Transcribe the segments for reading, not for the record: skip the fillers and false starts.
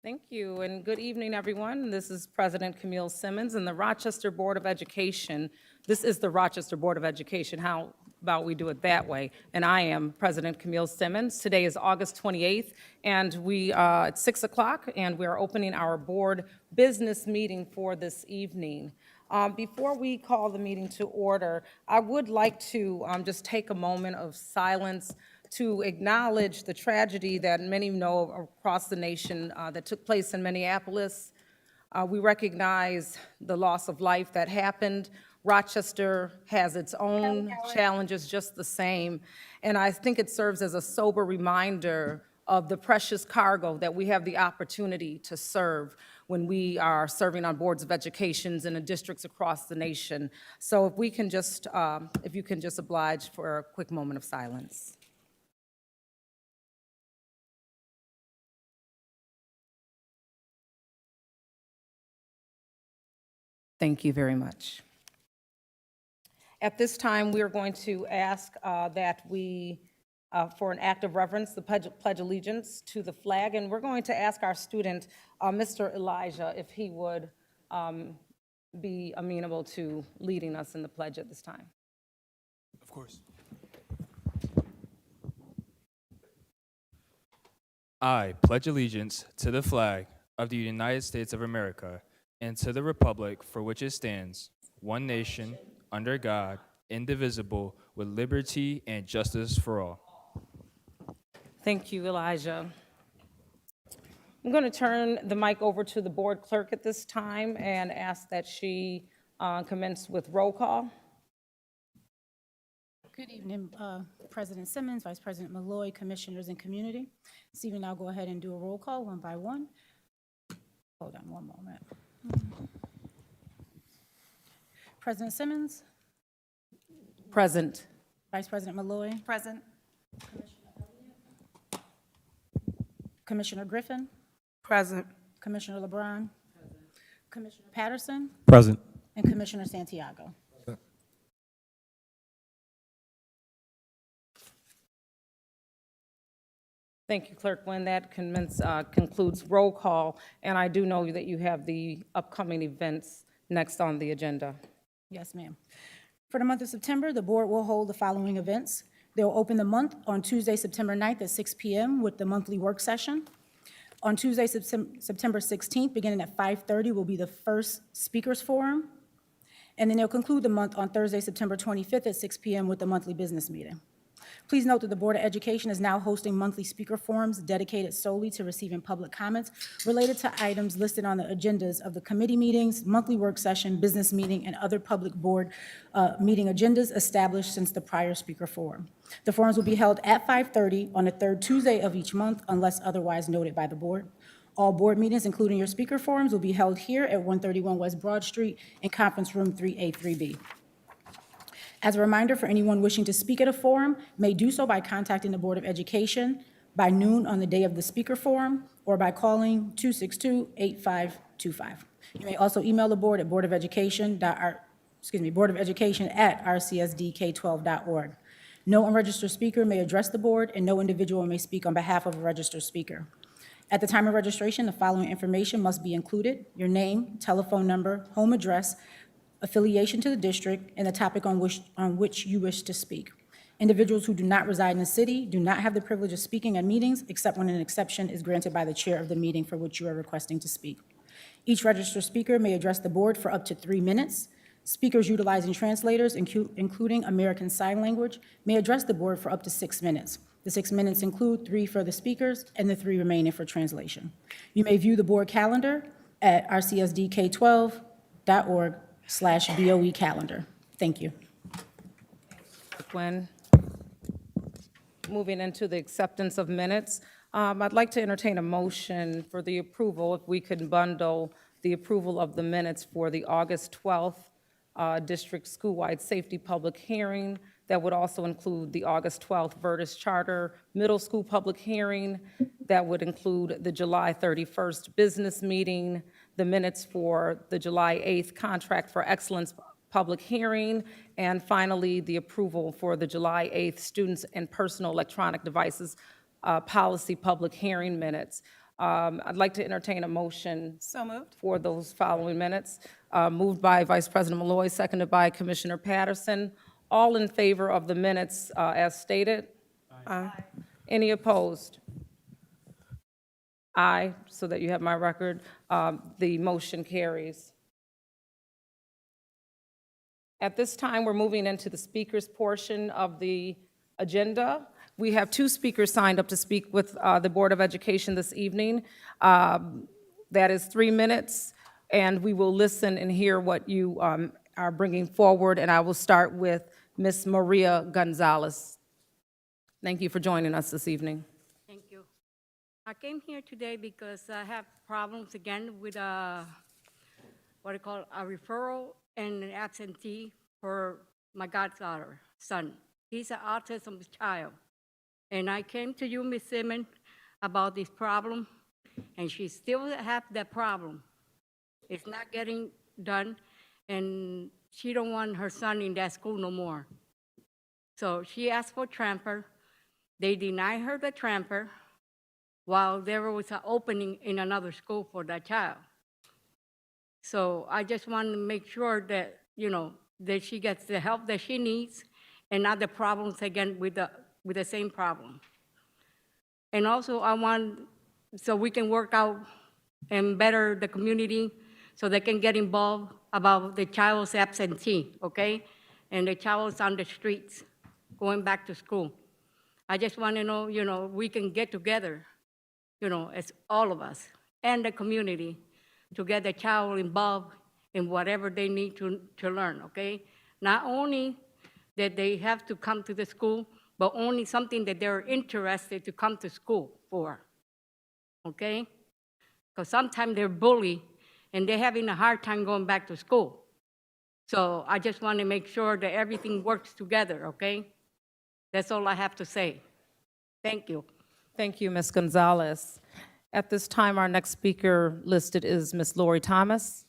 Thank you, and good evening, everyone. This is President Camille Simmons and the Rochester Board of Education. This is the Rochester Board of Education. How about we do it that way? And I am President Camille Simmons. Today is August 28th, and it's 6 o'clock, and we are opening our board business meeting for this evening. Before we call the meeting to order, I would like to just take a moment of silence to acknowledge the tragedy that many know across the nation that took place in Minneapolis. We recognize the loss of life that happened. Rochester has its own challenges just the same, and I think it serves as a sober reminder of the precious cargo that we have the opportunity to serve when we are serving on boards of educations in the districts across the nation. So if we can just, if you can just oblige for a quick moment of silence. Thank you very much. At this time, we are going to ask that we, for an act of reverence, the pledge allegiance to the flag, and we're going to ask our student, Mr. Elijah, if he would be amenable to leading us in the pledge at this time. Of course. I pledge allegiance to the flag of the United States of America and to the republic for which it stands, one nation, under God, indivisible, with liberty and justice for all. Thank you, Elijah. I'm going to turn the mic over to the board clerk at this time and ask that she commence with roll call. Good evening, President Simmons, Vice President Malloy, Commissioners and Community. This evening, I'll go ahead and do a roll call one by one. Hold on one moment. President Simmons, Present. Vice President Malloy, Present. Commissioner Griffin, Present. Commissioner LeBron, Commissioner Patterson, Present. and Commissioner Santiago. Thank you, Clerk Nguyen. That concludes roll call, and I do know that you have the upcoming events next on the agenda. Yes, ma'am. For the month of September, the board will hold the following events. They will open the month on Tuesday, September 9th at 6 p.m. with the monthly work session. On Tuesday, September 16th, beginning at 5:30, will be the first speakers forum. And then they'll conclude the month on Thursday, September 25th at 6 p.m. with the monthly business meeting. Please note that the Board of Education is now hosting monthly speaker forums dedicated solely to receiving public comments related to items listed on the agendas of the committee meetings, monthly work session, business meeting, and other public board meeting agendas established since the prior speaker forum. The forums will be held at 5:30 on the third Tuesday of each month unless otherwise noted by the board. All board meetings, including your speaker forums, will be held here at 131 West Broad Street in Conference Room 3A3B. As a reminder, for anyone wishing to speak at a forum, may do so by contacting the Board of Education by noon on the day of the speaker forum or by calling 262-8525. You may also email the board at boardof education@rcsdk12.org. No unregistered speaker may address the board, and no individual may speak on behalf of a registered speaker. At the time of registration, the following information must be included: your name, telephone number, home address, affiliation to the district, and the topic on which you wish to speak. Individuals who do not reside in the city do not have the privilege of speaking at meetings except when an exception is granted by the chair of the meeting for which you are requesting to speak. Each registered speaker may address the board for up to 3 minutes. Speakers utilizing translators, including American Sign Language, may address the board for up to 6 minutes. The 6 minutes include 3 for the speakers and the 3 remaining for translation. You may view the board calendar at rcsdk12.org/BOE calendar. Thank you. When moving into the acceptance of minutes, I'd like to entertain a motion for the approval, if we could bundle the approval of the minutes for the August 12th District School-Wide Safety Public Hearing. That would also include the August 12th Virtus Charter Middle School Public Hearing. That would include the July 31st Business Meeting, the minutes for the July 8th Contract for Excellence Public Hearing, and finally, the approval for the July 8th Students and Personal Electronic Devices Policy Public Hearing minutes. I'd like to entertain a motion So moved. for those following minutes. Moved by Vice President Malloy, seconded by Commissioner Patterson. All in favor of the minutes as stated? Aye. Any opposed? Aye, so that you have my record. The motion carries. At this time, we're moving into the speakers portion of the agenda. We have two speakers signed up to speak with the Board of Education this evening. That is 3 minutes, and we will listen and hear what you are bringing forward, and I will start with Ms. Maria Gonzalez. Thank you for joining us this evening. Thank you. I came here today because I have problems again with what I call a referral and an absentee for my goddaughter, son. He's an autism child. And I came to you, Ms. Simmons, about this problem, and she still have that problem. It's not getting done, and she don't want her son in that school no more. So she asked for transfer. They denied her the transfer while there was an opening in another school for that child. So I just want to make sure that, that she gets the help that she needs and not the problems again with the same problem. And also I want, so we can work out and better the community so they can get involved about the child's absentee, okay? And the child's on the streets going back to school. I just want to know, we can get together, as all of us and the community to get the child involved in whatever they need to learn, okay? Not only that they have to come to the school, but only something that they're interested to come to school for, okay? Because sometimes they're bullied and they're having a hard time going back to school. So I just want to make sure that everything works together, okay? That's all I have to say. Thank you. Thank you, Ms. Gonzalez. At this time, our next speaker listed is Ms. Lori Thomas.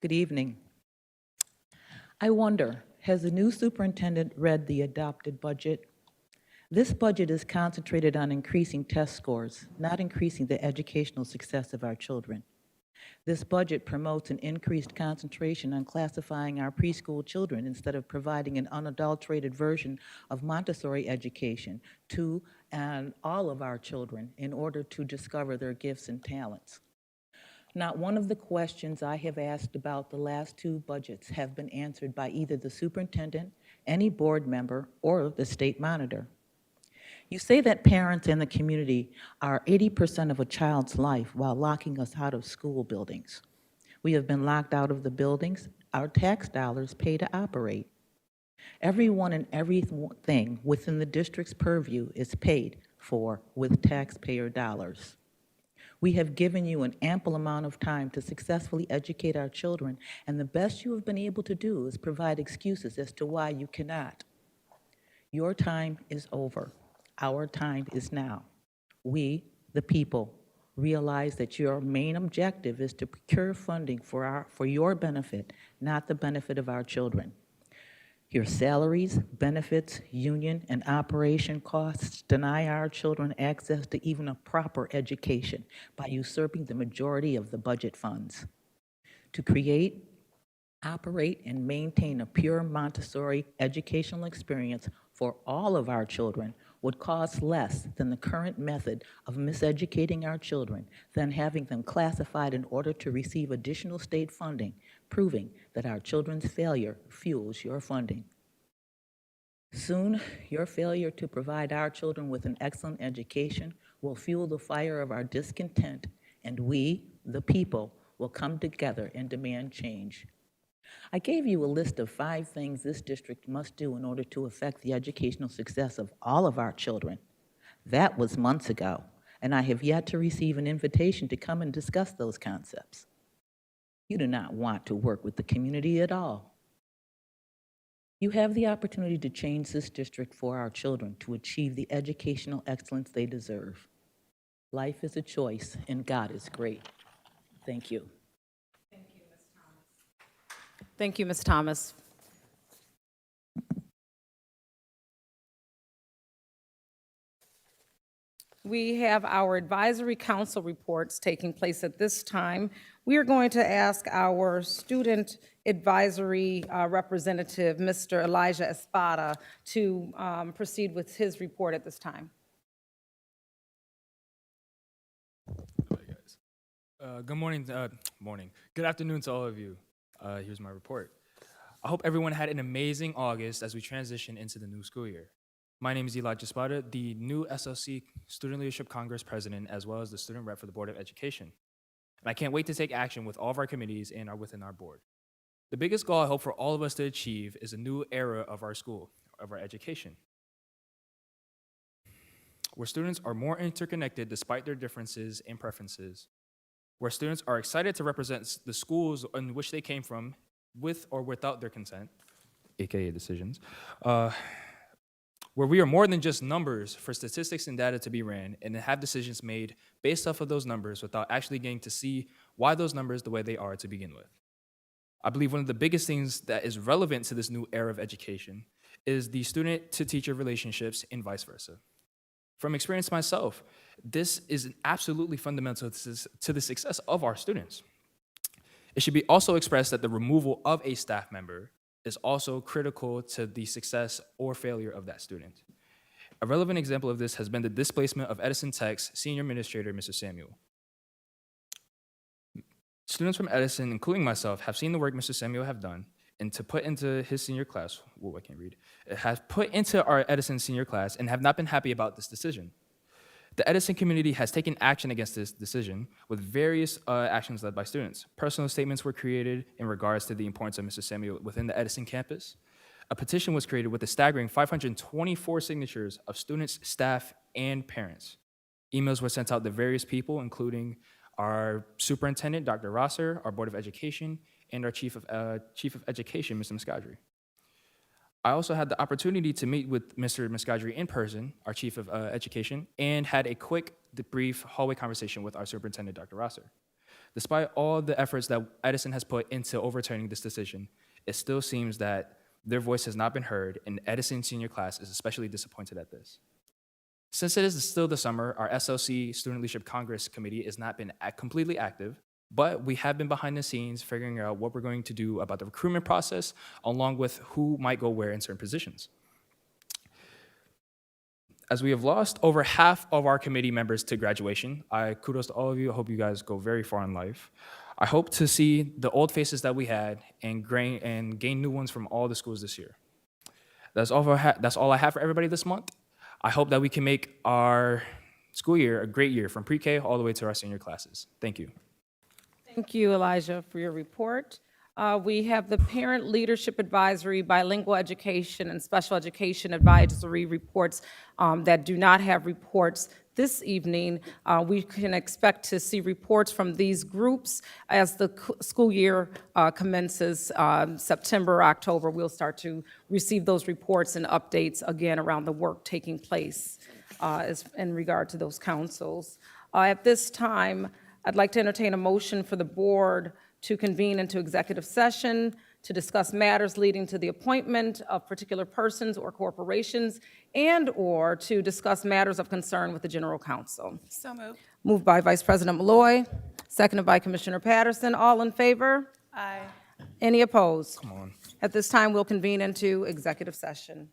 Good evening. I wonder, has the new superintendent read the adopted budget? This budget is concentrated on increasing test scores, not increasing the educational success of our children. This budget promotes an increased concentration on classifying our preschool children instead of providing an unadulterated version of Montessori education to all of our children in order to discover their gifts and talents. Not one of the questions I have asked about the last two budgets have been answered by either the superintendent, any board member, or the state monitor. You say that parents and the community are 80% of a child's life while locking us out of school buildings. We have been locked out of the buildings our tax dollars pay to operate. Everyone and everything within the district's purview is paid for with taxpayer dollars. We have given you an ample amount of time to successfully educate our children, and the best you have been able to do is provide excuses as to why you cannot. Your time is over. Our time is now. We, the people, realize that your main objective is to procure funding for your benefit, not the benefit of our children. Your salaries, benefits, union, and operation costs deny our children access to even a proper education by usurping the majority of the budget funds. To create, operate, and maintain a pure Montessori educational experience for all of our children would cost less than the current method of miseducating our children than having them classified in order to receive additional state funding, proving that our children's failure fuels your funding. Soon, your failure to provide our children with an excellent education will fuel the fire of our discontent, and we, the people, will come together and demand change. I gave you a list of 5 things this district must do in order to affect the educational success of all of our children. That was months ago, and I have yet to receive an invitation to come and discuss those concepts. You do not want to work with the community at all. You have the opportunity to change this district for our children to achieve the educational excellence they deserve. Life is a choice, and God is great. Thank you. Thank you, Ms. Thomas. We have our advisory council reports taking place at this time. We are going to ask our student advisory representative, Mr. Elijah Espada, to proceed with his report at this time. Good morning, Good afternoon to all of you. Here's my report. I hope everyone had an amazing August as we transition into the new school year. My name is Elijah Espada, the new SLC Student Leadership Congress President, as well as the student rep for the Board of Education. And I can't wait to take action with all of our committees and within our board. The biggest goal I hope for all of us to achieve is a new era of our school, of our education, where students are more interconnected despite their differences and preferences, where students are excited to represent the schools in which they came from with or without their consent, AKA decisions, where we are more than just numbers for statistics and data to be ran and to have decisions made based off of those numbers without actually getting to see why those numbers the way they are to begin with. I believe one of the biggest things that is relevant to this new era of education is the student-to-teacher relationships and vice versa. From experience myself, this is absolutely fundamental to the success of our students. It should be also expressed that the removal of a staff member is also critical to the success or failure of that student. A relevant example of this has been the displacement of Edison Tech's senior administrator, Mr. Samuel. Students from Edison, including myself, have seen the work Mr. Samuel have done and to put into his senior class, I can't read, has put into our Edison senior class and have not been happy about this decision. The Edison community has taken action against this decision with various actions led by students. Personal statements were created in regards to the importance of Mr. Samuel within the Edison campus. A petition was created with a staggering 524 signatures of students, staff, and parents. Emails were sent out to various people, including our superintendent, Dr. Rosser, our Board of Education, and our Chief of Education, Mr. Muscadri. I also had the opportunity to meet with Mr. Muscadri in person, our Chief of Education, and had a quick, brief hallway conversation with our Superintendent, Dr. Rosser. Despite all the efforts that Edison has put into overturning this decision, it still seems that their voice has not been heard, and Edison senior class is especially disappointed at this. Since it is still the summer, our SLC Student Leadership Congress Committee has not been completely active, but we have been behind the scenes figuring out what we're going to do about the recruitment process, along with who might go where in certain positions. As we have lost over half of our committee members to graduation, kudos to all of you. I hope you guys go very far in life. I hope to see the old faces that we had and gain new ones from all the schools this year. That's all I have for everybody this month. I hope that we can make our school year a great year from pre-K all the way to our senior classes. Thank you. Thank you, Elijah, for your report. We have the Parent Leadership Advisory, Bilingual Education, and Special Education Advisory reports that do not have reports this evening. We can expect to see reports from these groups as the school year commences September, October. We'll start to receive those reports and updates again around the work taking place in regard to those councils. At this time, I'd like to entertain a motion for the board to convene into executive session to discuss matters leading to the appointment of particular persons or corporations and/or to discuss matters of concern with the general counsel. So moved. Moved by Vice President Malloy, seconded by Commissioner Patterson. All in favor? Aye. Any opposed? Come on. At this time, we'll convene into executive session.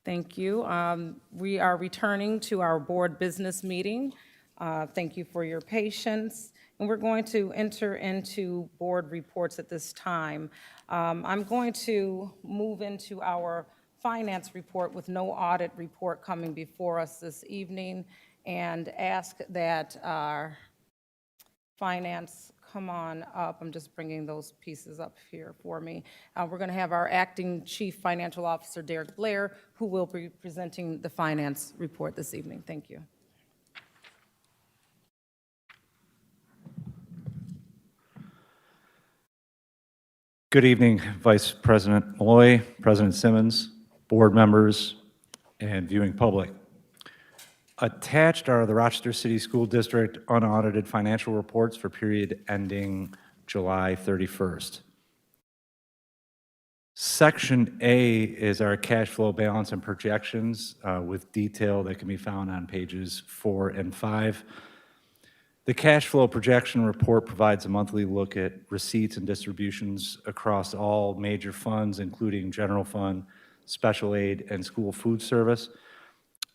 Thank you. We are returning to our board business meeting. Thank you for your patience, and we're going to enter into board reports at this time. I'm going to move into our finance report with no audit report coming before us this evening, and ask that our finance come on up. I'm just bringing those pieces up here for me. We're going to have our acting chief financial officer, Derek Blair, who will be presenting the finance report this evening. Thank you. Good evening, Vice President Malloy, President Simmons, board members, and viewing public. Attached are the Rochester City School District unaudited financial reports for period ending July 31st. Section A is our cash flow balance and projections with detail that can be found on pages 4 and 5. The cash flow projection report provides a monthly look at receipts and distributions across all major funds, including general fund, special aid, and school food service.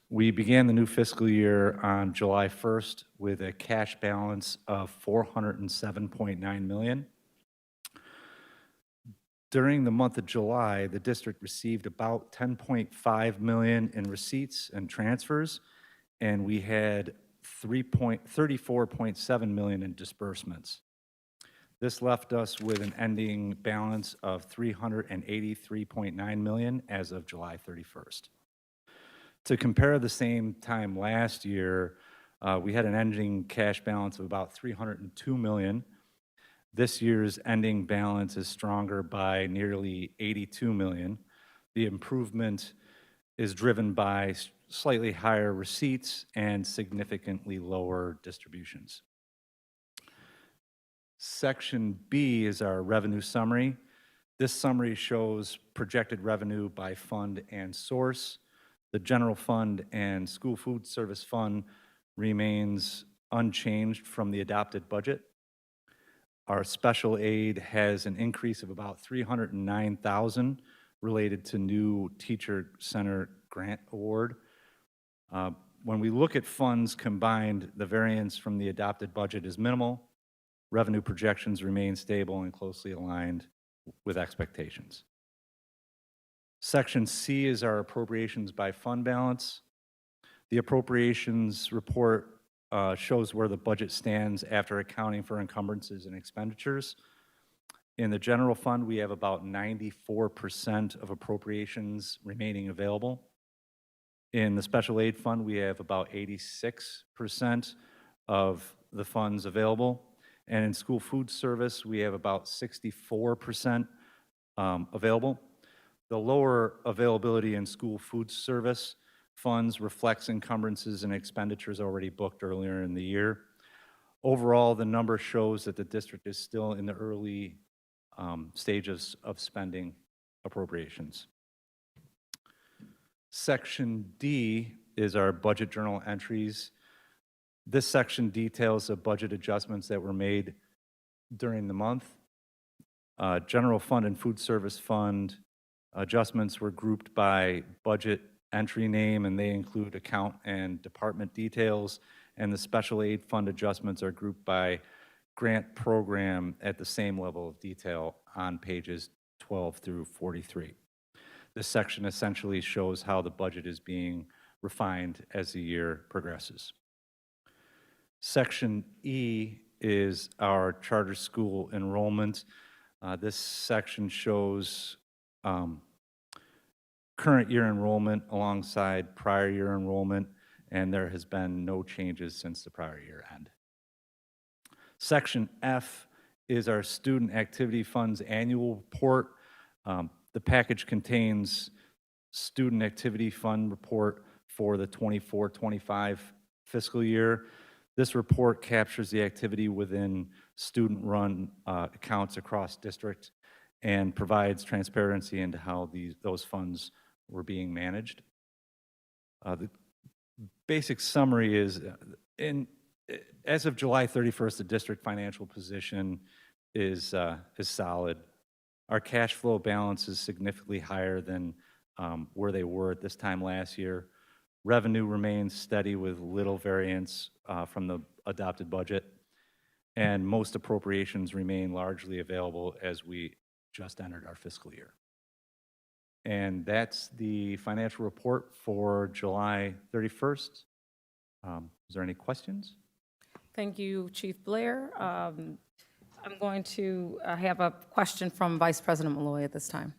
We began the new fiscal year on July 1st with a cash balance of $407.9 million. During the month of July, the district received about $10.5 million in receipts and transfers, and we had $34.7 million in disbursements. This left us with an ending balance of $383.9 million as of July 31st. To compare the same time last year, we had an ending cash balance of about $302 million. This year's ending balance is stronger by nearly $82 million. The improvement is driven by slightly higher receipts and significantly lower distributions. Section B is our revenue summary. This summary shows projected revenue by fund and source. The general fund and school food service fund remains unchanged from the adopted budget. Our special aid has an increase of about $309,000 related to new teacher center grant award. When we look at funds combined, the variance from the adopted budget is minimal. Revenue projections remain stable and closely aligned with expectations. Section C is our appropriations by fund balance. The appropriations report shows where the budget stands after accounting for encumbrances and expenditures. In the general fund, we have about 94% of appropriations remaining available. In the special aid fund, we have about 86% of the funds available. And in school food service, we have about 64% available. The lower availability in school food service funds reflects encumbrances and expenditures already booked earlier in the year. Overall, the number shows that the district is still in the early stages of spending appropriations. Section D is our budget journal entries. This section details the budget adjustments that were made during the month. General fund and food service fund adjustments were grouped by budget entry name, and they include account and department details, and the special aid fund adjustments are grouped by grant program at the same level of detail on pages 12 through 43. This section essentially shows how the budget is being refined as the year progresses. Section E is our charter school enrollment. This section shows current year enrollment alongside prior year enrollment, and there has been no changes since the prior year end. Section F is our student activity funds annual report. The package contains student activity fund report for the 24-25 fiscal year. This report captures the activity within student-run accounts across district and provides transparency into how those funds were being managed. The basic summary is, as of July 31st, the district financial position is solid. Our cash flow balance is significantly higher than where they were at this time last year. Revenue remains steady with little variance from the adopted budget, and most appropriations remain largely available as we just entered our fiscal year. And that's the financial report for July 31st. Is there any questions? Thank you, Chief Blair. I'm going to have a question from Vice President Malloy at this time.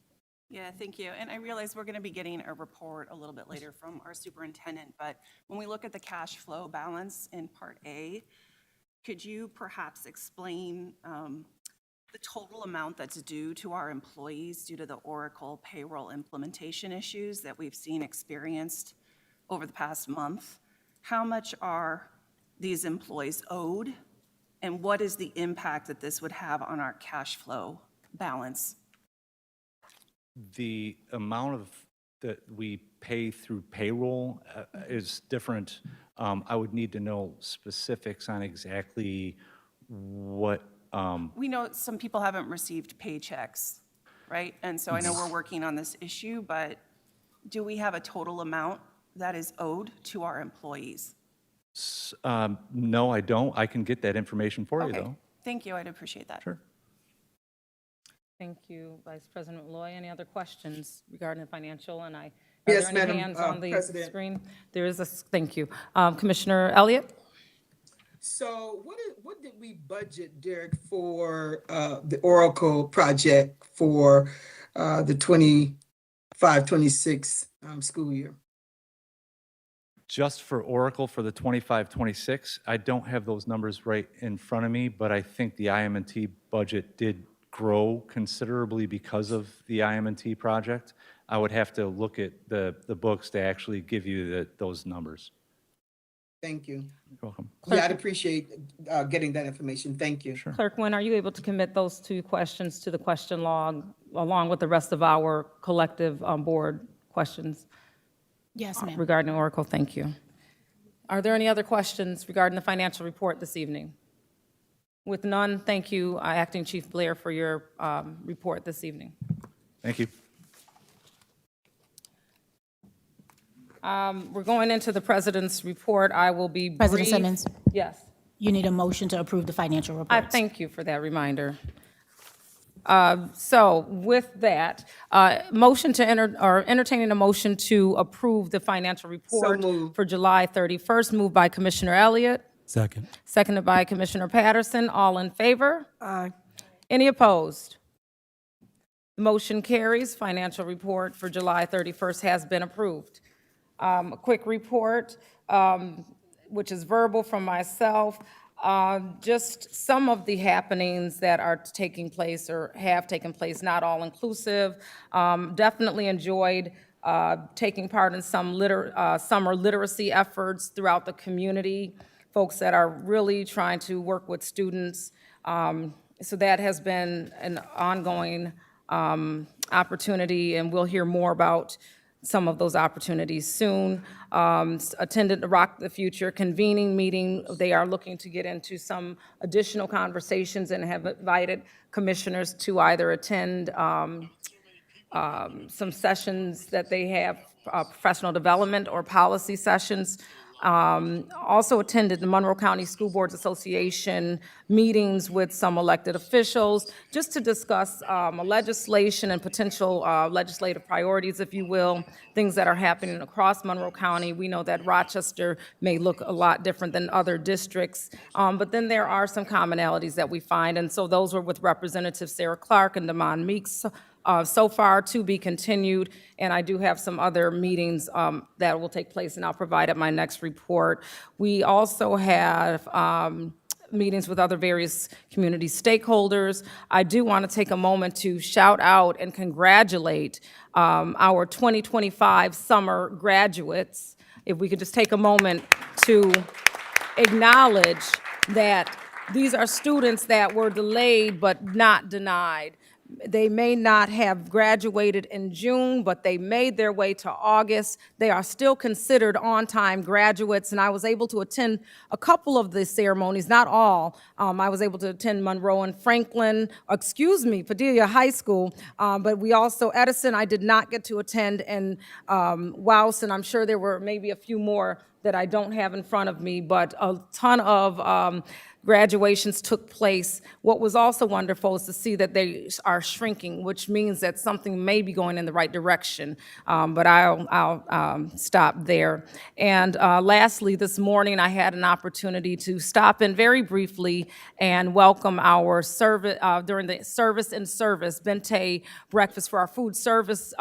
Yeah, thank you. And I realize we're going to be getting a report a little bit later from our superintendent, but when we look at the cash flow balance in Part A, could you perhaps explain the total amount that's due to our employees due to the Oracle payroll implementation issues that we've seen experienced over the past month? How much are these employees owed, and what is the impact that this would have on our cash flow balance? The amount that we pay through payroll is different. I would need to know specifics on exactly what. We know some people haven't received paychecks, right? And so I know we're working on this issue, but do we have a total amount that is owed to our employees? No, I don't. I can get that information for you, Okay, though. thank you, I'd appreciate that. Sure. Thank you, Vice President Malloy. Any other questions regarding the financial? And are Yes, there any Madam, hands on the President. screen? There is a, thank you. Commissioner Elliott? So what did we budget, Derek, for the Oracle project for the 25-26 school year? Just for Oracle for the 25-26, I don't have those numbers right in front of me, but I think the IM&T budget did grow considerably because of the IM&T project. I would have to look at the books to actually give you those numbers. Thank you. You're welcome. Yeah, I'd appreciate getting that information. Thank you. Sure. Clerk Nguyen, are you able to commit those two questions to the question log along with the rest of our collective board questions Yes, ma'am. regarding Oracle? Thank you. Are there any other questions regarding the financial report this evening? With none, thank you, Acting Chief Blair, for your report this evening. Thank you. We're going into the President's report. I will be brief. President Simmons, Yes. you need a motion to approve the financial I reports. thank you for that reminder. So with that, motion to entertaining a motion to approve the financial report moved. for July 31st, moved by Commissioner Elliott, Second. seconded by Commissioner Patterson. All in favor? Aye. Any opposed? The motion carries. Financial report for July 31st has been approved. A quick report, which is verbal from myself. Just some of the happenings that are taking place or have taken place, not all inclusive. Definitely enjoyed taking part in some summer literacy efforts throughout the community, folks that are really trying to work with students. So that has been an ongoing opportunity, and we'll hear more about some of those opportunities soon. Attended the Rock the Future convening meeting. They are looking to get into some additional conversations and have invited commissioners to either attend some sessions that they have, professional development or policy sessions. Also attended the Monroe County School Boards Association meetings with some elected officials, just to discuss legislation and potential legislative priorities, if you will, things that are happening across Monroe County. We know that Rochester may look a lot different than other districts, but then there are some commonalities that we find, and so those were with Representative Sarah Clark and Damon Meeks. So far, to be continued, and I do have some other meetings that will take place, and I'll provide at my next report. We also have meetings with other various community stakeholders. I do want to take a moment to shout out and congratulate our 2025 summer graduates. If we could just take a moment to acknowledge that these are students that were delayed but not denied. They may not have graduated in June, but they made their way to August. They are still considered on-time graduates, and I was able to attend a couple of the ceremonies, not all. I was able to attend Monroe and Franklin, Padilla High School, but we also, Edison, I did not get to attend, and Wowson, I'm sure there were maybe a few more that I don't have in front of me, but a ton of graduations took place. What was also wonderful is to see that they are shrinking, which means that something may be going in the right direction. But I'll stop there. And lastly, this morning I had an opportunity to stop in very briefly and welcome our service during the service in service Bente breakfast for our food service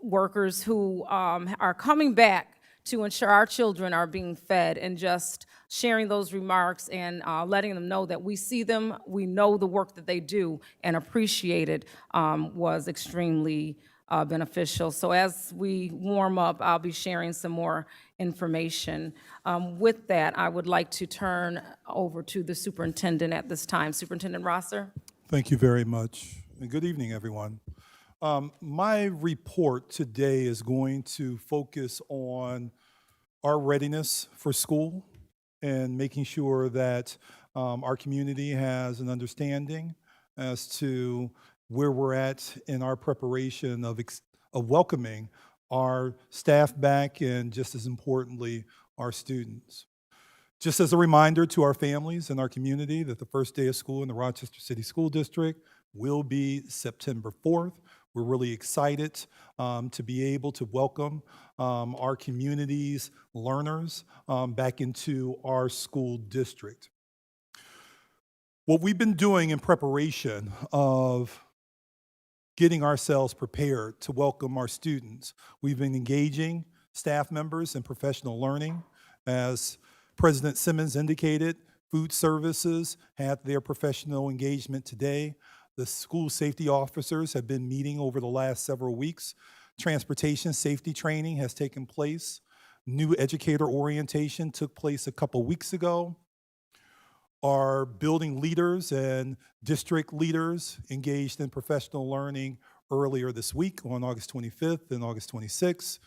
workers who are coming back to ensure our children are being fed, and just sharing those remarks and letting them know that we see them, we know the work that they do, and appreciate it was extremely beneficial. So as we warm up, I'll be sharing some more information. With that, I would like to turn over to the superintendent at this time. Superintendent Rosser? Thank you very much, and good evening, everyone. My report today is going to focus on our readiness for school and making sure that our community has an understanding as to where we're at in our preparation of welcoming our staff back, and just as importantly, our students. Just as a reminder to our families and our community that the first day of school in the Rochester City School District will be September 4th. We're really excited to be able to welcome our community's learners back into our school district. What we've been doing in preparation of getting ourselves prepared to welcome our students, we've been engaging staff members in professional learning. As President Simmons indicated, food services had their professional engagement today. The school safety officers have been meeting over the last several weeks. Transportation safety training has taken place. New educator orientation took place a couple weeks ago. Our building leaders and district leaders engaged in professional learning earlier this week on August 25th and August 26th.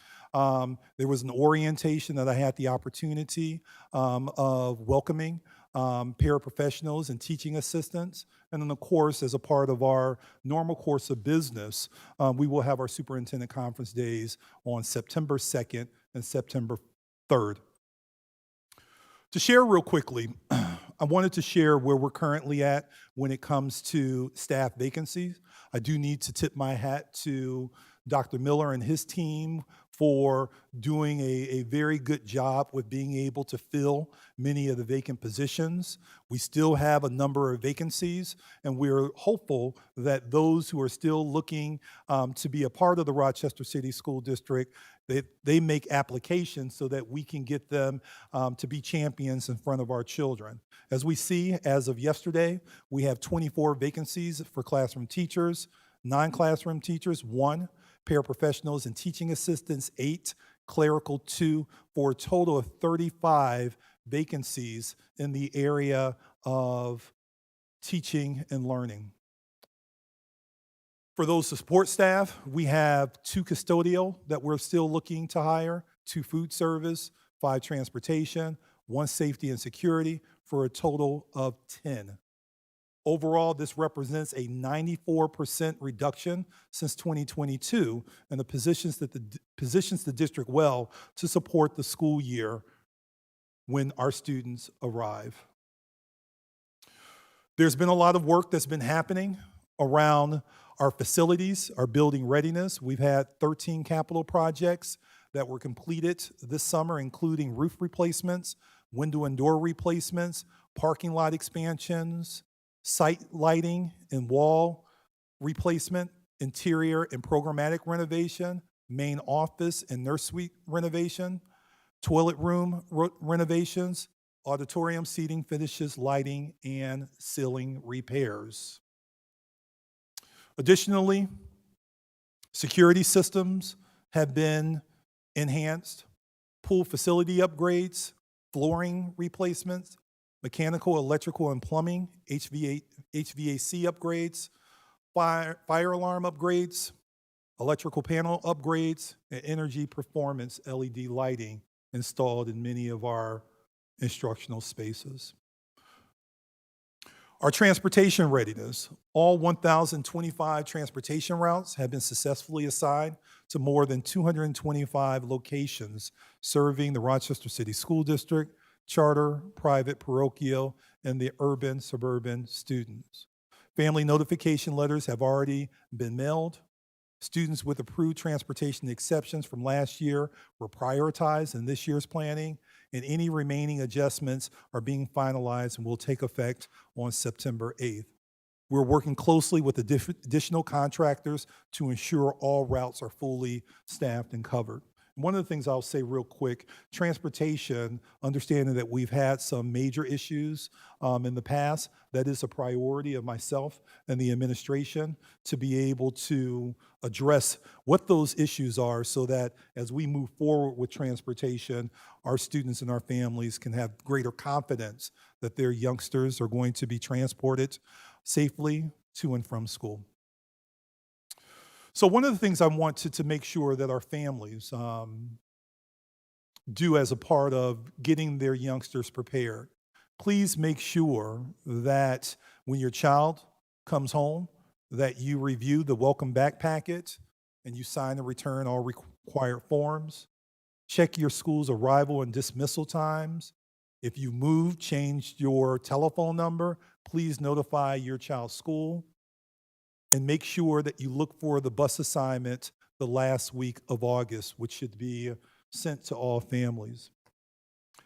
There was an orientation that I had the opportunity of welcoming paraprofessionals and teaching assistants. And then, of course, as a part of our normal course of business, we will have our superintendent conference days on September 2nd and September 3rd. To share real quickly, I wanted to share where we're currently at when it comes to staff vacancies. I do need to tip my hat to Dr. Miller and his team for doing a very good job with being able to fill many of the vacant positions. We still have a number of vacancies, and we're hopeful that those who are still looking to be a part of the Rochester City School District, they make applications so that we can get them to be champions in front of our children. As we see, as of yesterday, we have 24 vacancies for classroom teachers, non-classroom teachers, 1, paraprofessionals and teaching assistants, 8, clerical, 2, for a total of 35 vacancies in the area of teaching and learning. For those support staff, we have 2 custodial that we're still looking to hire, 2 food service, 5 transportation, 1 safety and security, for a total of 10. Overall, this represents a 94% reduction since 2022, and positions the district well to support the school year when our students arrive. There's been a lot of work that's been happening around our facilities, our building readiness. We've had 13 capital projects that were completed this summer, including roof replacements, window and door replacements, parking lot expansions, site lighting and wall replacement, interior and programmatic renovation, main office and nurse suite renovation, toilet room renovations, auditorium seating finishes, lighting, and ceiling repairs. Additionally, security systems have been enhanced, pool facility upgrades, flooring replacements, mechanical, electrical, and plumbing, HVAC upgrades, fire alarm upgrades, electrical panel upgrades, and energy performance LED lighting installed in many of our instructional spaces. Our transportation readiness. All 1,025 transportation routes have been successfully assigned to more than 225 locations serving the Rochester City School District, charter, private, parochial, and the urban, suburban students. Family notification letters have already been mailed. Students with approved transportation exceptions from last year were prioritized in this year's planning, and any remaining adjustments are being finalized and will take effect on September 8th. We're working closely with additional contractors to ensure all routes are fully staffed and covered. One of the things I'll say real quick, transportation, understanding that we've had some major issues in the past, that is a priority of myself and the administration to be able to address what those issues are so that as we move forward with transportation, our students and our families can have greater confidence that their youngsters are going to be transported safely to and from school. So one of the things I wanted to make sure that our families do as a part of getting their youngsters prepared, please make sure that when your child comes home, that you review the welcome back packet and you sign and return all required forms. Check your school's arrival and dismissal times. If you moved, changed your telephone number, please notify your child's school. And make sure that you look for the bus assignment the last week of August, which should be sent to all families.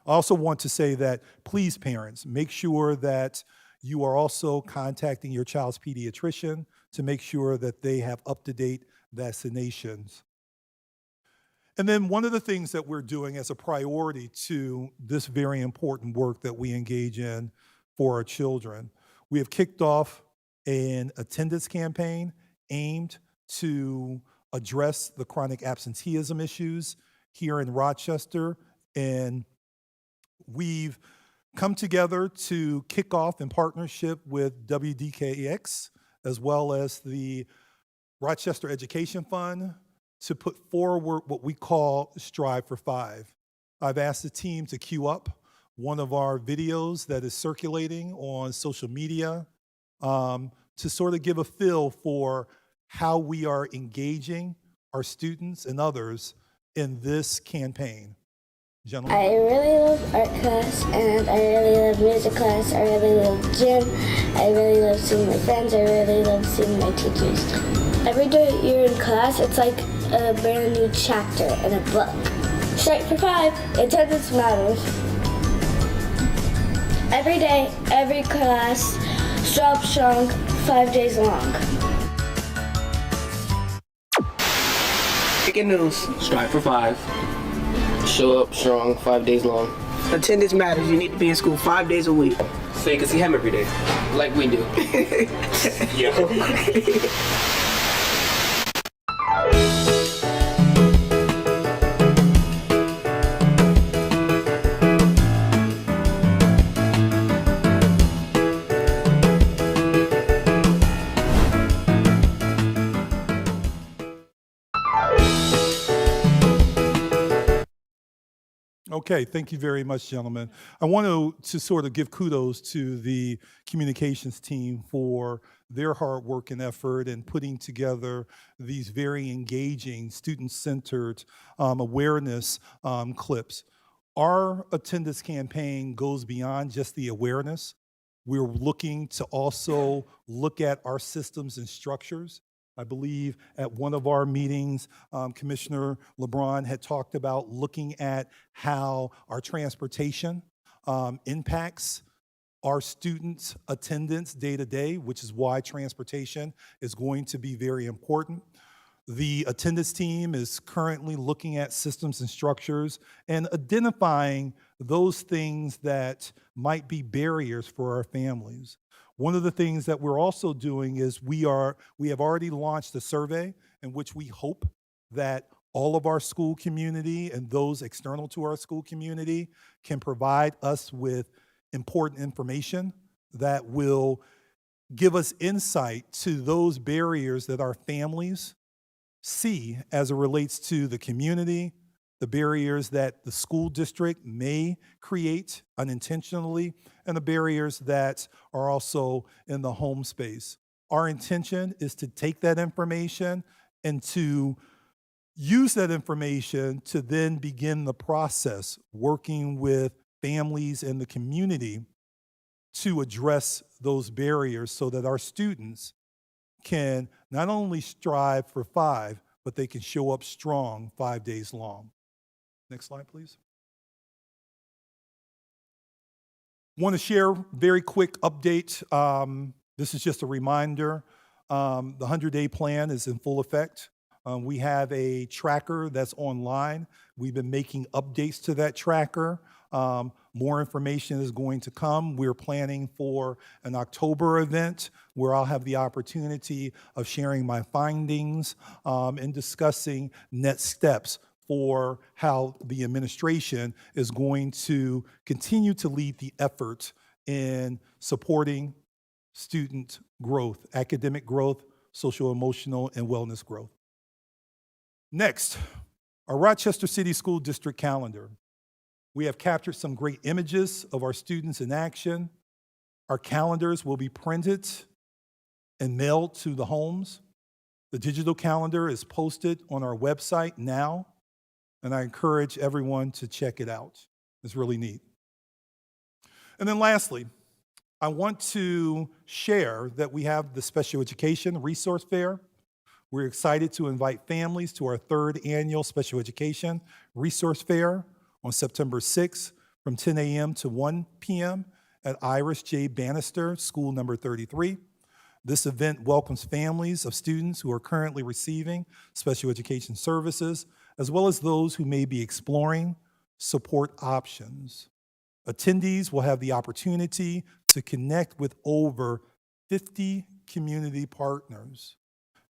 I also want to say that, please, parents, make sure that you are also contacting your child's pediatrician to make sure that they have up-to-date vaccinations. And then one of the things that we're doing as a priority to this very important work that we engage in for our children, we have kicked off an attendance campaign aimed to address the chronic absenteeism issues here in Rochester. And we've come together to kick off in partnership with WDKX, as well as the Rochester Education Fund, to put forward what we call Strive for Five. I've asked the team to queue up one of our videos that is circulating on social media to sort of give a feel for how we are engaging our students and others in this campaign. Gentlemen. I really love art class, and I really love music class. I really love gym. I really love seeing my friends. I really love seeing my teachers. Every day you're in class, it's like a brand new chapter in a book. Strive for Five, attendance matters. Every day, every class, Strive Strong, 5 days long. Breaking news. Strive for Five. Show up strong 5 days long. Attendance matters. You need to be in school 5 days a week. So you can see him every day. Like we do. Yeah. Okay, thank you very much, gentlemen. I want to sort of give kudos to the communications team for their hard work and effort in putting together these very engaging, student-centered awareness clips. Our attendance campaign goes beyond just the awareness. We're looking to also look at our systems and structures. I believe at one of our meetings, Commissioner LeBron had talked about looking at how our transportation impacts our students' attendance day to day, which is why transportation is going to be very important. The attendance team is currently looking at systems and structures and identifying those things that might be barriers for our families. One of the things that we're also doing is we have already launched a survey in which we hope that all of our school community and those external to our school community can provide us with important information that will give us insight to those barriers that our families see as it relates to the community, the barriers that the school district may create unintentionally, and the barriers that are also in the home space. Our intention is to take that information and to use that information to then begin the process, working with families and the community to address those barriers so that our students can not only strive for 5, but they can show up strong 5 days long. Next slide, please. Want to share very quick update. This is just a reminder. The 100-day plan is in full effect. We have a tracker that's online. We've been making updates to that tracker. More information is going to come. We're planning for an October event where I'll have the opportunity of sharing my findings and discussing next steps for how the administration is going to continue to lead the effort in supporting student growth, academic growth, social, emotional, and wellness growth. Next, our Rochester City School District calendar. We have captured some great images of our students in action. Our calendars will be printed and mailed to the homes. The digital calendar is posted on our website now, and I encourage everyone to check it out. It's really neat. And then lastly, I want to share that we have the Special Education Resource Fair. We're excited to invite families to our 3rd annual Special Education Resource Fair on September 6th from 10 a.m. to 1 p.m. at Iris J. Bannister, School number 33. This event welcomes families of students who are currently receiving special education services, as well as those who may be exploring support options. Attendees will have the opportunity to connect with over 50 community partners.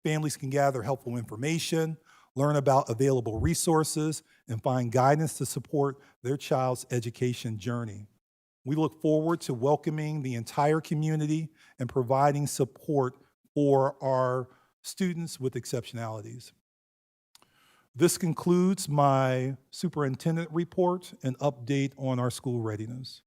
Families can gather helpful information, learn about available resources, and find guidance to support their child's education journey. We look forward to welcoming the entire community and providing support for our students with exceptionalities. This concludes my superintendent report and update on our school readiness.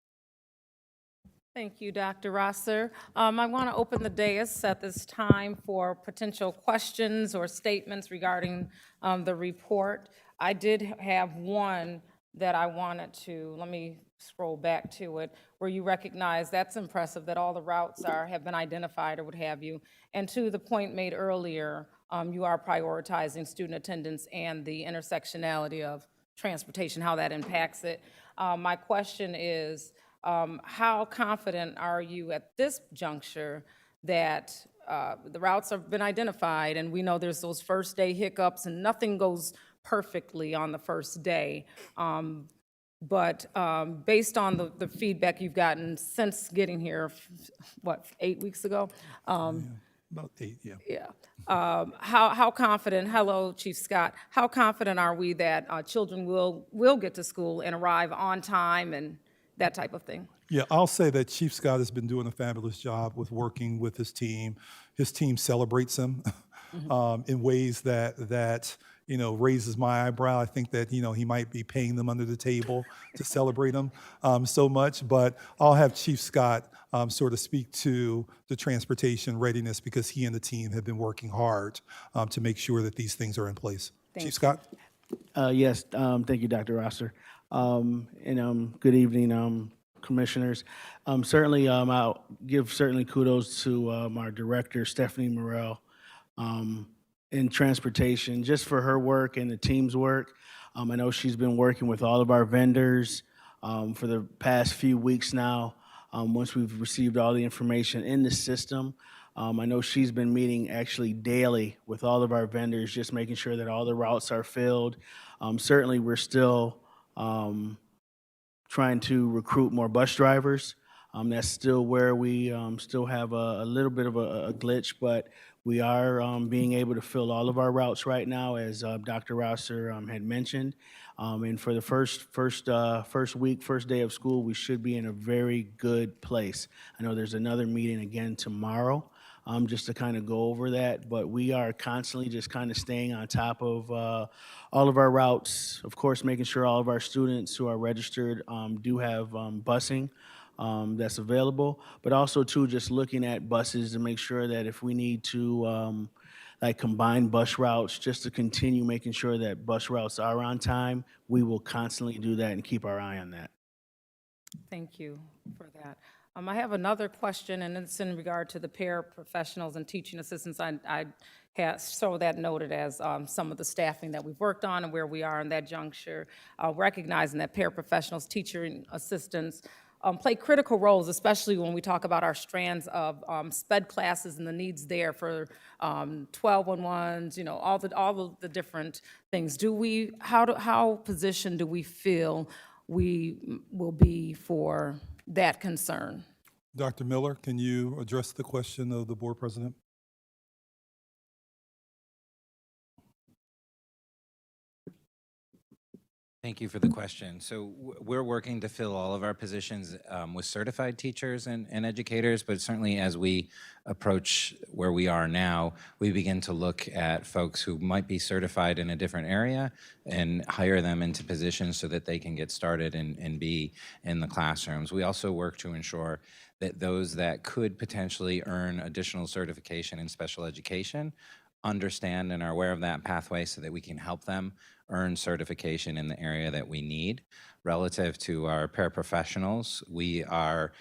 Thank you, Dr. Rosser. I want to open the dais at this time for potential questions or statements regarding the report. I did have one that I wanted to, let me scroll back to it, where you recognize that's impressive that all the routes have been identified or what have you. And to the point made earlier, you are prioritizing student attendance and the intersectionality of transportation, how that impacts it. My question is, how confident are you at this juncture that the routes have been identified, and we know there's those first day hiccups and nothing goes perfectly on the first day, but based on the feedback you've gotten since getting here, what, 8 weeks ago? About 8, yeah. Yeah. How confident, hello, Chief Scott, how confident are we that children will get to school and arrive on time and that type of thing? Yeah, I'll say that Chief Scott has been doing a fabulous job with working with his team. His team celebrates him in ways that raises my eyebrow. I think that he might be paying them under the table to celebrate him so much. But I'll have Chief Scott sort of speak to the transportation readiness because he and the team have been working hard to make sure that these things are in place. Chief Scott? Yes, thank you, Dr. Rosser. Good evening, commissioners. Certainly, I'll give kudos to our director, Stephanie Morrell, in transportation, just for her work and the team's work. I know she's been working with all of our vendors for the past few weeks now. Once we've received all the information in the system, I know she's been meeting actually daily with all of our vendors, just making sure that all the routes are filled. Certainly, we're still trying to recruit more bus drivers. That's still where we still have a little bit of a glitch, but we are being able to fill all of our routes right now, as Dr. Rosser had mentioned. And for the first week, first day of school, we should be in a very good place. I know there's another meeting again tomorrow, just to kind of go over that, but we are constantly just kind of staying on top of all of our routes. Of course, making sure all of our students who are registered do have busing that's available, but also too, just looking at buses to make sure that if we need to like combine bus routes, just to continue making sure that bus routes are on time, we will constantly do that and keep our eye on that. Thank you for that. I have another question, and it's in regard to the paraprofessionals and teaching assistants. I saw that noted as some of the staffing that we've worked on and where we are in that juncture, recognizing that paraprofessionals, teaching assistants, play critical roles, especially when we talk about our strands of SPED classes and the needs there for 1211s, you know, all of the different things. How positioned do we feel we will be for that concern? Dr. Miller, can you address the question of the board president? Thank you for the question. So we're working to fill all of our positions with certified teachers and educators, but certainly as we approach where we are now, we begin to look at folks who might be certified in a different area and hire them into positions so that they can get started and be in the classrooms. We also work to ensure that those that could potentially earn additional certification in special education understand and are aware of that pathway so that we can help them earn certification in the area that we need. Relative to our paraprofessionals, we are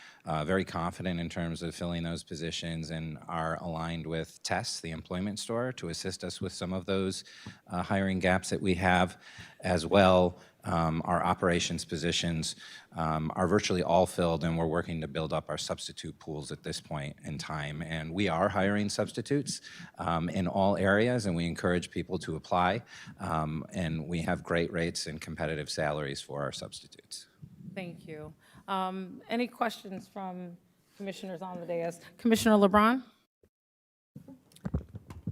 very confident in terms of filling those positions and are aligned with TESS, the employment store, to assist us with some of those hiring gaps that we have. As well, our operations positions are virtually all filled, and we're working to build up our substitute pools at this point in time. And we are hiring substitutes in all areas, and we encourage people to apply. And we have great rates and competitive salaries for our substitutes. Thank you. Any questions from commissioners on the dais? Commissioner LeBron?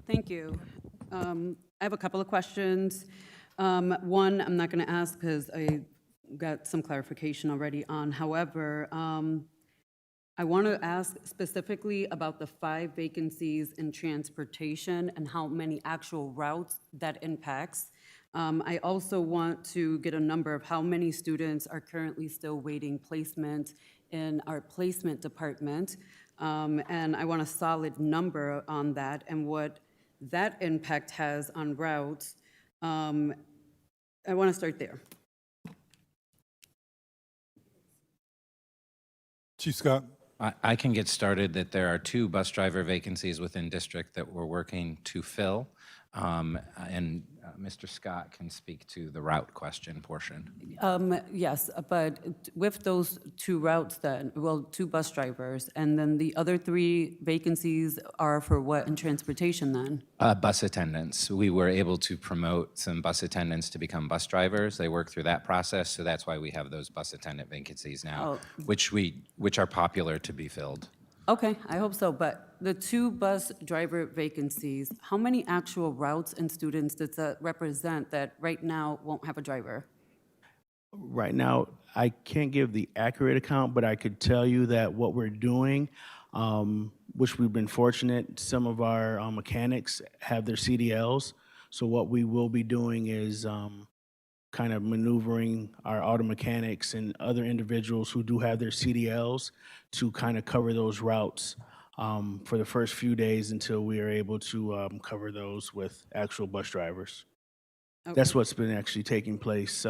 Thank you. I have a couple of questions. One, I'm not going to ask because I got some clarification already on. However, I want to ask specifically about the 5 vacancies in transportation and how many actual routes that impacts. I also want to get a number of how many students are currently still waiting placement in our placement department. And I want a solid number on that and what that impact has on routes. I want to start there. Chief Scott? I can get started that there are 2 bus driver vacancies within district that we're working to fill. And Mr. Scott can speak to the route question portion. Yes, but with those 2 routes then, well, 2 bus drivers, and then the other 3 vacancies are for what in transportation then? Bus attendants. We were able to promote some bus attendants to become bus drivers. They work through that process, so that's why we have those bus attendant vacancies now, which are popular to be filled. Okay, I hope so, but the 2 bus driver vacancies, how many actual routes and students does that represent that right now won't have a driver? Right now, I can't give the accurate account, but I could tell you that what we're doing, which we've been fortunate, some of our mechanics have their CDLs. So what we will be doing is kind of maneuvering our auto mechanics and other individuals who do have their CDLs to kind of cover those routes for the first few days until we are able to cover those with actual bus drivers. Okay. That's what's been actually taking place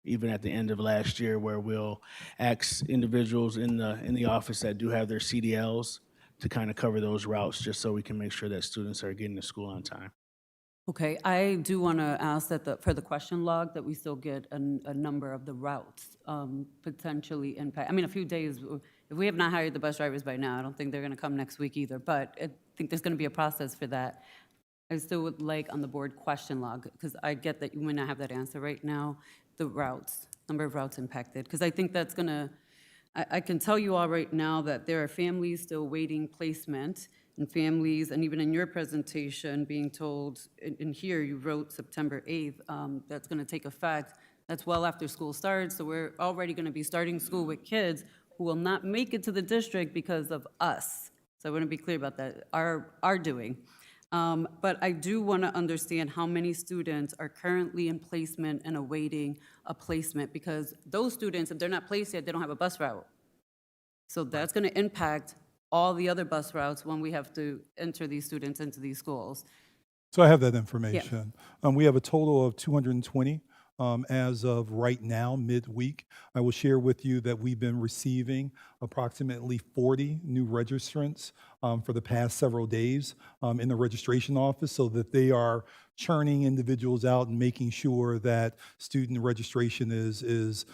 even at the end of last year, where we'll ask individuals in the office that do have their CDLs to kind of cover those routes, just so we can make sure that students are getting to school on time. Okay, I do want to ask that for the question log, that we still get a number of the routes potentially impact. I mean, a few days, if we have not hired the bus drivers by now, I don't think they're going to come next week either, but I think there's going to be a process for that. I still would like on the board question log, because I get that you may not have that answer right now, the routes, number of routes impacted, because I think that's going to, I can tell you all right now that there are families still waiting placement, and families, and even in your presentation, being told, in here, you wrote September 8th, that's going to take effect. That's well after school starts, so we're already going to be starting school with kids who will not make it to the district because of us. So I want to be clear about that, our doing. But I do want to understand how many students are currently in placement and awaiting a placement, because those students, if they're not placed yet, they don't have a bus route. So that's going to impact all the other bus routes when we have to enter these students into these schools. So I have that information. We have a total of 220 as of right now, midweek. I will share with you that we've been receiving approximately 40 new registrants for the past several days in the registration office, so that they are churning individuals out and making sure that student registration is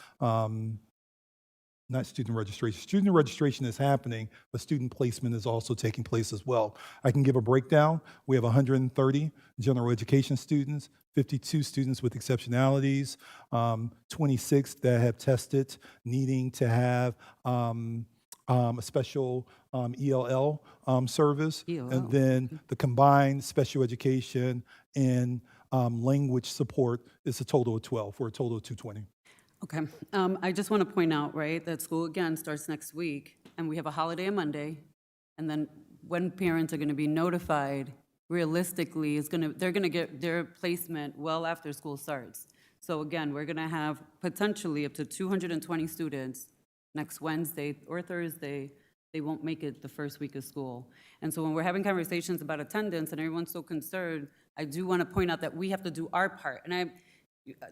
not student registration. Student registration is happening, but student placement is also taking place as well. I can give a breakdown. We have 130 general education students, 52 students with exceptionalities, 26 that have tested needing to have a special ELL service, and then the combined special education and language support is a total of 12, for a total of 220. Okay, I just want to point out, right, that school again starts next week, and we have a holiday on Monday, and then when parents are going to be notified, realistically, they're going to get their placement well after school starts. So again, we're going to have potentially up to 220 students next Wednesday or Thursday. They won't make it the first week of school. And so when we're having conversations about attendance and everyone's so concerned, I do want to point out that we have to do our part. And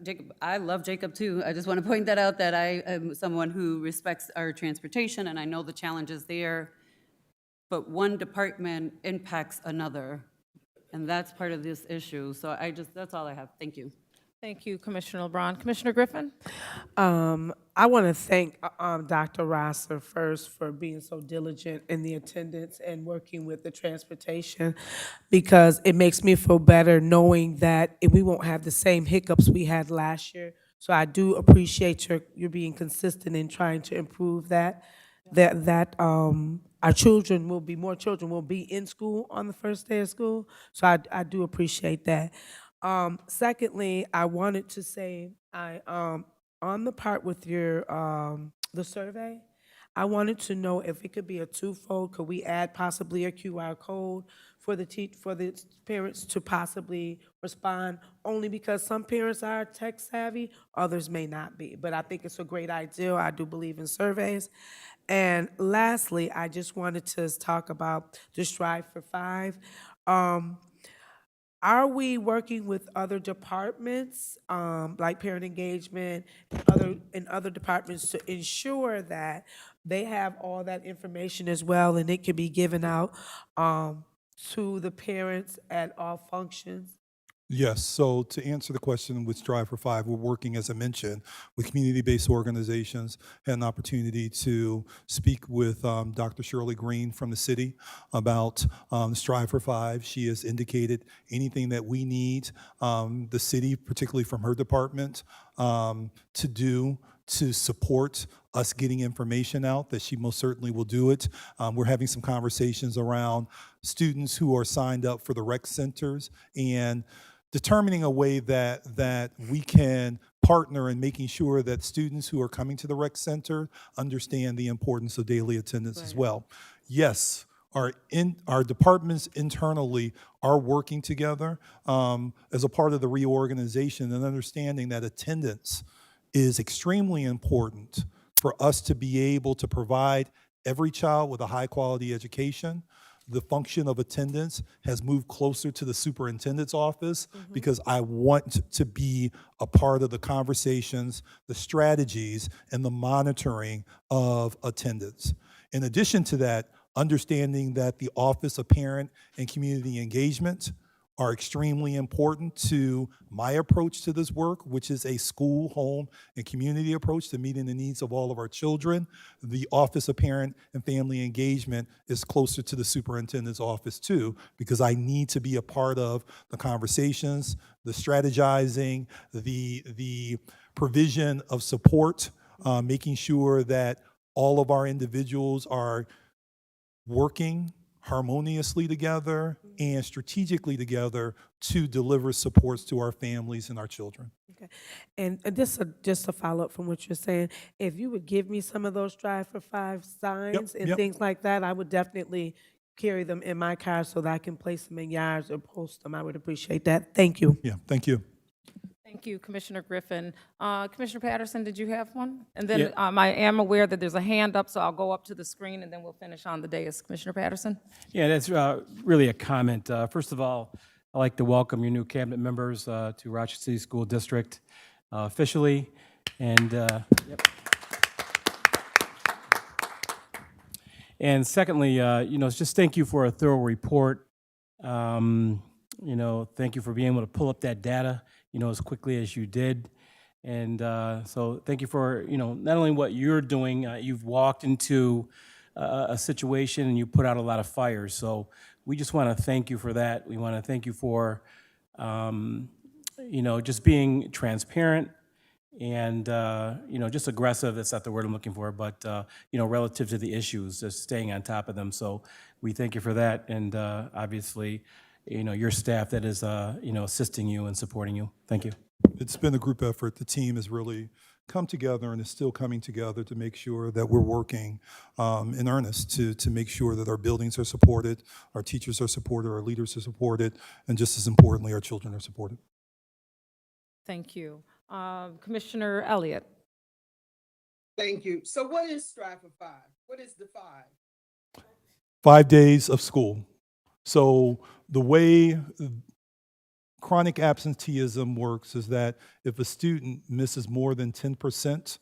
Jacob, I love Jacob too. I just want to point that out, that I am someone who respects our transportation, and I know the challenges there. But one department impacts another, and that's part of this issue. So that's all I have. Thank you. Thank you, Commissioner LeBron. Commissioner Griffin? I want to thank Dr. Rosser first for being so diligent in the attendance and working with the transportation, because it makes me feel better knowing that we won't have the same hiccups we had last year. So I do appreciate your being consistent in trying to improve that our children will be, more children will be in school on the first day of school. So I do appreciate that. Secondly, I wanted to say, on the part with your, the survey, I wanted to know if it could be a twofold. Could we add possibly a QR code for the parents to possibly respond? Only because some parents are tech savvy, others may not be. But I think it's a great idea. I do believe in surveys. And lastly, I just wanted to talk about the Strive for 5. Are we working with other departments, like parent engagement, and other departments, to ensure that they have all that information as well, and it can be given out to the parents at all functions? Yes, so to answer the question with Strive for 5, we're working, as I mentioned, with community-based organizations. Had an opportunity to speak with Dr. Shirley Green from the city about Strive for 5. She has indicated anything that we need, the city, particularly from her department, to do to support us getting information out, that she most certainly will do it. We're having some conversations around students who are signed up for the rec centers and determining a way that we can partner in making sure that students who are coming to the rec center understand the importance of daily attendance as well. Yes, our departments internally are working together as a part of the reorganization and understanding that attendance is extremely important for us to be able to provide every child with a high-quality education. The function of attendance has moved closer to the superintendent's office because I want to be a part of the conversations, the strategies, and the monitoring of attendance. In addition to that, understanding that the Office of Parent and Community Engagement are extremely important to my approach to this work, which is a school, home, and community approach to meeting the needs of all of our children. The Office of Parent and Family Engagement is closer to the superintendent's office too, because I need to be a part of the conversations, the strategizing, the provision of support, making sure that all of our individuals are working harmoniously together and strategically together to deliver supports to our families and our children. Okay. And just a follow-up from what you're saying, if you would give me some of those Strive for Five signs and yep. things like that, I would definitely carry them in my car so that I can place them in yards or post them. I would appreciate that. Thank you. Yeah, thank you. Thank you, Commissioner Griffin. Commissioner Patterson, did you have one? And then I am aware that there's a hand up, so I'll go up to the screen and then we'll finish on the dais. Commissioner Patterson? Yeah, that's really a comment. First of all, I'd like to welcome your new cabinet members to Rochester City School District officially. And, and secondly, just thank you for a thorough report. Thank you for being able to pull up that data, as quickly as you did. And so thank you for, not only what you're doing, you've walked into a situation and you put out a lot of fires. So we just want to thank you for that. We want to thank you for, just being transparent and, just aggressive. That's not the word I'm looking for, but, relative to the issues, just staying on top of them. So we thank you for that. And obviously, your staff that is, assisting you and supporting you. Thank you. It's been a group effort. The team has really come together and is still coming together to make sure that we're working in earnest to make sure that our buildings are supported, our teachers are supported, our leaders are supported, and just as importantly, our children are supported. Thank you. Commissioner Elliott? Thank you. So what is Strive for Five? What is the five? 5 days of school. So the way chronic absenteeism works is that if a student misses more than 10%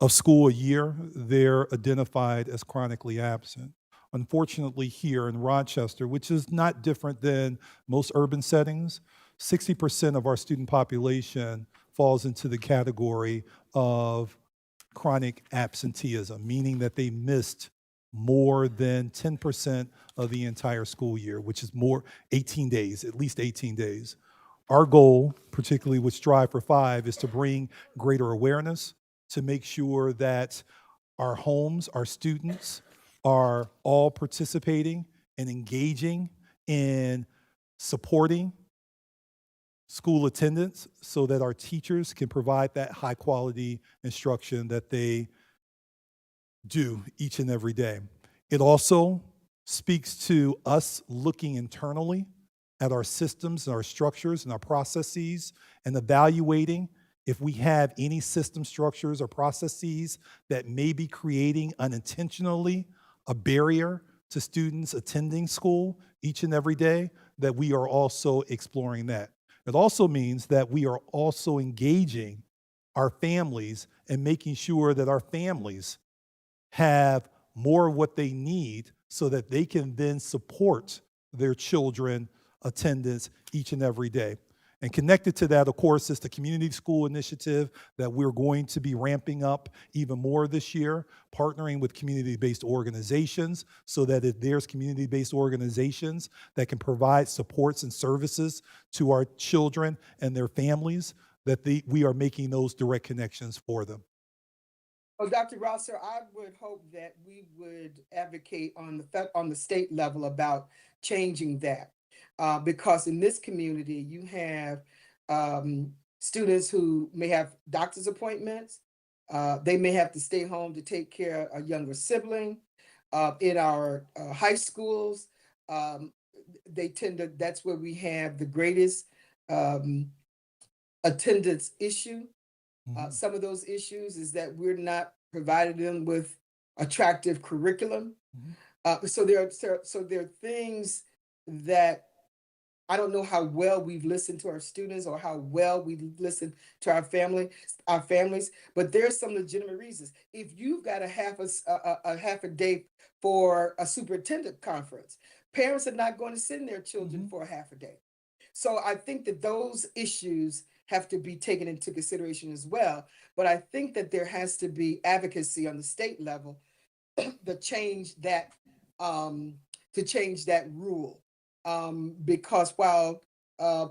of school a year, they're identified as chronically absent. Unfortunately, here in Rochester, which is not different than most urban settings, 60% of our student population falls into the category of chronic absenteeism, meaning that they missed more than 10% of the entire school year, which is 18 days, at least 18 days. Our goal, particularly with Strive for Five, is to bring greater awareness, to make sure that our homes, our students are all participating and engaging in supporting school attendance so that our teachers can provide that high quality instruction that they do each and every day. It also speaks to us looking internally at our systems and our structures and our processes and evaluating if we have any system structures or processes that may be creating unintentionally a barrier to students attending school each and every day, that we are also exploring that. It also means that we are also engaging our families and making sure that our families have more of what they need so that they can then support their children attendance each and every day. And connected to that, of course, is the community school initiative that we're going to be ramping up even more this year, partnering with community-based organizations so that if there's community-based organizations that can provide supports and services to our children and their families, that we are making those direct connections for them. Well, Dr. Rosser, I would hope that we would advocate on the state level about changing that. Because in this community, you have students who may have doctor's appointments. They may have to stay home to take care of a younger sibling. In our high schools, that's where we have the greatest attendance issue. Some of those issues is that we're not providing them with attractive curriculum. So there are things that I don't know how well we've listened to our students or how well we listened to our families, but there's some legitimate reasons. If you've got a half a day for a superintendent conference, parents are not going to send their children for a half a day. So I think that those issues have to be taken into consideration as well. But I think that there has to be advocacy on the state level to change that rule. Because while,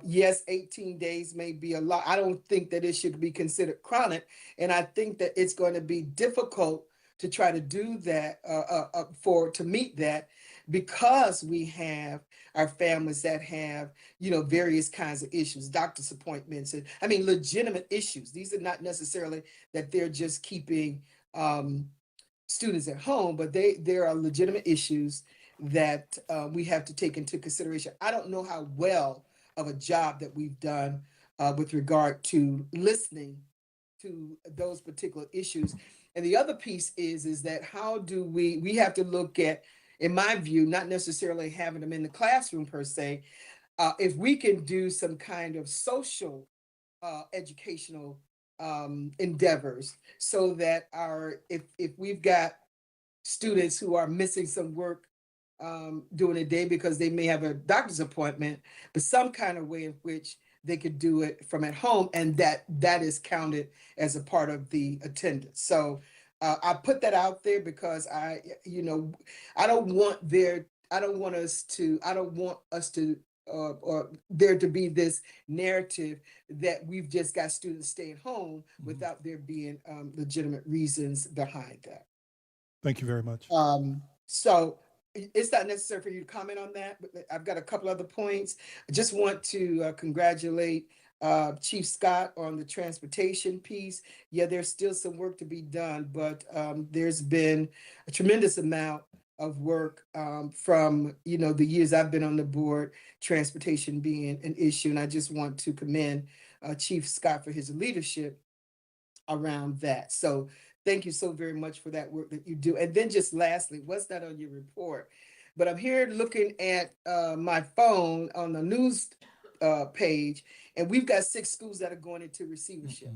yes, 18 days may be a lot, I don't think that it should be considered chronic. And I think that it's going to be difficult to try to do that, to meet that, because we have our families that have, various kinds of issues, doctor's appointments, and legitimate issues. These are not necessarily that they're just keeping students at home, but there are legitimate issues that we have to take into consideration. I don't know how well of a job that we've done with regard to listening to those particular issues. And the other piece is that how do we have to look at, in my view, not necessarily having them in the classroom per se, if we can do some kind of social educational endeavors, so that if we've got students who are missing some work during the day because they may have a doctor's appointment, but some kind of way in which they could do it from at home, and that is counted as a part of the attendance. So I put that out there because I don't want us to or there to be this narrative that we've just got students staying home without there being legitimate reasons behind that. Thank you very much. So it's not necessary for you to comment on that, but I've got a couple other points. I just want to congratulate Chief Scott on the transportation piece. Yeah, there's still some work to be done, but there's been a tremendous amount of work from the years I've been on the board, transportation being an issue. And I just want to commend Chief Scott for his leadership around that. So thank you so very much for that work that you do. And then just lastly, what's not on your report? But I'm here looking at my phone on the news page, and we've got 6 schools that are going into receivership.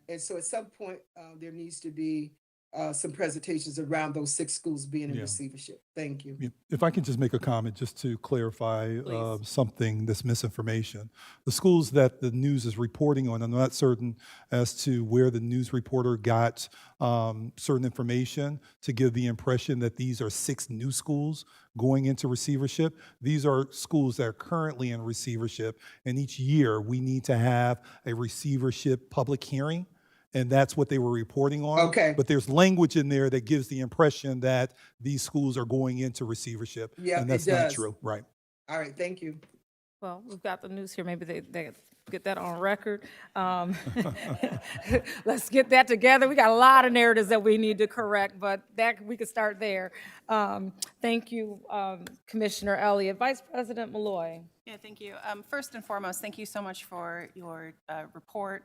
And so at some point, there needs to be some presentations around those 6 schools being in receivership. Thank you. If I can just make a comment, just to clarify Please. something, this misinformation. The schools that the news is reporting on, I'm not certain as to where the news reporter got certain information to give the impression that these are 6 new schools going into receivership. These are schools that are currently in receivership, and each year we need to have a receivership public hearing. And that's what they were reporting on. Okay. But there's language in there that gives the impression that these schools are going into receivership. Yeah, and that's it not does. true. Right. All right, thank you. Well, we've got the news here. Maybe they get that on record. Let's get that together. We got a lot of narratives that we need to correct, but that we could start there. Thank you, Commissioner Elliott. Vice President Malloy. Yeah, thank you. First and foremost, thank you so much for your report.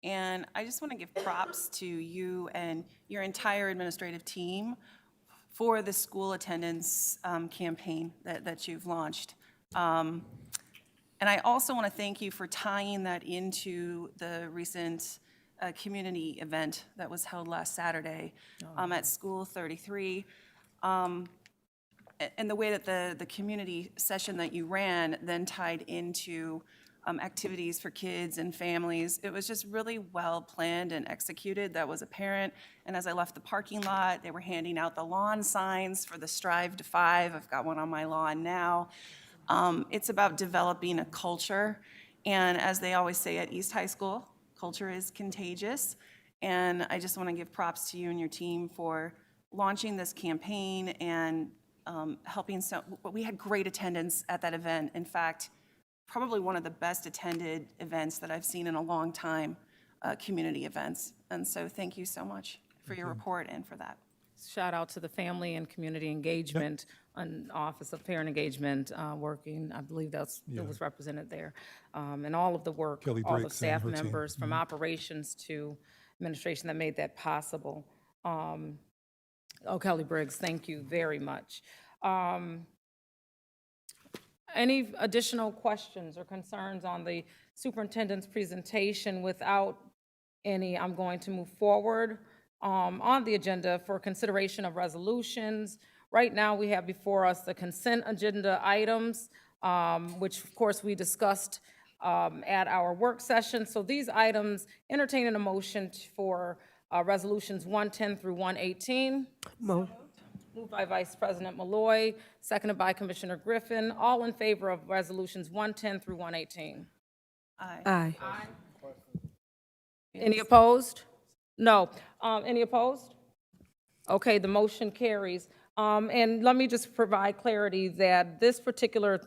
And I just want to give props to you and your entire administrative team for the school attendance campaign that you've launched. And I also want to thank you for tying that into the recent community event that was held last Saturday at School 33. And the way that the community session that you ran then tied into activities for kids and families. It was just really well planned and executed. That was apparent. And as I left the parking lot, they were handing out the lawn signs for the Strive to 5. I've got one on my lawn now. It's about developing a culture. And as they always say at East High School, culture is contagious. And I just want to give props to you and your team for launching this campaign and helping. We had great attendance at that event. In fact, probably one of the best attended events that I've seen in a long time, community events. And so thank you so much for your report and for that. Shout out to the Family and Community Engagement and Office of Parent Engagement working. I believe it was represented there. And all of the work, Kelly all the Briggs and staff her team. members from operations to administration that made that possible. Kelly Briggs, thank you very much. Any additional questions or concerns on the superintendent's presentation? Without any, I'm going to move forward on the agenda for consideration of resolutions. Right now, we have before us the consent agenda items, which of course we discussed at our work session. So these items, entertaining a motion for resolutions 110 through 118. Moved by Vice President Malloy, seconded by Commissioner Griffin. All in favor of resolutions 110 through 118? Aye. Any opposed? No. Any opposed? Okay, the motion carries. And let me just provide clarity that this particular,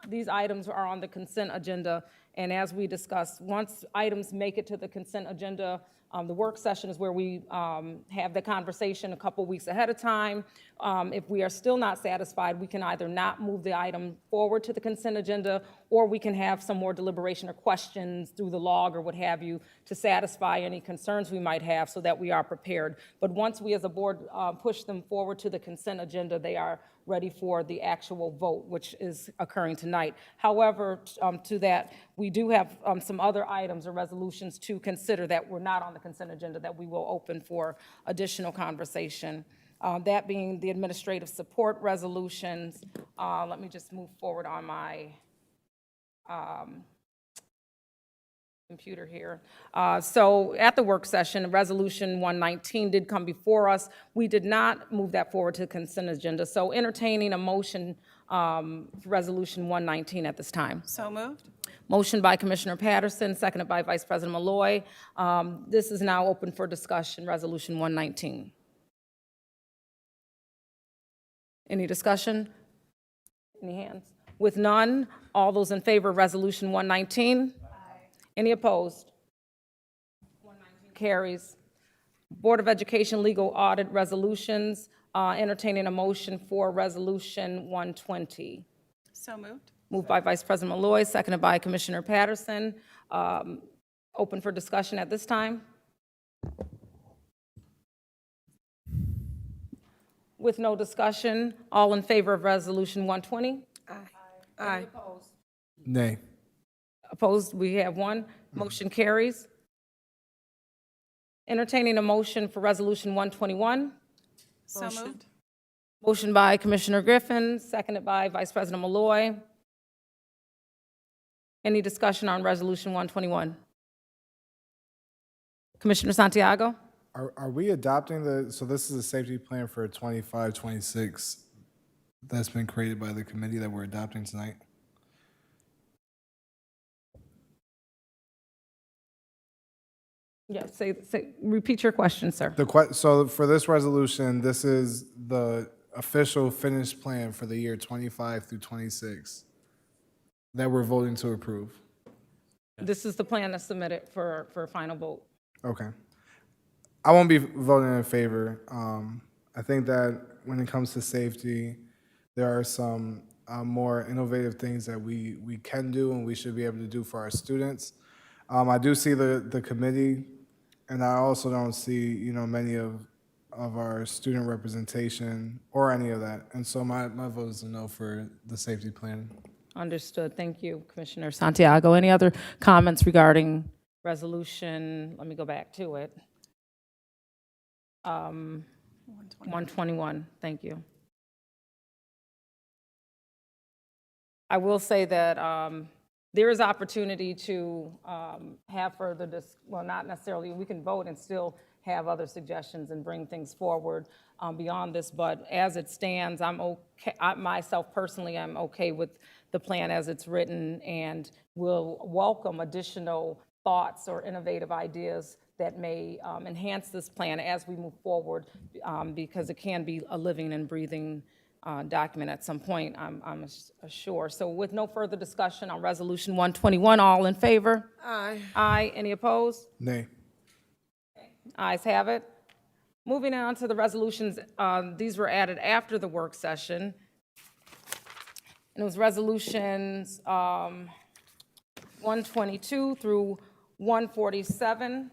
these items are on the consent agenda. And as we discussed, once items make it to the consent agenda, the work session is where we have the conversation a couple weeks ahead of time. If we are still not satisfied, we can either not move the item forward to the consent agenda, or we can have some more deliberation or questions through the log or what have you to satisfy any concerns we might have so that we are prepared. But once we as a board push them forward to the consent agenda, they are ready for the actual vote, which is occurring tonight. However, to that, we do have some other items or resolutions to consider that were not on the consent agenda that we will open for additional conversation. That being the administrative support resolutions. Let me just move forward on my computer here. So at the work session, Resolution 119 did come before us. We did not move that forward to the consent agenda. So entertaining a motion for Resolution 119 at this time. So moved. Motion by Commissioner Patterson, seconded by Vice President Malloy. This is now open for discussion, Resolution 119. Any discussion? Any hands? With none, all those in favor of Resolution 119? Any opposed? 119 carries. Board of Education legal audit resolutions, entertaining a motion for Resolution 120. So moved. Moved by Vice President Malloy, seconded by Commissioner Patterson. Open for discussion at this time. With no discussion, all in favor of Resolution 120? Aye. Opposed? Nay. Opposed, we have one. Motion carries. Entertaining a motion for Resolution 121. So moved. Motion by Commissioner Griffin, seconded by Vice President Malloy. Any discussion on Resolution 121? Commissioner Santiago? Are we adopting so this is a safety plan for 25, 26 that's been created by the committee that we're adopting tonight? Yeah, repeat your question, sir. So for this resolution, this is the official finished plan for the year 25 through 26 that we're voting to approve. This is the plan that's submitted for final vote. Okay. I won't be voting in favor. I think that when it comes to safety, there are some more innovative things that we can do and we should be able to do for our students. I do see the committee, and I also don't see, many of our student representation or any of that. And so my vote is a no for the safety plan. Understood. Thank you, Commissioner Santiago. Any other comments regarding resolution? Let me go back to it. 121. Thank you. I will say that there is opportunity to have further, well, not necessarily, we can vote and still have other suggestions and bring things forward beyond this, but as it stands, I'm okay, myself personally, I'm okay with the plan as it's written, and will welcome additional thoughts or innovative ideas that may enhance this plan as we move forward, because it can be a living and breathing document at some point, I'm sure. So with no further discussion on Resolution 121, all in favor? Aye. Aye. Any opposed? Nay. Ayes have it. Moving on to the resolutions, these were added after the work session. And it was resolutions 122 through 147.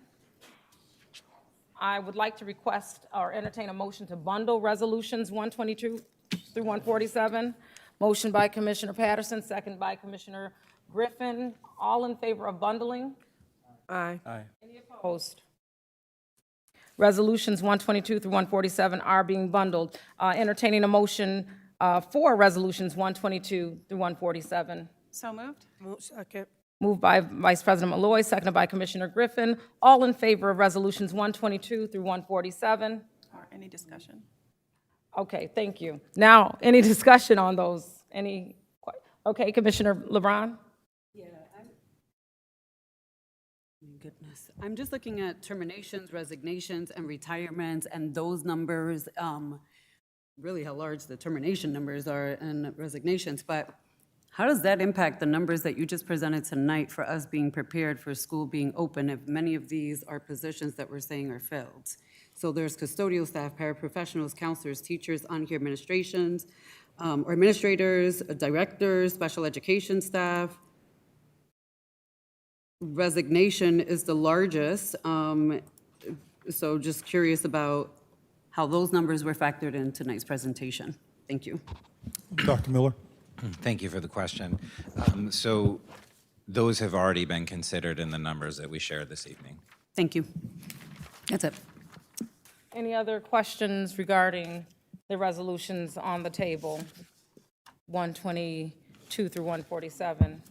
I would like to request or entertain a motion to bundle resolutions 122 through 147. Motion by Commissioner Patterson, second by Commissioner Griffin. All in favor of bundling? Aye. Any opposed? Resolutions 122 through 147 are being bundled. Entertaining a motion for resolutions 122 through 147. So moved. Second. Moved by Vice President Malloy, seconded by Commissioner Griffin. All in favor of resolutions 122 through 147? Or any discussion? Okay, thank you. Now, any discussion on those? Okay, Commissioner LeBron? goodness. I'm just looking at terminations, resignations, and retirements, and those numbers, really how large the termination numbers are and resignations, but how does that impact the numbers that you just presented tonight for us being prepared for school being open if many of these are positions that we're saying are filled? So there's custodial staff, paraprofessionals, counselors, teachers, on-care administrations, or administrators, directors, special education staff. Resignation is the largest, so just curious about how those numbers were factored in tonight's presentation. Thank you. Dr. Miller? Thank you for the question. So those have already been considered in the numbers that we shared this evening. Thank you. That's it. Any other questions regarding the resolutions on the table, 122 through 147?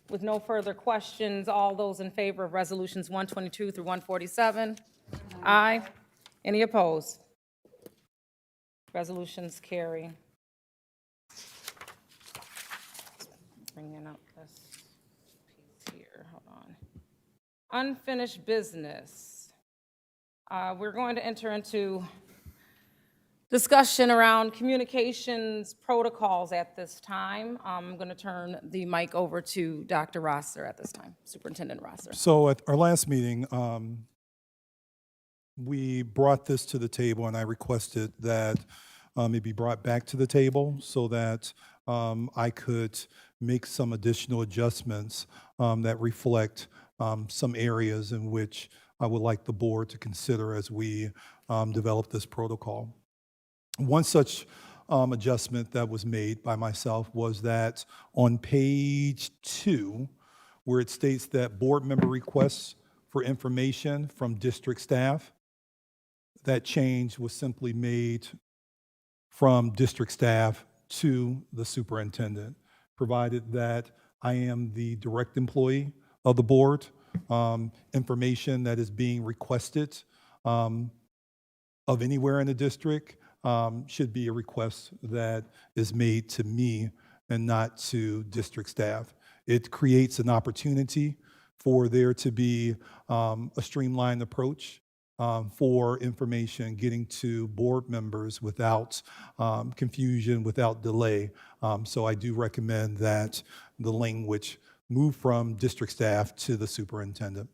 With no further questions, all those in favor of resolutions 122 through 147? Aye. Any opposed? Resolutions carry. Bringing up this piece here, hold on. Unfinished business. We're going to enter into discussion around communications protocols at this time. I'm going to turn the mic over to Dr. Rosser at this time, Superintendent Rosser. So at our last meeting, we brought this to the table, and I requested that it be brought back to the table so that I could make some additional adjustments that reflect some areas in which I would like the board to consider as we develop this protocol. One such adjustment that was made by myself was that on page 2, where it states that board member requests for information from district staff, that change was simply made from district staff to the superintendent, provided that I am the direct employee of the board. Information that is being requested of anywhere in the district should be a request that is made to me and not to district staff. It creates an opportunity for there to be a streamlined approach for information getting to board members without confusion, without delay. So I do recommend that the language move from district staff to the superintendent.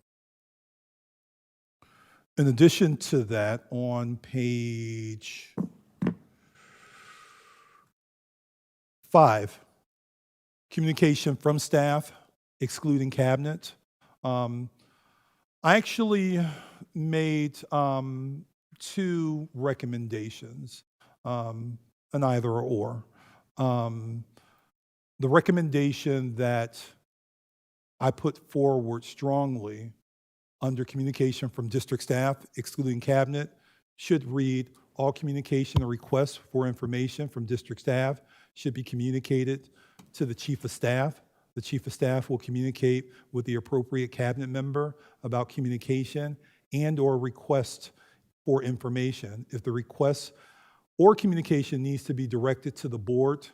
In addition to that, on page 5, communication from staff, excluding cabinet. I actually made 2 recommendations, an either or. The recommendation that I put forward strongly under communication from district staff, excluding cabinet, should read, all communication or requests for information from district staff should be communicated to the chief of staff. The chief of staff will communicate with the appropriate cabinet member about communication and or request for information. If the request or communication needs to be directed to the board,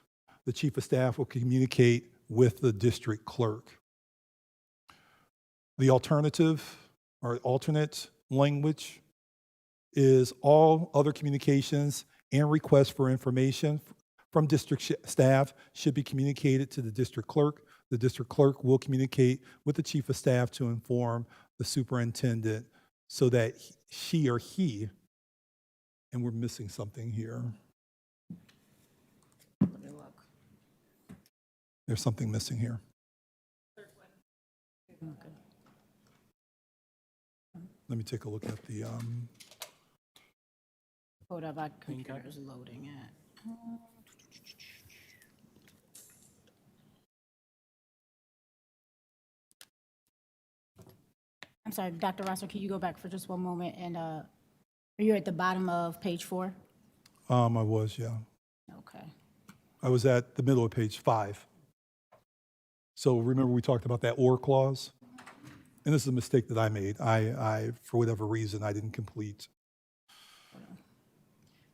the chief of staff will communicate with the district clerk. The alternative or alternate language is all other communications and requests for information from district staff should be communicated to the district clerk. The district clerk will communicate with the chief of staff to inform the superintendent so that she or he, and we're missing something here. There's something missing here. Let me take a look at the, Hold up, our computer's loading it. I'm sorry, Dr. Rosser, can you go back for just one moment? And are you at the bottom of page 4? I was, yeah. Okay. I was at the middle of page 5. So remember we talked about that or clause? And this is a mistake that I made. I for whatever reason, I didn't complete.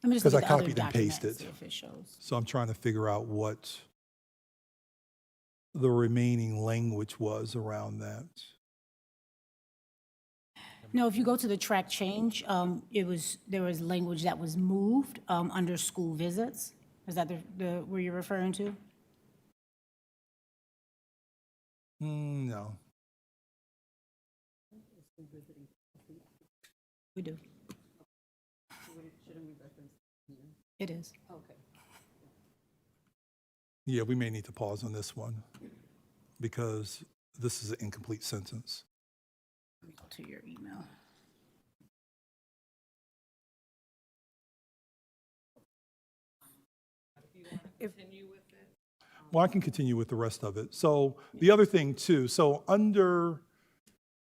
Let me just Because look I at the other copied and document, pasted. see if it shows. So I'm trying to figure out what the remaining language was around that. No, if you go to the track change, there was language that was moved under school visits. Is that the where you're referring to? No. We do. It is. Okay. Yeah, we may need to pause on this one because this is an incomplete sentence. Let me go to your email. Well, I can continue with the rest of it. So the other thing too,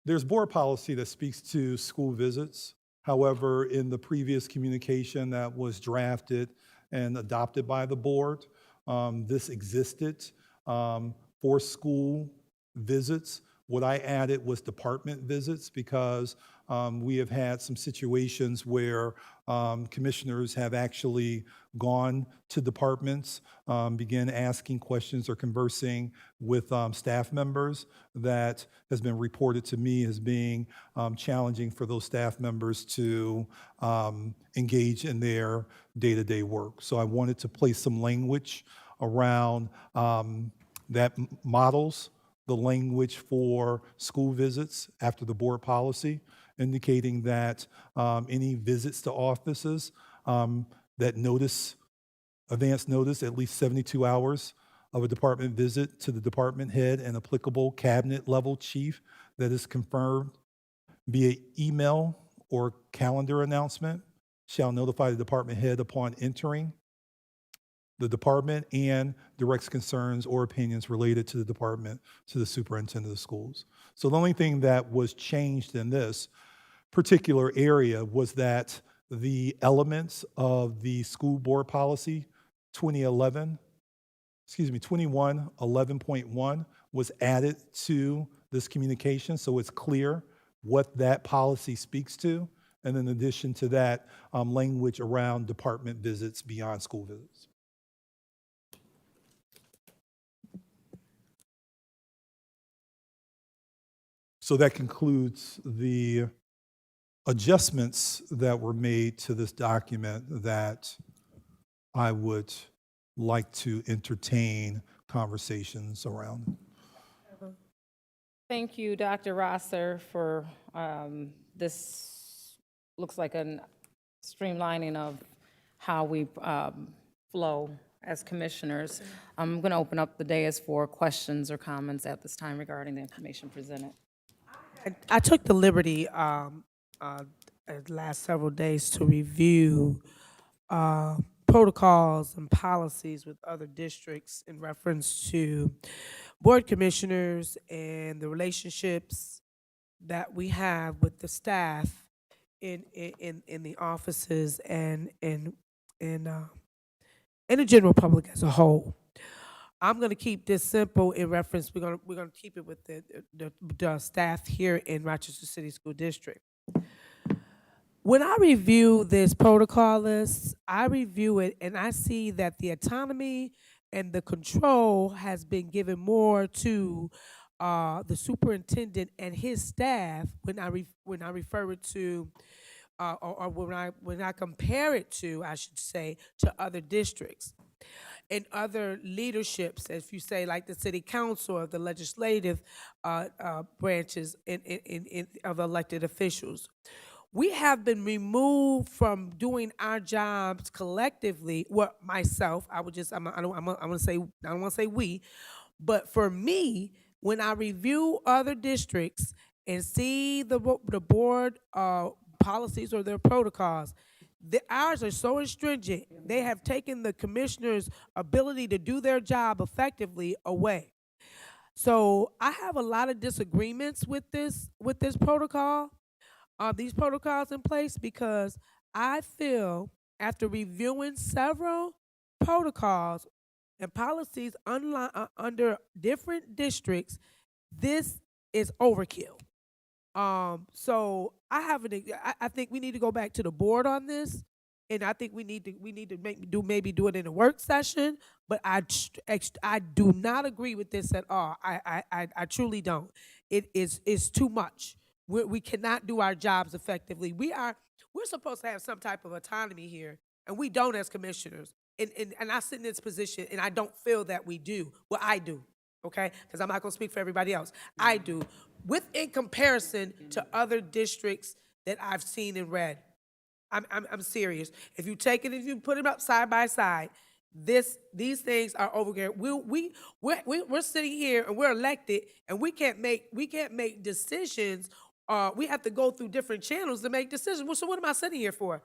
there's board policy that speaks to school visits. However, in the previous communication that was drafted and adopted by the board, this existed for school visits. What I added was department visits because we have had some situations where commissioners have actually gone to departments, begin asking questions or conversing with staff members that has been reported to me as being challenging for those staff members to engage in their day-to-day work. So I wanted to place some language around that models the language for school visits after the board policy, indicating that any visits to offices that advance notice at least 72 hours of a department visit to the department head and applicable cabinet level chief that is confirmed via email or calendar announcement shall notify the department head upon entering the department and directs concerns or opinions related to the department to the superintendent of schools. So the only thing that was changed in this particular area was that the elements of the school board policy 2111.1 was added to this communication, so it's clear what that policy speaks to. And in addition to that, language around department visits beyond school visits. So that concludes the adjustments that were made to this document that I would like to entertain conversations around. Thank you, Dr. Rosser, for this looks like a streamlining of how we flow as commissioners. I'm going to open up the dais for questions or comments at this time regarding the information presented. I took the liberty the last several days to review protocols and policies with other districts in reference to board commissioners and the relationships that we have with the staff in the offices and in the general public as a whole. I'm going to keep this simple in reference. We're going to keep it with the staff here in Rochester City School District. When I review this protocol list, I review it and I see that the autonomy and the control has been given more to the superintendent and his staff when I refer it to or when I compare it to, I should say, to other districts and other leaderships, if you say like the city council or the legislative branches of elected officials. We have been removed from doing our jobs collectively. Well, myself, I don't want to say we, but for me, when I review other districts and see the board policies or their protocols, ours are so stringent. They have taken the commissioner's ability to do their job effectively away. So I have a lot of disagreements with this protocol, these protocols in place, because I feel after reviewing several protocols and policies under different districts, this is overkill. So I think we need to go back to the board on this, and I think we need to maybe do it in a work session. But I do not agree with this at all. I truly don't. It's too much. we cannot do our jobs effectively. We're supposed to have some type of autonomy here, and we don't as commissioners. And I sit in this position, and I don't feel that we do. Well, I do, okay? Because I'm not going to speak for everybody else. I do. In comparison to other districts that I've seen and read. I'm serious. If you put them up side by side, these things are over here. We're sitting here and we're elected, and we can't make decisions. We have to go through different channels to make decisions. Well, so what am I sitting here for?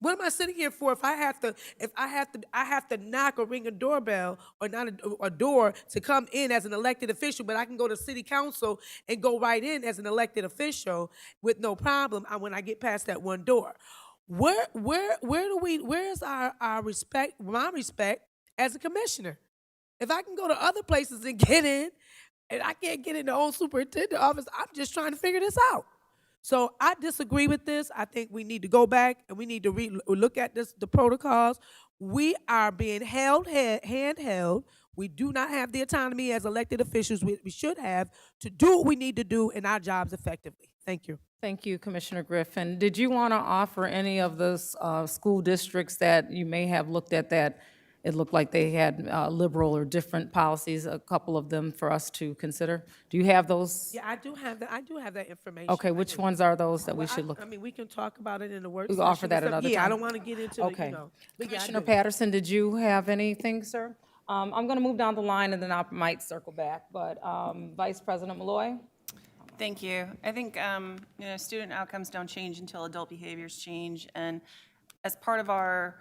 What am I sitting here for if I have to knock or ring a doorbell or not a door to come in as an elected official, but I can go to city council and go right in as an elected official with no problem when I get past that one door. Where's our respect, my respect as a commissioner? If I can go to other places and get in, and I can't get in the old superintendent office, I'm just trying to figure this out. So I disagree with this. I think we need to go back and we need to look at the protocols. We are being handheld. We do not have the autonomy as elected officials we should have to do what we need to do in our jobs effectively. Thank you. Thank you, Commissioner Griffin. Did you want to offer any of those school districts that you may have looked at that it looked like they had liberal or different policies, a couple of them for us to consider? Do you have those? Yeah, I do have that information. Okay, which ones are those that we should look? I mean, we can talk about it in the work We session. can offer that and stuff. another Yeah, I time. don't want to get into Okay. But yeah, I Commissioner do. Patterson, did you have anything, sir? I'm going to move down the line and then I might circle back, but Vice President Malloy? Thank you. I think, student outcomes don't change until adult behaviors change. And as part of our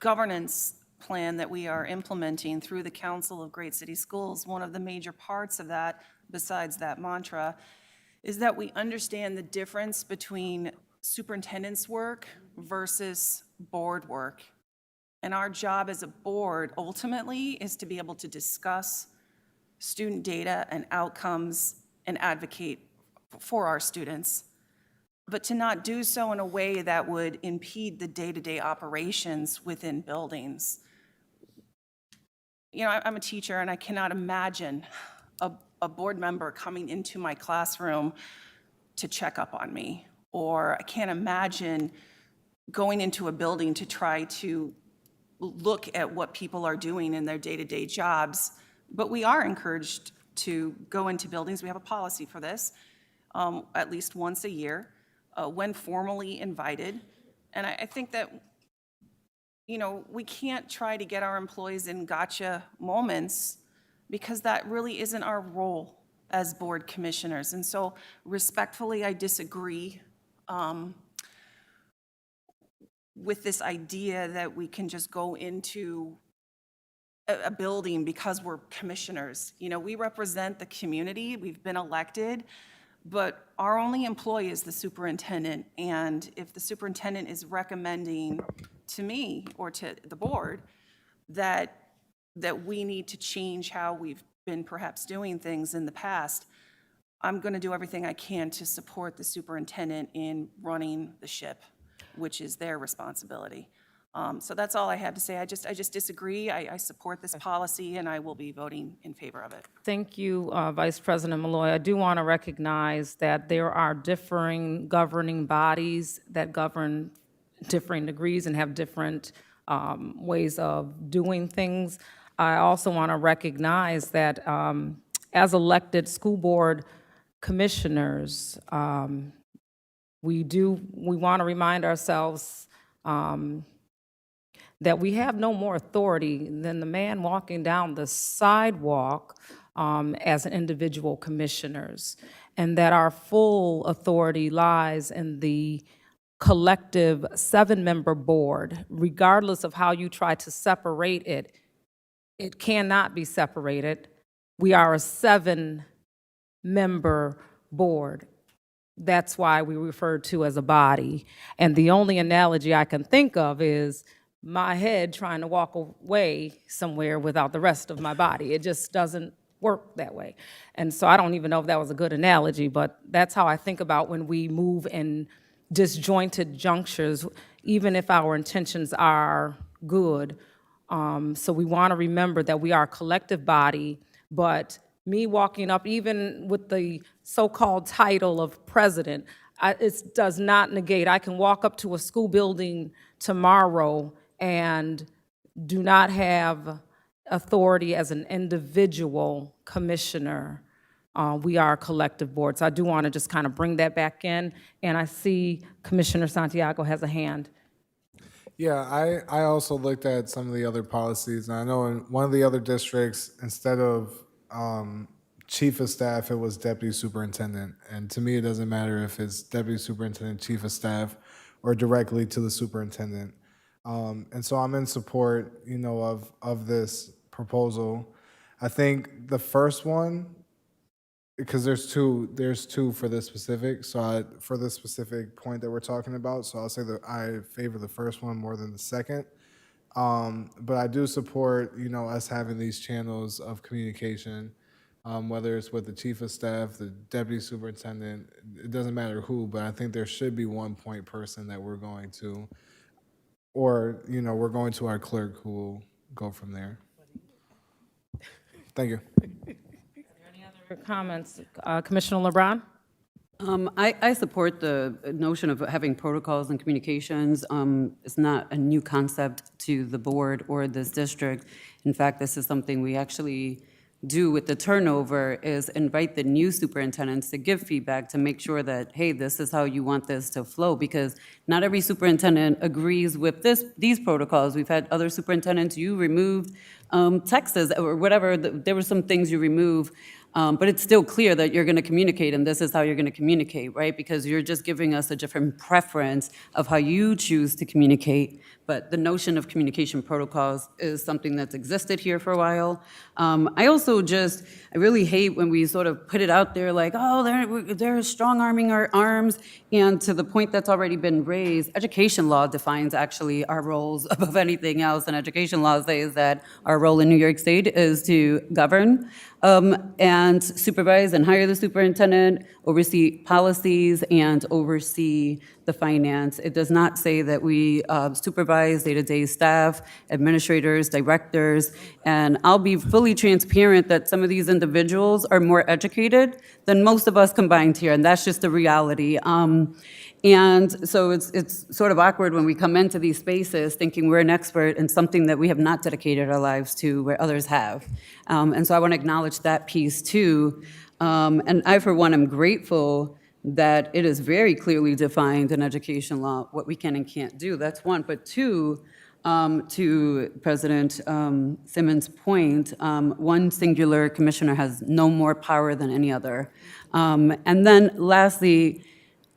governance plan that we are implementing through the Council of Great City Schools, one of the major parts of that, besides that mantra, is that we understand the difference between superintendent's work versus board work. And our job as a board ultimately is to be able to discuss student data and outcomes and advocate for our students, but to not do so in a way that would impede the day-to-day operations within buildings. You know, I'm a teacher and I cannot imagine a board member coming into my classroom to check up on me, or I can't imagine going into a building to try to look at what people are doing in their day-to-day jobs. But we are encouraged to go into buildings. We have a policy for this, at least once a year, when formally invited. And I think that, you know, we can't try to get our employees in gotcha moments because that really isn't our role as board commissioners. And so respectfully, I disagree with this idea that we can just go into a building because we're commissioners. You know, we represent the community, we've been elected, but our only employee is the superintendent. And if the superintendent is recommending to me or to the board that we need to change how we've been perhaps doing things in the past, I'm going to do everything I can to support the superintendent in running the ship, which is their responsibility. So that's all I have to say. I just disagree. I support this policy, and I will be voting in favor of it. Thank you, Vice President Malloy. I do want to recognize that there are differing governing bodies that govern differing degrees and have different ways of doing things. I also want to recognize that as elected school board commissioners, we want to remind ourselves that we have no more authority than the man walking down the sidewalk as individual commissioners, and that our full authority lies in the collective 7-member board. Regardless of how you try to separate it, it cannot be separated. We are a 7-member board. That's why we refer to as a body. And the only analogy I can think of is my head trying to walk away somewhere without the rest of my body. It just doesn't work that way. And so I don't even know if that was a good analogy, but that's how I think about when we move in disjointed junctures, even if our intentions are good. So we want to remember that we are a collective body, but me walking up, even with the so-called title of president, it does not negate. I can walk up to a school building tomorrow and do not have authority as an individual commissioner. We are a collective board. So I do want to just kind of bring that back in. And I see Commissioner Santiago has a hand. Yeah, I also looked at some of the other policies, and I know in one of the other districts, instead of chief of staff, it was deputy superintendent. And to me, it doesn't matter if it's deputy superintendent, chief of staff, or directly to the superintendent. And so I'm in support, of this proposal. I think the first one, because there's two for this specific, for this specific point that we're talking about, so I'll say that I favor the first one more than the second. But I do support, us having these channels of communication, whether it's with the chief of staff, the deputy superintendent, it doesn't matter who, but I think there should be one point person that we're going to, or, we're going to our clerk who will go from there. Thank you. Comments, Commissioner LeBron? I support the notion of having protocols and communications. It's not a new concept to the board or this district. In fact, this is something we actually do with the turnover, is invite the new superintendents to give feedback to make sure that, hey, this is how you want this to flow, because not every superintendent agrees with these protocols. We've had other superintendents, you removed texts or whatever, there were some things you remove. But it's still clear that you're going to communicate, and this is how you're going to communicate, right? Because you're just giving us a different preference of how you choose to communicate. But the notion of communication protocols is something that's existed here for a while. I really hate when we sort of put it out there like, oh, they're strong-arming our arms. And to the point that's already been raised, education law defines actually our roles above anything else. And education law says that our role in New York State is to govern and supervise and hire the superintendent, oversee policies, and oversee the finance. It does not say that we supervise day-to-day staff, administrators, directors, and I'll be fully transparent that some of these individuals are more educated than most of us combined here, and that's just the reality. And so it's sort of awkward when we come into these spaces thinking we're an expert in something that we have not dedicated our lives to where others have. And so I want to acknowledge that piece too. And I, for one, am grateful that it is very clearly defined in education law what we can and can't do. That's one. But two, to President Simmons' point, one singular commissioner has no more power than any other. And then lastly,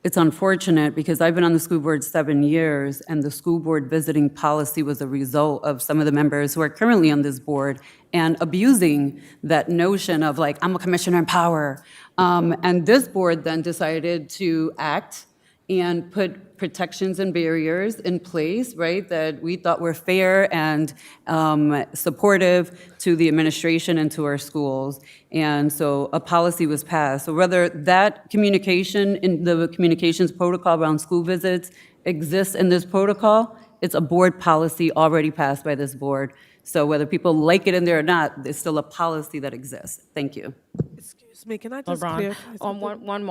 it's unfortunate because I've been on the school board 7 years, and the school board visiting policy was a result of some of the members who are currently on this board and abusing that notion of like, I'm a commissioner in power. And this board then decided to act and put protections and barriers in place, right, that we thought were fair and supportive to the administration and to our schools. And so a policy was passed. So whether that communication in the communications protocol around school visits exists in this protocol, it's a board policy already passed by this board. So whether people like it in there or not, there's still a policy that exists. Thank you. Excuse me, can I just LeBron, clarify something? one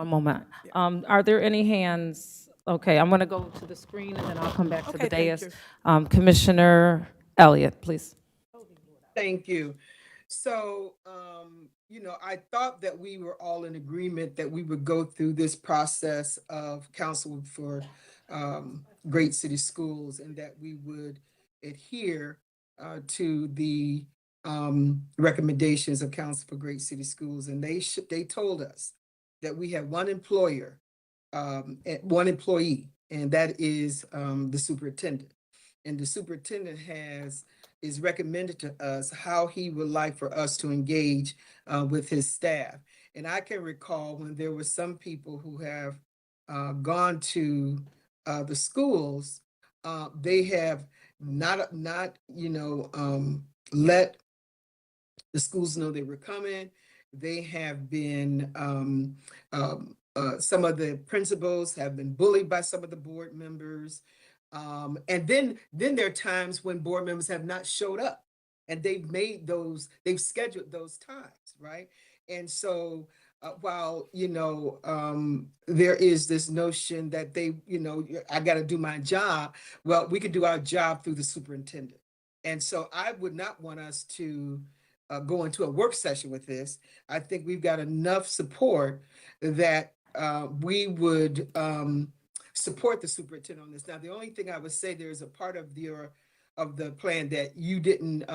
moment. Are there any hands? Okay, I'm going to go to the screen, and then I'll come back to the Okay, thank dais. Commissioner Elliott, please. Thank you. So, I thought that we were all in agreement that we would go through this process of Council for Great City Schools and that we would adhere to the recommendations of Council for Great City Schools. And they told us that we have one employer, one employee, and that is the superintendent. And the superintendent is recommended to us how he would like for us to engage with his staff. And I can recall when there were some people who have gone to the schools, they have not let the schools know they were coming. They have been, some of the principals have been bullied by some of the board members. And then there are times when board members have not showed up, and they've scheduled those times, right? And so while, there is this notion that I got to do my job, well, we could do our job through the superintendent. And so I would not want us to go into a work session with this. I think we've got enough support that we would support the superintendent on this. Now, the only thing I would say, there is a part of the plan that you didn't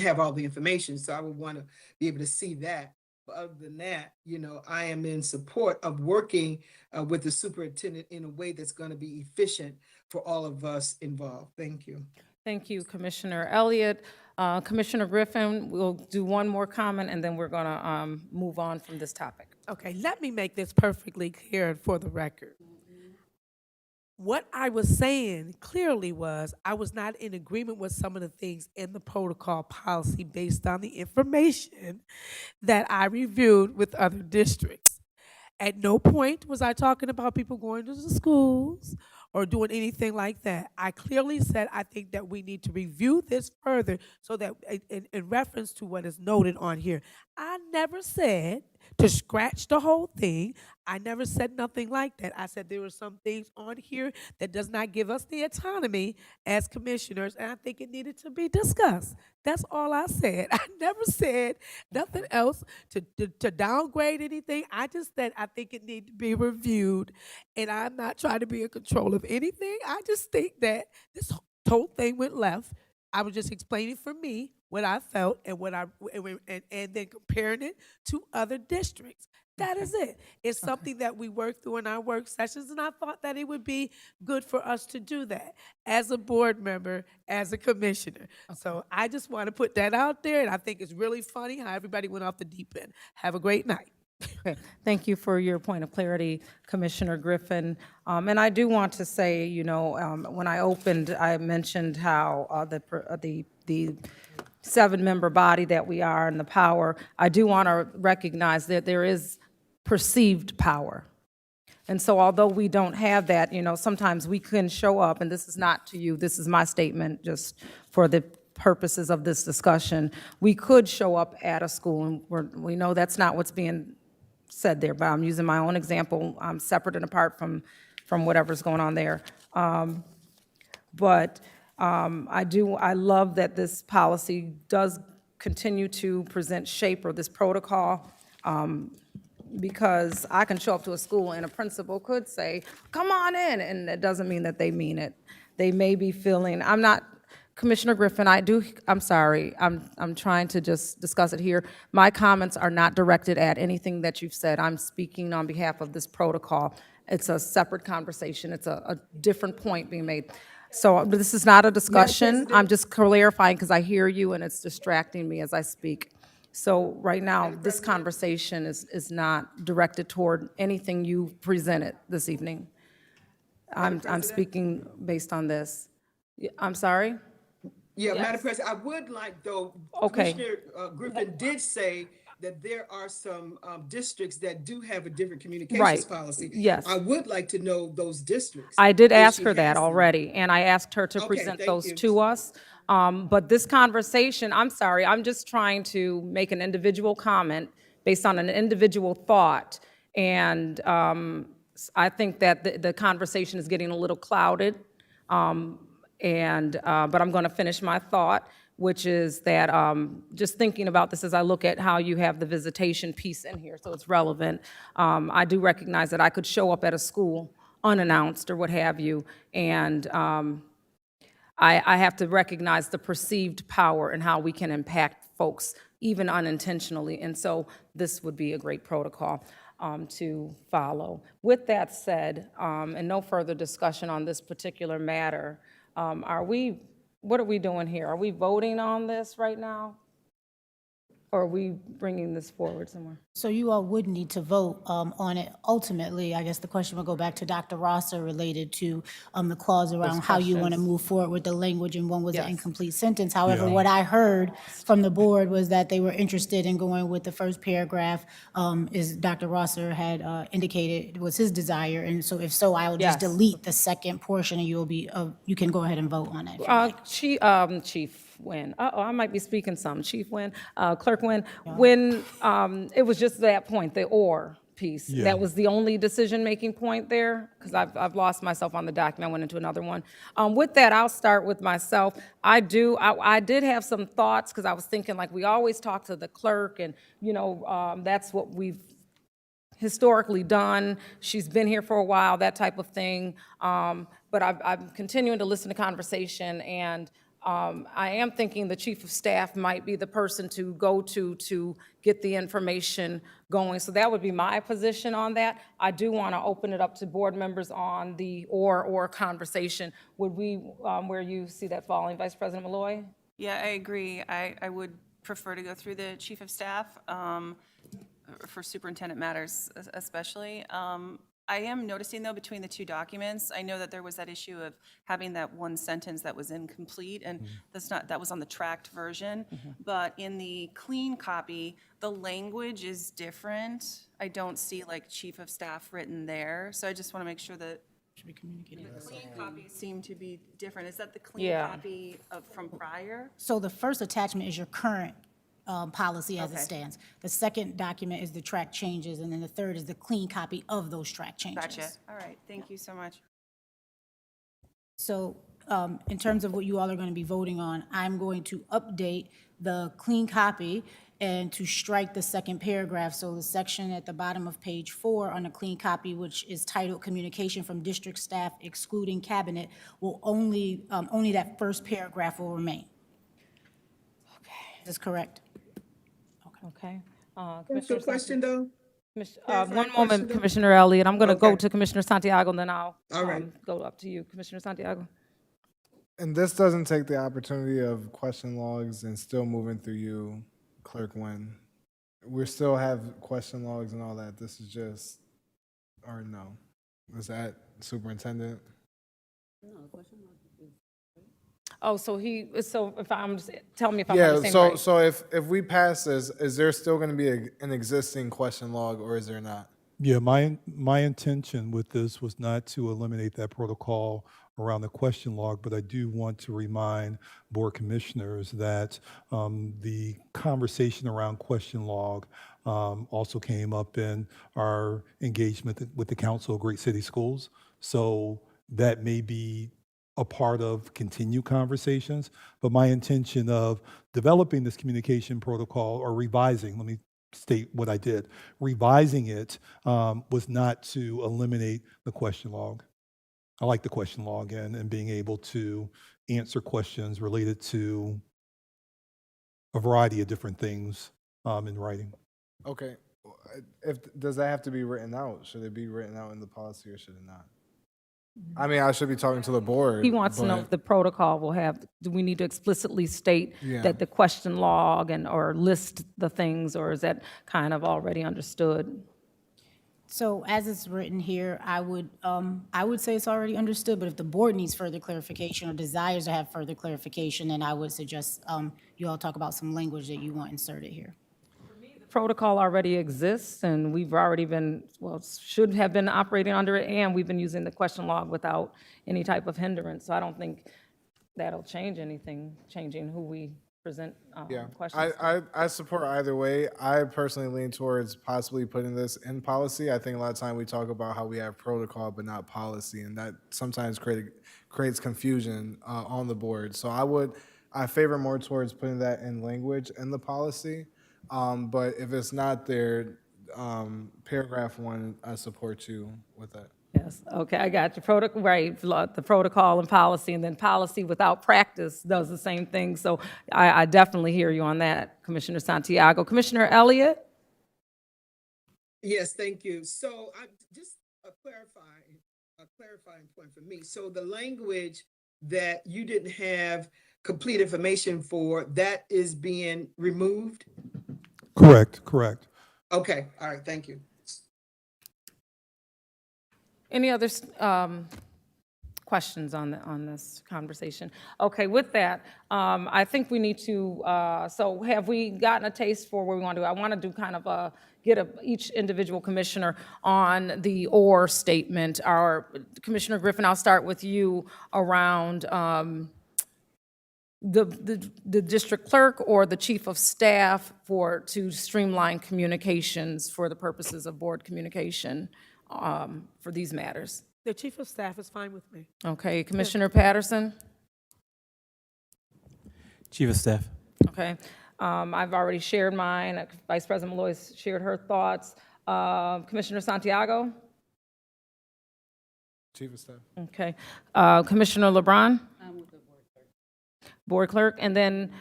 have all the information. So I would want to be able to see that. But other than that, I am in support of working with the superintendent in a way that's going to be efficient for all of us involved. Thank you. Thank you, Commissioner Elliott. Commissioner Griffin, we'll do one more comment, and then we're going to move on from this topic. Okay, let me make this perfectly clear for the record. What I was saying clearly was I was not in agreement with some of the things in the protocol policy based on the information that I reviewed with other districts. At no point was I talking about people going to the schools or doing anything like that. I clearly said I think that we need to review this further so that in reference to what is noted on here. I never said to scratch the whole thing. I never said nothing like that. I said there were some things on here that does not give us the autonomy as commissioners, and I think it needed to be discussed. That's all I said. I never said nothing else to downgrade anything. I just said I think it needs to be reviewed, and I'm not trying to be in control of anything. I just think that this whole thing went left. I was just explaining for me what I felt and and then comparing it to other districts. That is it. It's something that we work through in our work sessions, and I thought that it would be good for us to do that as a board member, as a commissioner. So I just want to put that out there, and I think it's really funny how everybody went off the deep end. Have a great night. Okay, thank you for your point of clarity, Commissioner Griffin. And I do want to say, when I opened, I mentioned how the seven-member body that we are and the power. I do want to recognize that there is perceived power. And so although we don't have that, sometimes we can show up, and this is not to you, this is my statement just for the purposes of this discussion. We could show up at a school, and we know that's not what's being said there, but I'm using my own example. I'm separate and apart from whatever's going on there. I love that this policy does continue to present shape, or this protocol, because I can show up to a school and a principal could say, come on in, and it doesn't mean that they mean it. They may be feeling, Commissioner Griffin, I'm sorry, I'm trying to just discuss it here. My comments are not directed at anything that you've said. I'm speaking on behalf of this protocol. It's a separate conversation. It's a different point being made. So this is not a discussion. I'm just clarifying because I hear you and it's distracting me as I speak. So right now, this conversation is not directed toward anything you presented this evening. I'm speaking based on this. I'm sorry? Yeah, Yes. Madam President, I would like, though, Okay. Commissioner Griffin did say that there are some districts that do have a different communications Right. policy. Yes. I would like to know those districts. I did if ask she her that has them. already, and I asked her to Okay, present thank those you. to us. But this conversation, I'm sorry, I'm just trying to make an individual comment based on an individual thought. And I think that the conversation is getting a little clouded. But I'm going to finish my thought, which is that just thinking about this as I look at how you have the visitation piece in here, so it's relevant. I do recognize that I could show up at a school unannounced or what have you, and I have to recognize the perceived power and how we can impact folks, even unintentionally. And so this would be a great protocol to follow. With that said, and no further discussion on this particular matter, what are we doing here? Are we voting on this right now? Or are we bringing this forward somewhere? So you all would need to vote on it. Ultimately, I guess the question will go back to Dr. Rosser related to the clause around how you want to questions. move forward with the language, and one was an Yes. incomplete sentence. However, Yeah. what I heard from the board was that they were interested in going with the first paragraph, is Dr. Rosser had indicated was his desire. And so if so, I will just Yes. delete the second portion, and you'll be, you can go ahead and vote on it. if you like. Chief Wynn, I might be speaking some, Chief Wynn, Clerk Wynn, when, it was just that point, the or piece. Yeah. That was the only decision-making point there, because I've lost myself on the document, I went into another one. With that, I'll start with myself. I did have some thoughts, because I was thinking, like, we always talk to the clerk, and, that's what we've historically done. She's been here for a while, that type of thing. But I'm continuing to listen to conversation, and I am thinking the chief of staff might be the person to go to get the information going. So that would be my position on that. I do want to open it up to board members on the or conversation. Would we, where you see that falling, Vice President Malloy? Yeah, I agree. I would prefer to go through the chief of staff for superintendent matters especially. I am noticing, though, between the two documents, I know that there was that issue of having that one sentence that was incomplete, and that was on the tracked version. But in the clean copy, the language is different. I don't see like chief of staff written there, so I just want to make sure that the clean copies seem to be different. Is that the clean Yeah. copy from prior? So the first attachment is your current policy as it Okay. stands. The second document is the track changes, and then the third is the clean copy of those track changes. Gotcha. All right, thank you so much. So in terms of what you all are going to be voting on, I'm going to update the clean copy and to strike the second paragraph. So the section at the bottom of page 4 on the clean copy, which is titled Communication from District Staff Excluding Cabinet, will only that first paragraph will remain. Okay. Is this correct? Okay. What's Commissioner the question, though? One moment, Commissioner Elliott. I'm going to go Okay. to Commissioner Santiago, and then I'll All right. go up to you, Commissioner Santiago. And this doesn't take the opportunity of question logs and still moving through you, Clerk Wynn. We still have question logs and all that. This is just, or no? Is that superintendent? Oh, so if I'm, tell me if I'm Yeah, understanding right. so if we pass this, is there still going to be an existing question log, or is there not? Yeah, my intention with this was not to eliminate that protocol around the question log, but I do want to remind board commissioners that the conversation around question log also came up in our engagement with the Council of Great City Schools. So that may be a part of continued conversations, but my intention of developing this communication protocol or revising, let me state what I did, revising it was not to eliminate the question log. I like the question log and being able to answer questions related to a variety of different things in writing. Okay. Does that have to be written out? Should it be written out in the policy, or should it not? I mean, I should be talking to the board. He wants to know if but- the protocol will have, do we need to explicitly state Yeah. that the question log or list the things, or is that kind of already understood? So as it's written here, I would say it's already understood, but if the board needs further clarification or desires to have further clarification, then I would suggest you all talk about some language that you want inserted here. Protocol already exists, and we've already been, should have been operating under it, and we've been using the question log without any type of hindrance. So I don't think that'll change anything, changing who we present Yeah, questions to. I support either way. I personally lean towards possibly putting this in policy. I think a lot of time we talk about how we have protocol but not policy, and that sometimes creates confusion on the board. So I favor more towards putting that in language in the policy. But if it's not there, paragraph 1, I support you with that. Yes, okay, I got you. Right, the protocol and policy, and then policy without practice does the same thing. So I definitely hear you on that, Commissioner Santiago. Commissioner Elliott? Yes, thank you. So just a clarifying point for me. So the language that you didn't have complete information for, that is being removed? Correct. Okay, all right, thank you. Any other questions on this conversation? Okay, with that, I think we need to, so have we gotten a taste for where we want to do? I want to do kind of a, each individual commissioner on the or statement. Our Commissioner Griffin, I'll start with you around the district clerk or the chief of staff to streamline communications for the purposes of board communication for these matters. The chief of staff is fine with me. Okay, Commissioner Patterson? Chief of Staff. Okay. I've already shared mine. Vice President Malloy's shared her thoughts. Commissioner Santiago? Chief of Staff. Okay. Commissioner LeBron? Board clerk. And then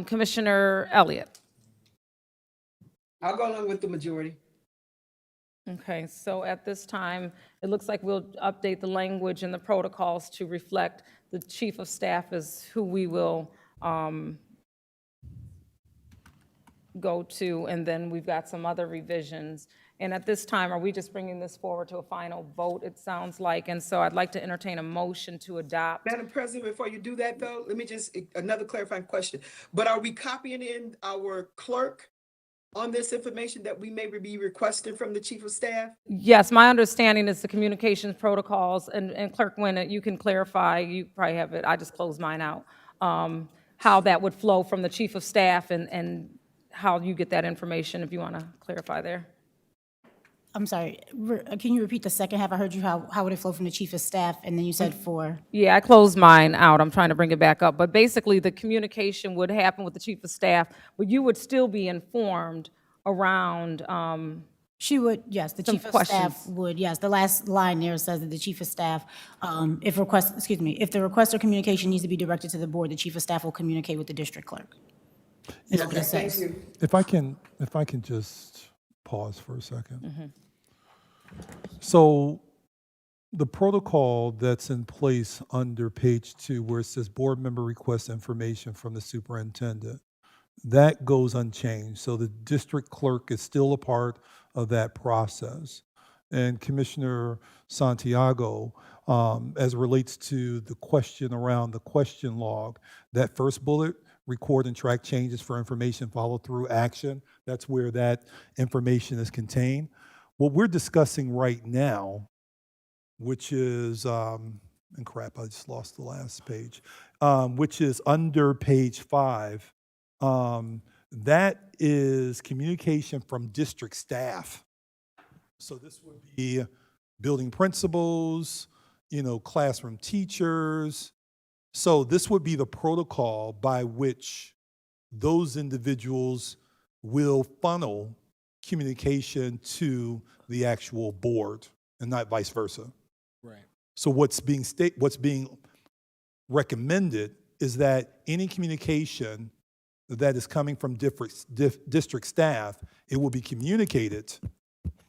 Commissioner Elliott. I'll go along with the majority. Okay, so at this time, it looks like we'll update the language and the protocols to reflect the chief of staff as who we will go to, and then we've got some other revisions. And at this time, are we just bringing this forward to a final vote, it sounds like? And so I'd like to entertain a motion to adopt. Madam President, before you do that though, let me just, another clarifying question. But are we copying in our clerk on this information that we may be requesting from the chief of staff? Yes, my understanding is the communications protocols, and Clerk Wynn, you can clarify, you probably have it, I just closed mine out, how that would flow from the chief of staff and how you get that information, if you want to clarify there. I'm sorry, can you repeat the second half? I heard you, how would it flow from the chief of staff, and then you said for? Yeah, I closed mine out. I'm trying to bring it back up. But basically, the communication would happen with the chief of staff, but you would still be informed around She would, yes, the some chief of questions. staff would, yes. The last line there says that the chief of staff, if the request or communication needs to be directed to the board, the chief of staff will communicate with the district clerk. Is what it Thank says. you. If I can just pause for a second. So the protocol that's in place under page 2, where it says board member requests information from the superintendent, that goes unchanged. So the district clerk is still a part of that process. And Commissioner Santiago, as it relates to the question around the question log, that first bullet, record and track changes for information, follow through action, that's where that information is contained. What we're discussing right now, which is, and crap, I just lost the last page, which is under page 5, that is communication from district staff. So this would be building principals, classroom teachers. So this would be the protocol by which those individuals will funnel communication to the actual board and not vice versa. Right. So what's being recommended is that any communication that is coming from district staff, it will be communicated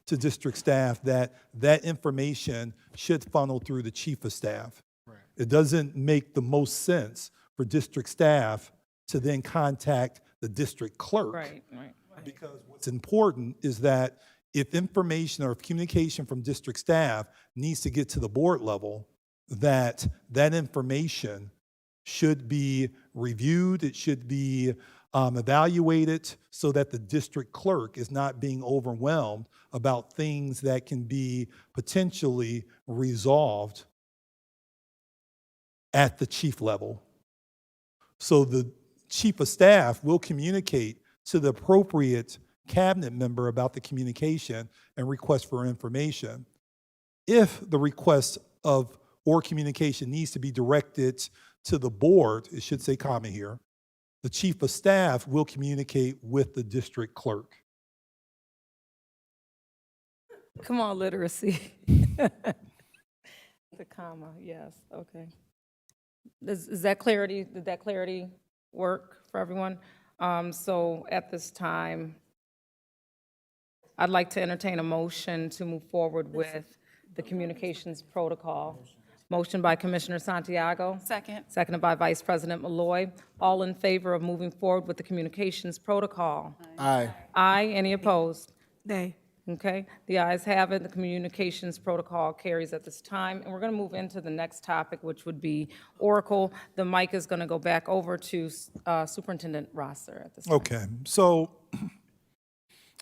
to district staff that information should funnel through the chief of staff. Right. It doesn't make the most sense for district staff to then contact the district clerk. Right. Because what's important is that if information or if communication from district staff needs to get to the board level, that information should be reviewed, it should be evaluated so that the district clerk is not being overwhelmed about things that can be potentially resolved at the chief level. So the chief of staff will communicate to the appropriate cabinet member about the communication and request for information. If the request or communication needs to be directed to the board, it should say comma here, the chief of staff will communicate with the district clerk. Come on, literacy. The comma, yes, okay. Is that clarity, did that clarity work for everyone? So at this time, I'd like to entertain a motion to move forward with the communications protocol. Motion by Commissioner Santiago. Second. Seconded by Vice President Malloy. All in favor of moving forward with the communications protocol? Aye. Aye. Any opposed? Nay. Okay, the ayes have it. The communications protocol carries at this time. And we're going to move into the next topic, which would be Oracle. The mic is going to go back over to Superintendent Rosser at this time. Okay, so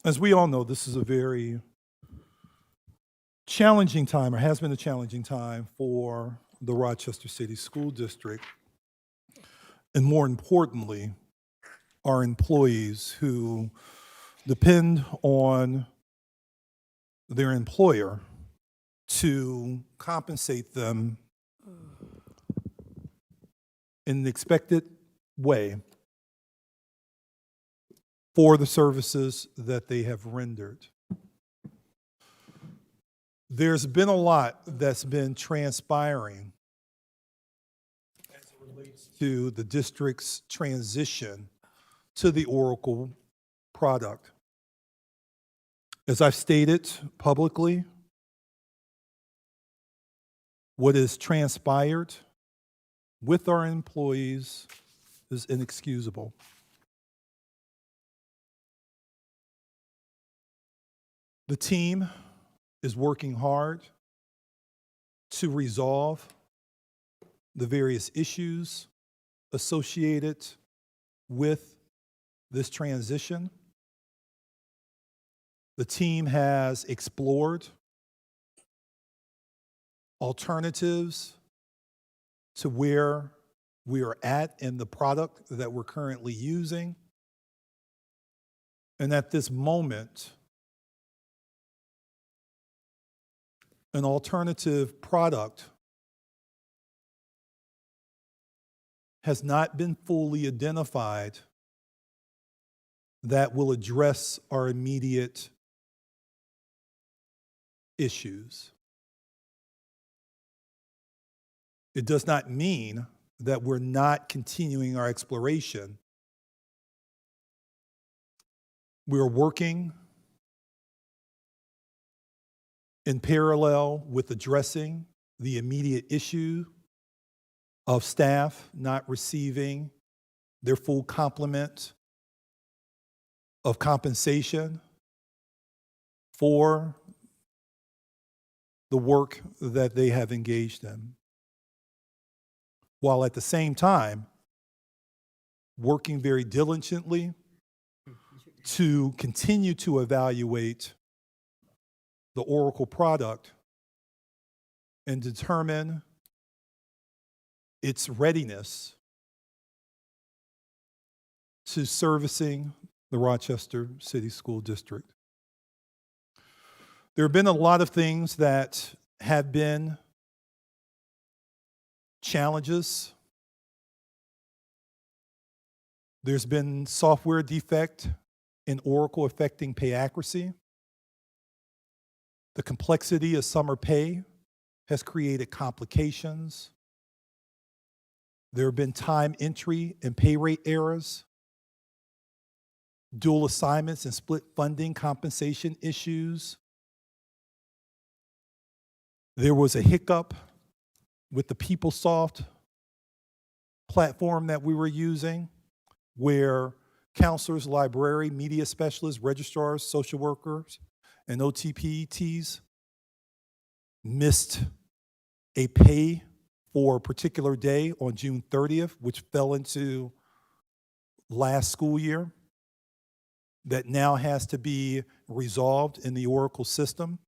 as we all know, this is a very challenging time, or has been a challenging time for the Rochester City School District, and more importantly, our employees who depend on their employer to compensate them in an expected way for the services that they have rendered. There's been a lot that's been transpiring as it relates to the district's transition to the Oracle product. As I've stated publicly, what has transpired with our employees is inexcusable. The team is working hard to resolve the various issues associated with this transition. The team has explored alternatives to where we are at in the product that we're currently using. And at this moment, an alternative product has not been fully identified that will address our immediate issues. It does not mean that we're not continuing our exploration. We're working in parallel with addressing the immediate issue of staff not receiving their full complement of compensation for the work that they have engaged in, while at the same time working very diligently to continue to evaluate the Oracle product and determine its readiness to servicing the Rochester City School District. There have been a lot of things that have been challenges. There's been software defect in Oracle affecting pay accuracy. The complexity of summer pay has created complications. There have been time entry and pay rate errors, dual assignments and split funding compensation issues. There was a hiccup with the PeopleSoft platform that we were using, where counselors, library, media specialists, registrars, social workers, and OTPTs missed a pay for a particular day on June 30th, which fell into last school year, that now has to be resolved in the Oracle system.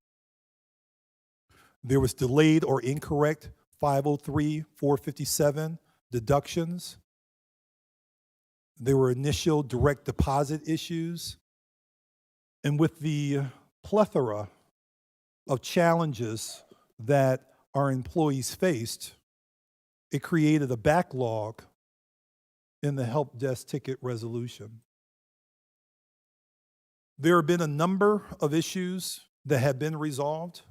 There was delayed or incorrect 503, 457 deductions. There were initial direct deposit issues. And with the plethora of challenges that our employees faced, it created a backlog in the help desk ticket resolution. There have been a number of issues that have been resolved.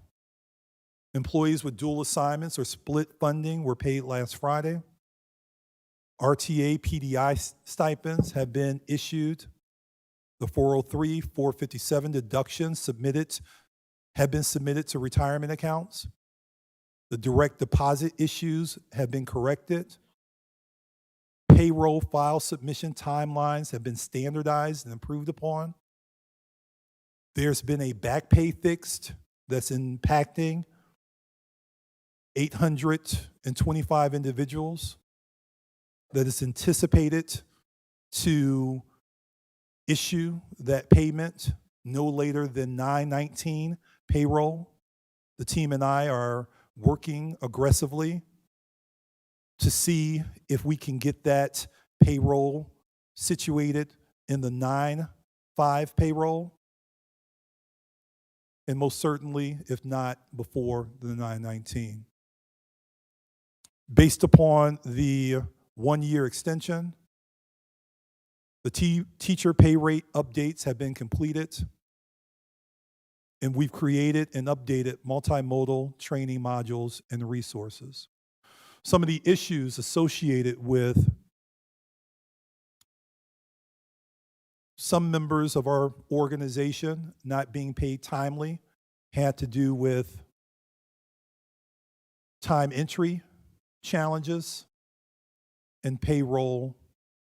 Employees with dual assignments or split funding were paid last Friday. RTA, PDI stipends have been issued. The 403, 457 deductions have been submitted to retirement accounts. The direct deposit issues have been corrected. Payroll file submission timelines have been standardized and improved upon. There's been a back pay fixed that's impacting 825 individuals that is anticipated to issue that payment no later than 9/19 payroll. The team and I are working aggressively to see if we can get that payroll situated in the 9/5 payroll, and most certainly, if not, before the 9/19. Based upon the one-year extension, the teacher pay rate updates have been completed, and we've created and updated multimodal training modules and resources. Some of the issues associated with some members of our organization not being paid timely had to do with time entry challenges and payroll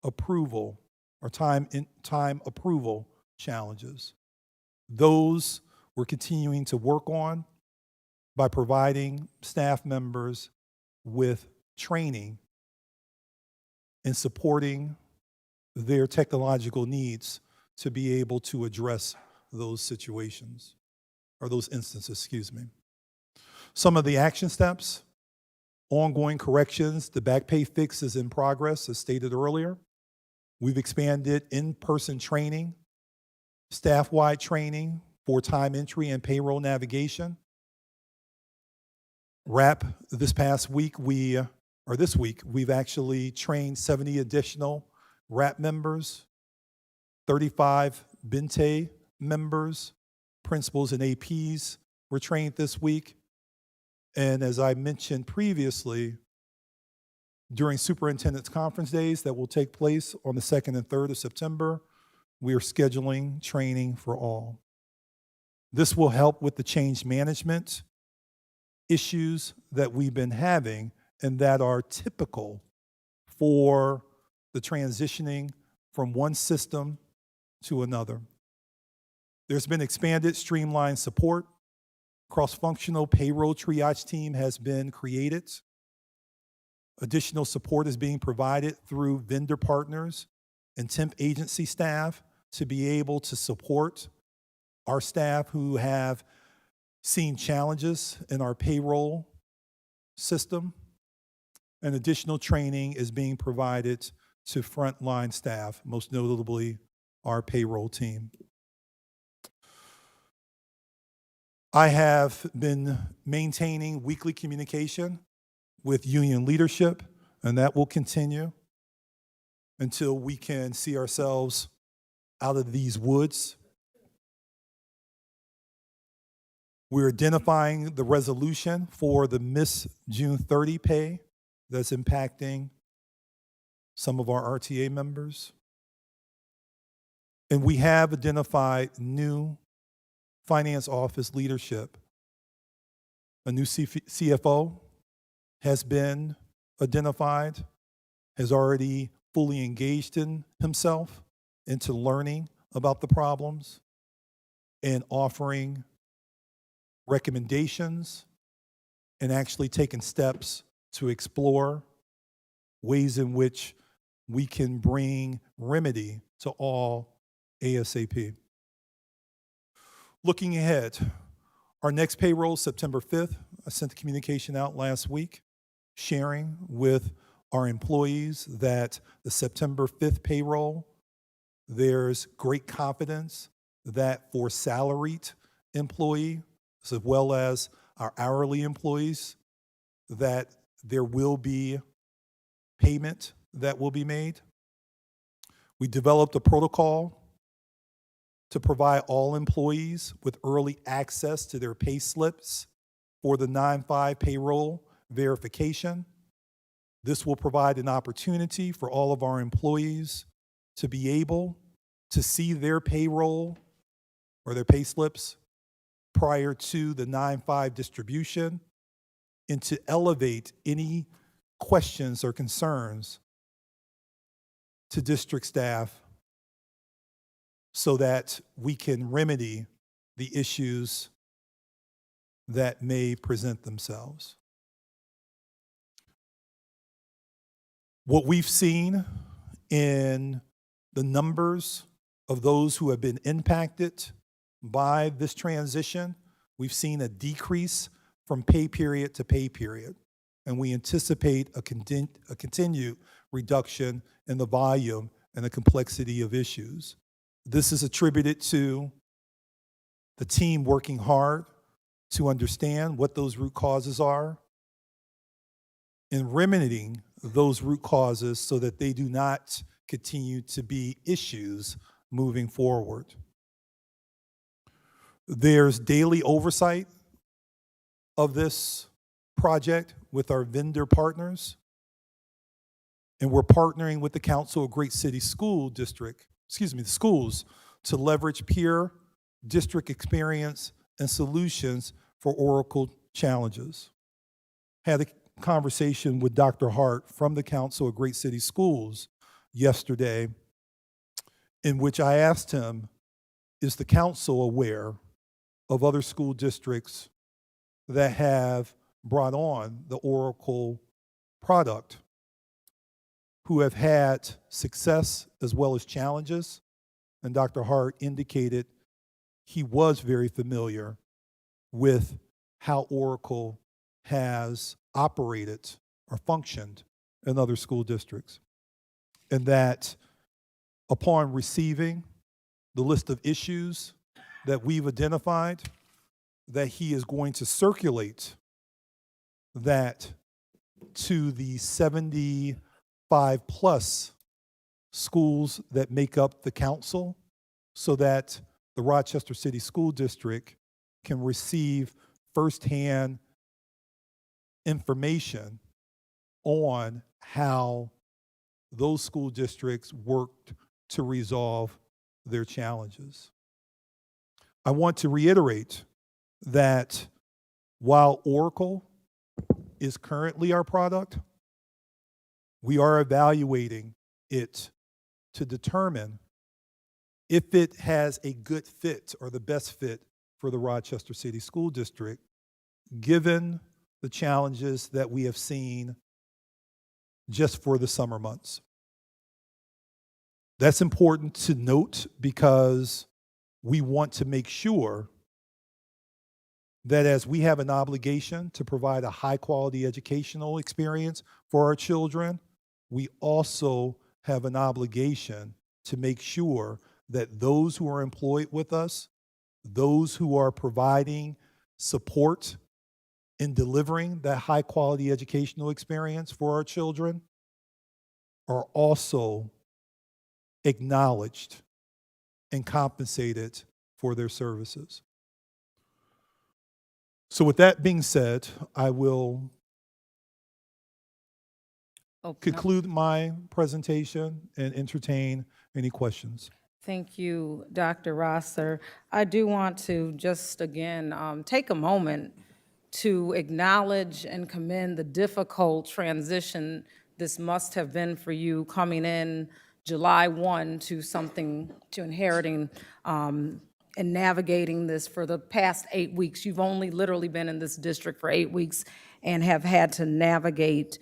approval or time approval challenges. Those we're continuing to work on by providing staff members with training and supporting their technological needs to be able to address those situations, or those instances, excuse me. Some of the action steps: ongoing corrections, the back pay fix is in progress, as stated earlier. We've expanded in-person training, staff-wide training for time entry and payroll navigation. This week, we've actually trained 70 additional RAP members, 35 Bente members, principals and APs were trained this week. And as I mentioned previously, during Superintendent's Conference Days that will take place on the 2nd and 3rd of September, we are scheduling training for all. This will help with the change management issues that we've been having and that are typical for the transitioning from one system to another. There's been expanded streamlined support. Cross-functional payroll triage team has been created. Additional support is being provided through vendor partners and temp agency staff to be able to support our staff who have seen challenges in our payroll system. And additional training is being provided to frontline staff, most notably our payroll team. I have been maintaining weekly communication with union leadership, and that will continue until we can see ourselves out of these woods. We're identifying the resolution for the missed June 30 pay that's impacting some of our RTA members. And we have identified new finance office leadership. A new CFO has been identified, has already fully engaged in himself into learning about the problems and offering recommendations and actually taking steps to explore ways in which we can bring remedy to all ASAP. Looking ahead, our next payroll is September 5th. I sent the communication out last week, sharing with our employees that the September 5th payroll, there's great confidence that for salaried employee, as well as our hourly employees, that there will be payment that will be made. We developed a protocol to provide all employees with early access to their pay slips for the 9/5 payroll verification. This will provide an opportunity for all of our employees to be able to see their payroll or their pay slips prior to the 9/5 distribution, and to elevate any questions or concerns to district staff so that we can remedy the issues that may present themselves. What we've seen in the numbers of those who have been impacted by this transition, we've seen a decrease from pay period to pay period, and we anticipate a continued reduction in the volume and the complexity of issues. This is attributed to the team working hard to understand what those root causes are and remedying those root causes so that they do not continue to be issues moving forward. There's daily oversight of this project with our vendor partners, and we're partnering with the Council of Great City School District, the schools, to leverage peer district experience and solutions for Oracle challenges. Had a conversation with Dr. Hart from the Council of Great City Schools yesterday, in which I asked him, is the council aware of other school districts that have brought on the Oracle product, who have had success as well as challenges? And Dr. Hart indicated he was very familiar with how Oracle has operated or functioned in other school districts, and that upon receiving the list of issues that we've identified, that he is going to circulate that to the 75 plus schools that make up the council, so that the Rochester City School District can receive firsthand information on how those school districts worked to resolve their challenges. I want to reiterate that while Oracle is currently our product, we are evaluating it to determine if it has a good fit or the best fit for the Rochester City School District, given the challenges that we have seen just for the summer months. That's important to note because we want to make sure that as we have an obligation to provide a high-quality educational experience for our children, we also have an obligation to make sure that those who are employed with us, those who are providing support in delivering that high-quality educational experience for our children, are also acknowledged and compensated for their services. So with that being said, I will conclude my presentation and entertain any questions. Thank you, Dr. Rosser. I do want to just again take a moment to acknowledge and commend the difficult transition this must have been for you, coming in July 1 to inheriting and navigating this for the past 8 weeks. You've only literally been in this district for 8 weeks and have had to navigate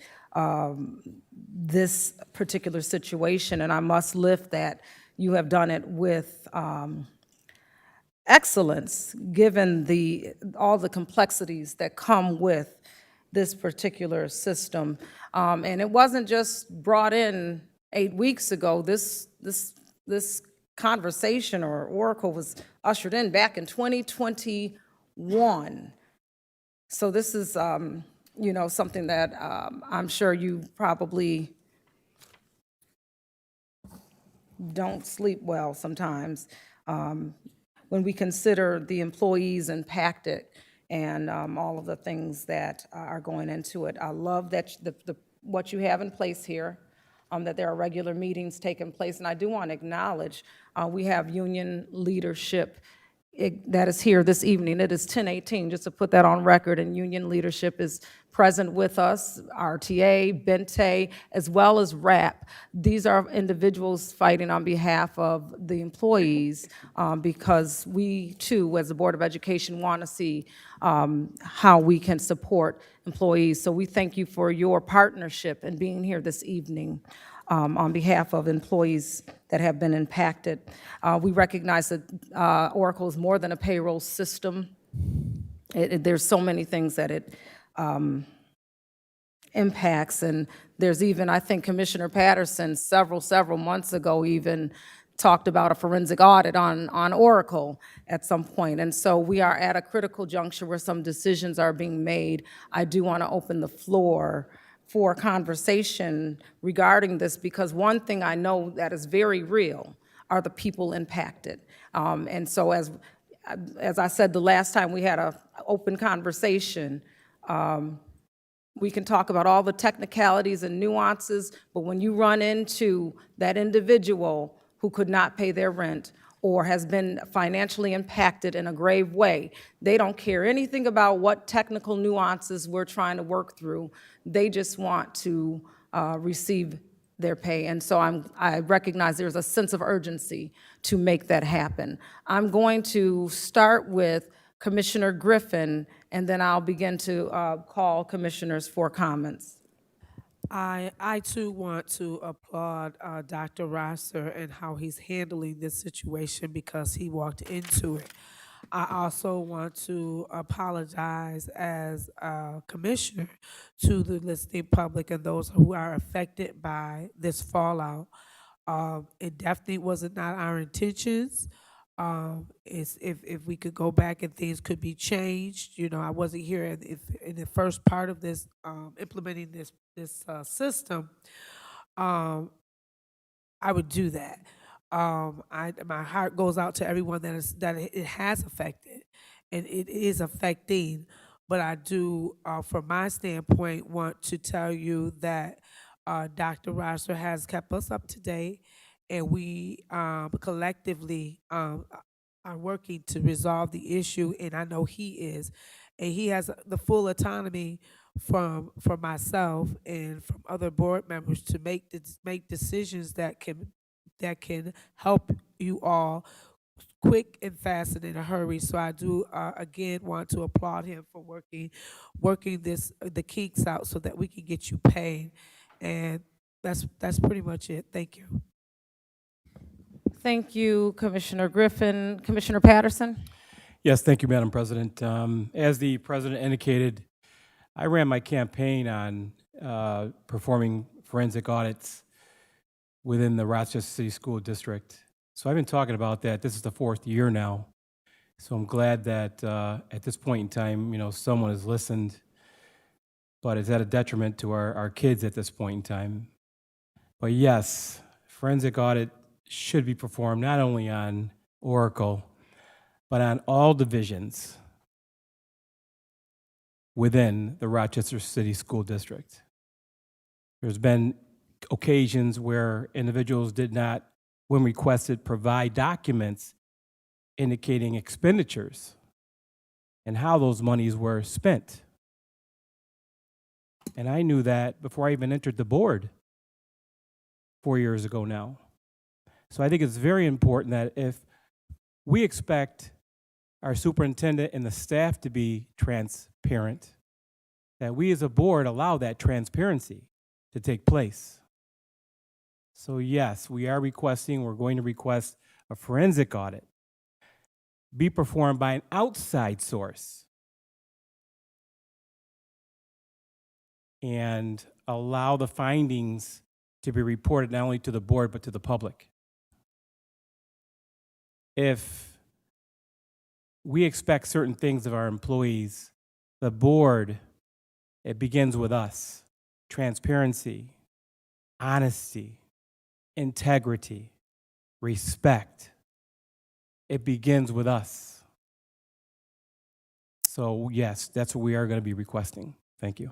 this particular situation, and I must lift that you have done it with excellence, given all the complexities that come with this particular system. And it wasn't just brought in 8 weeks ago. This conversation or Oracle was ushered in back in 2021. So this is, something that I'm sure you probably don't sleep well sometimes when we consider the employees impacted and all of the things that are going into it. I love that what you have in place here, that there are regular meetings taking place. And I do want to acknowledge we have union leadership that is here this evening. It is 10:18, just to put that on record, and union leadership is present with us, RTA, Bente, as well as RAP. These are individuals fighting on behalf of the employees because we, too, as the Board of Education, want to see how we can support employees. So we thank you for your partnership and being here this evening on behalf of employees that have been impacted. We recognize that Oracle is more than a payroll system. There's so many things that it impacts, and there's even, I think Commissioner Patterson several months ago even talked about a forensic audit on Oracle at some point. And so we are at a critical juncture where some decisions are being made. I do want to open the floor for conversation regarding this, because one thing I know that is very real are the people impacted. And so as I said the last time we had an open conversation, we can talk about all the technicalities and nuances, but when you run into that individual who could not pay their rent or has been financially impacted in a grave way, they don't care anything about what technical nuances we're trying to work through. They just want to receive their pay. And so I recognize there's a sense of urgency to make that happen. I'm going to start with Commissioner Griffin, and then I'll begin to call commissioners for comments. I too want to applaud Dr. Rosser and how he's handling this situation, because he walked into it. I also want to apologize as a commissioner to the listening public and those who are affected by this fallout. It definitely was not our intentions. If we could go back and things could be changed, you know, I wasn't here in the first part of this, implementing this system, I would do that. My heart goes out to everyone that it has affected, and it is affecting. But I do, from my standpoint, want to tell you that Dr. Rosser has kept us up to date, and we collectively are working to resolve the issue, and I know he is. And he has the full autonomy from myself and from other board members to make decisions that can help you all quick and fast and in a hurry. So I do again want to applaud him for working the kinks out so that we can get you paid. And that's pretty much it. Thank you. Thank you, Commissioner Griffin. Commissioner Patterson? Yes, thank you, Madam President. As the President indicated, I ran my campaign on performing forensic audits within the Rochester City School District. So I've been talking about that. This is the 4th year now. So I'm glad that at this point in time, you know, someone has listened, but it's at a detriment to our kids at this point in time. But yes, forensic audit should be performed not only on Oracle, but on all divisions within the Rochester City School District. There's been occasions where individuals did not, when requested, provide documents indicating expenditures and how those monies were spent. And I knew that before I even entered the board 4 years ago now. So I think it's very important that if we expect our superintendent and the staff to be transparent, that we as a board allow that transparency to take place. So yes, we're going to request a forensic audit be performed by an outside source and allow the findings to be reported not only to the board but to the public. If we expect certain things of our employees, the board, it begins with us. Transparency, honesty, integrity, respect. It begins with us. So yes, that's what we are going to be requesting. Thank you.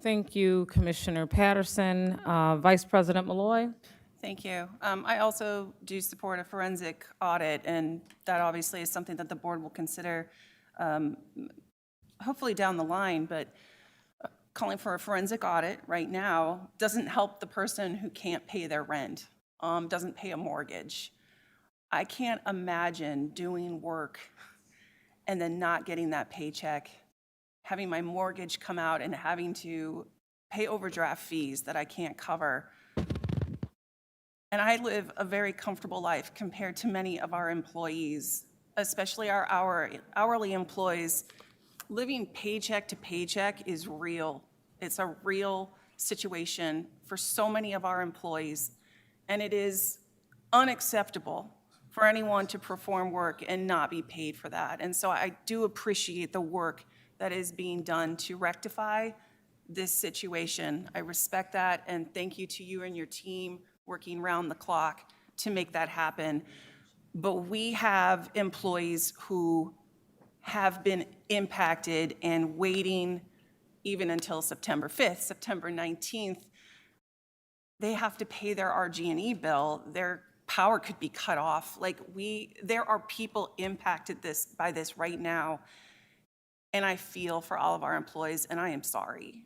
Thank you, Commissioner Patterson. Vice President Malloy? Thank you. I also do support a forensic audit, and that obviously is something that the board will consider hopefully down the line, but calling for a forensic audit right now doesn't help the person who can't pay their rent, doesn't pay a mortgage. I can't imagine doing work and then not getting that paycheck, having my mortgage come out and having to pay overdraft fees that I can't cover. And I live a very comfortable life compared to many of our employees, especially our hourly employees. Living paycheck to paycheck is real. It's a real situation for so many of our employees, and it is unacceptable for anyone to perform work and not be paid for that. And so I do appreciate the work that is being done to rectify this situation. I respect that, and thank you to you and your team working round the clock to make that happen. But we have employees who have been impacted and waiting even until September 5th, September 19th. They have to pay their RG&E bill. Their power could be cut off. There are people impacted by this right now. And I feel for all of our employees, and I am sorry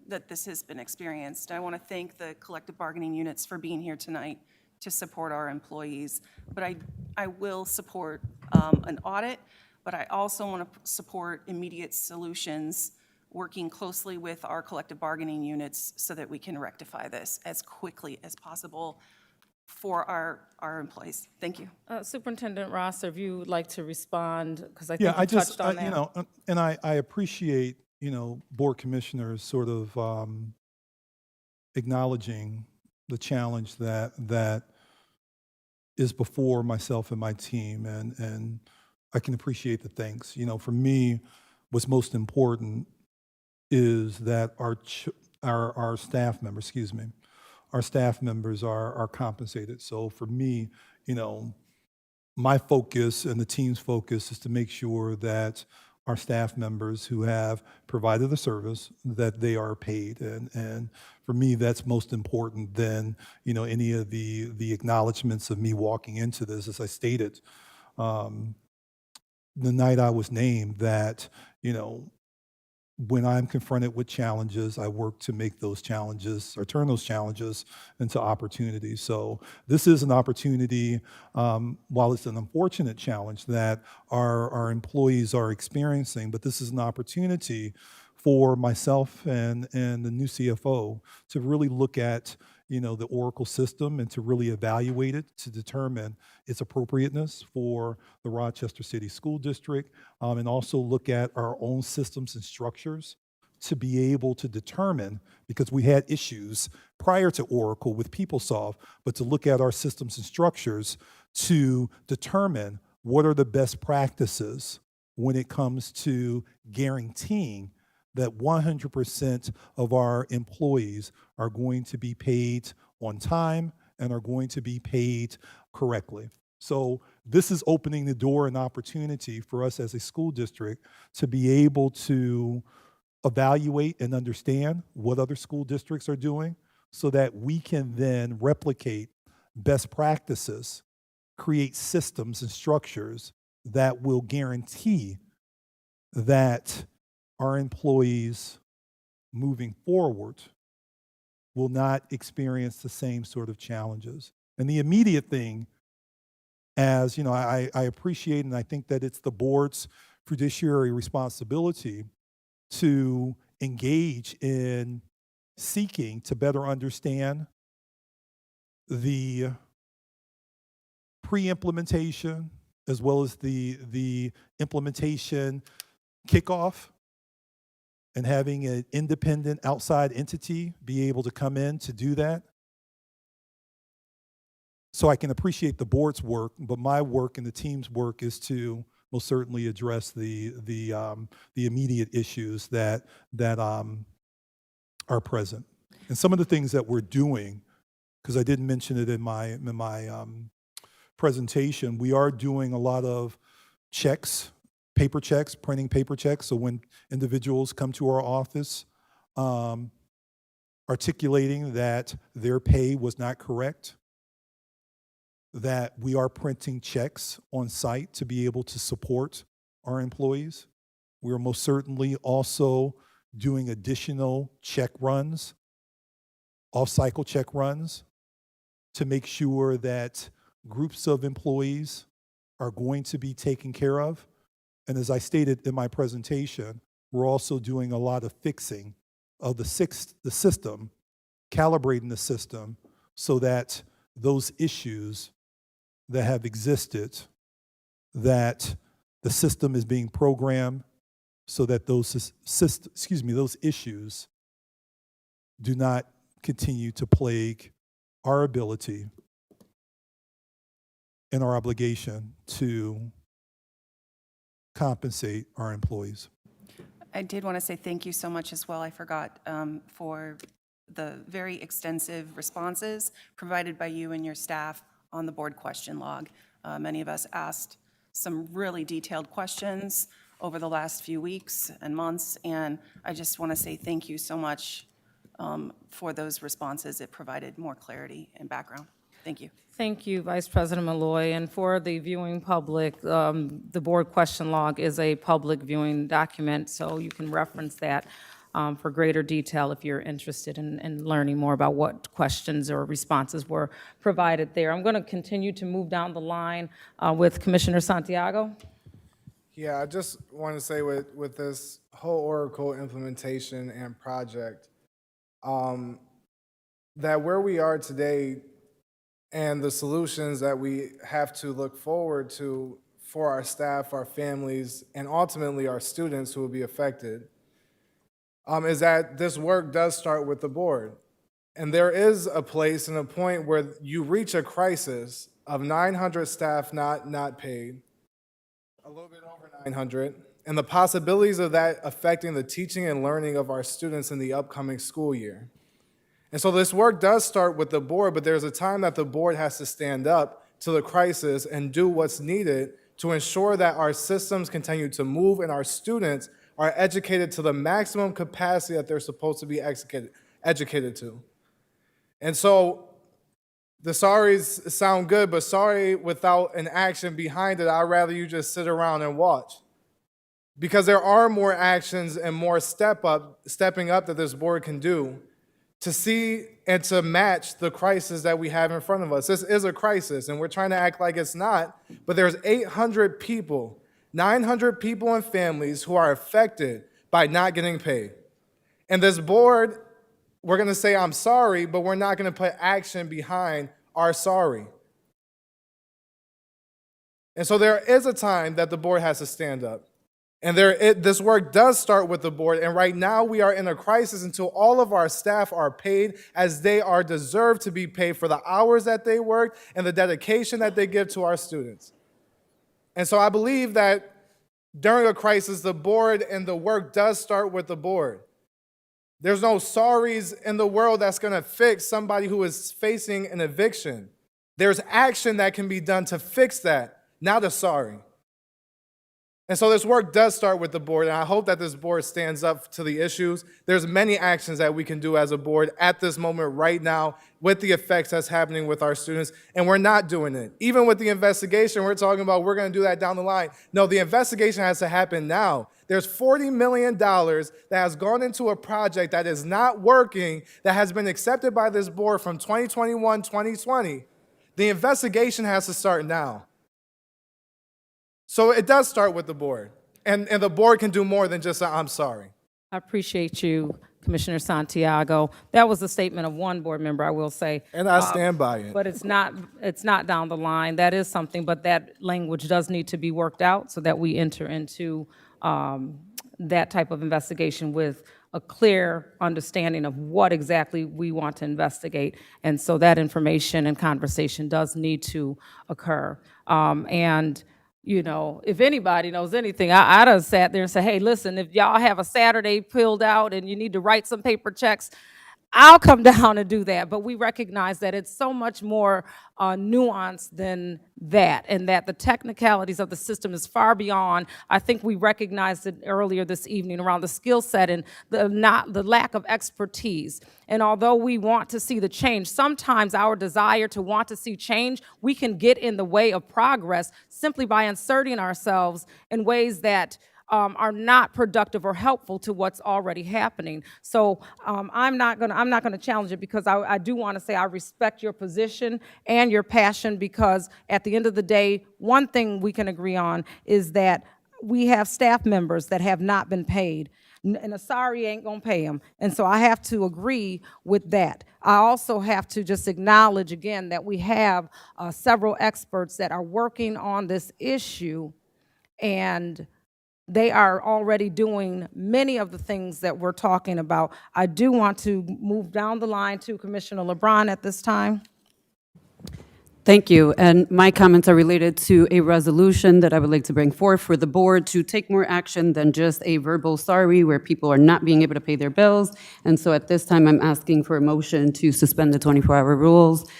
that this has been experienced. I want to thank the collective bargaining units for being here tonight to support our employees. But I will support an audit, but I also want to support immediate solutions, working closely with our collective bargaining units so that we can rectify this as quickly as possible for our employees. Thank you. Superintendent Rosser, if you would like to respond, because I Yeah, think you touched on that. you know, and I appreciate, you know, board commissioners sort of acknowledging the challenge that is before myself and my team, and I can appreciate the thanks. You know, for me, what's most important is that our staff members, our staff members are compensated. So for me, you know, my focus and the team's focus is to make sure that our staff members who have provided the service, that they are paid. And for me, that's most important than, you know, any of the acknowledgments of me walking into this. As I stated, the night I was named, that, you know, when I'm confronted with challenges, I work to make those challenges or turn those challenges into opportunities. So this is an opportunity, while it's an unfortunate challenge that our employees are experiencing, but this is an opportunity for myself and the new CFO to really look at, you know, the Oracle system and to really evaluate it to determine its appropriateness for the Rochester City School District, and also look at our own systems and structures to be able to determine, because we had issues prior to Oracle with PeopleSoft, but to look at our systems and structures to determine what are the best practices when it comes to guaranteeing that 100% of our employees are going to be paid on time and are going to be paid correctly. So this is opening the door and opportunity for us as a school district to be able to evaluate and understand what other school districts are doing so that we can then replicate best practices, create systems and structures that will guarantee that our employees moving forward will not experience the same sort of challenges. And the immediate thing, as you know, I appreciate, and I think that it's the board's fiduciary responsibility to engage in seeking to better understand the pre-implementation as well as the implementation kickoff, and having an independent outside entity be able to come in to do that. So I can appreciate the board's work, but my work and the team's work is to most certainly address the immediate issues that are present. And some of the things that we're doing, because I didn't mention it in my presentation, we are doing a lot of checks, paper checks, printing paper checks. So when individuals come to our office articulating that their pay was not correct, that we are printing checks on site to be able to support our employees. We are most certainly also doing additional check runs, off-cycle check runs, to make sure that groups of employees are going to be taken care of. And as I stated in my presentation, we're also doing a lot of fixing of the system, calibrating the system so that those issues that have existed, that the system is being programmed so that those those issues do not continue to plague our ability and our obligation to compensate our employees. I did want to say thank you so much as well. I forgot for the very extensive responses provided by you and your staff on the board question log. Many of us asked some really detailed questions over the last few weeks and months, and I just want to say thank you so much for those responses. It provided more clarity and background. Thank you. Thank you, Vice President Malloy. And for the viewing public, the board question log is a public viewing document, so you can reference that for greater detail if you're interested in learning more about what questions or responses were provided there. I'm going to continue to move down the line with Commissioner Santiago. Yeah, I just want to say with this whole Oracle implementation and project, that where we are today and the solutions that we have to look forward to for our staff, our families, and ultimately our students who will be affected, is that this work does start with the board. And there is a place and a point where you reach a crisis of 900 staff not paid, a little bit over 900, and the possibilities of that affecting the teaching and learning of our students in the upcoming school year. And so this work does start with the board, but there's a time that the board has to stand up to the crisis and do what's needed to ensure that our systems continue to move and our students are educated to the maximum capacity that they're supposed to be educated to. And so the sorries sound good, but sorry without an action behind it, I'd rather you just sit around and watch. Because there are more actions and more stepping up that this board can do to see and to match the crisis that we have in front of us. This is a crisis, and we're trying to act like it's not, but there's 800 people, 900 people and families who are affected by not getting paid. And this board, we're going to say, I'm sorry, but we're not going to put action behind our sorry. And so there is a time that the board has to stand up. And this work does start with the board, and right now we are in a crisis until all of our staff are paid as they are deserved to be paid for the hours that they work and the dedication that they give to our students. And so I believe that during a crisis, the board and the work does start with the board. There's no sorries in the world that's going to fix somebody who is facing an eviction. There's action that can be done to fix that, not a sorry. And so this work does start with the board, and I hope that this board stands up to the issues. There's many actions that we can do as a board at this moment right now with the effects that's happening with our students, and we're not doing it. Even with the investigation, we're talking about we're going to do that down the line. No, the investigation has to happen now. There's $40 million that has gone into a project that is not working, that has been accepted by this board from 2021, 2020. The investigation has to start now. So it does start with the board, and the board can do more than just say, I'm sorry. I appreciate you, Commissioner Santiago. That was a statement of one board member, I will say. And I stand by it. But it's not down the line. That is something, but that language does need to be worked out so that we enter into that type of investigation with a clear understanding of what exactly we want to investigate. And so that information and conversation does need to occur. And you know, if anybody knows anything, I'd have sat there and said, hey, listen, if y'all have a Saturday filled out and you need to write some paper checks, I'll come down and do that, but we recognize that it's so much more nuanced than that, and that the technicalities of the system is far beyond. I think we recognized it earlier this evening around the skill set and the lack of expertise. And although we want to see the change, sometimes our desire to want to see change, we can get in the way of progress simply by inserting ourselves in ways that are not productive or helpful to what's already happening. So I'm not gonna challenge it, because I do want to say I respect your position and your passion, because at the end of the day, one thing we can agree on is that we have staff members that have not been paid, and Asari ain't gonna pay them. And so I have to agree with that. I also have to just acknowledge again that we have several experts that are working on this issue, and they are already doing many of the things that we're talking about. I do want to move down the line to Commissioner LeBron at this time. Thank you. And my comments are related to a resolution that I would like to bring forth for the board to take more action than just a verbal sorry where people are not being able to pay their bills. And so at this time, I'm asking for a motion to suspend the 24-hour rules.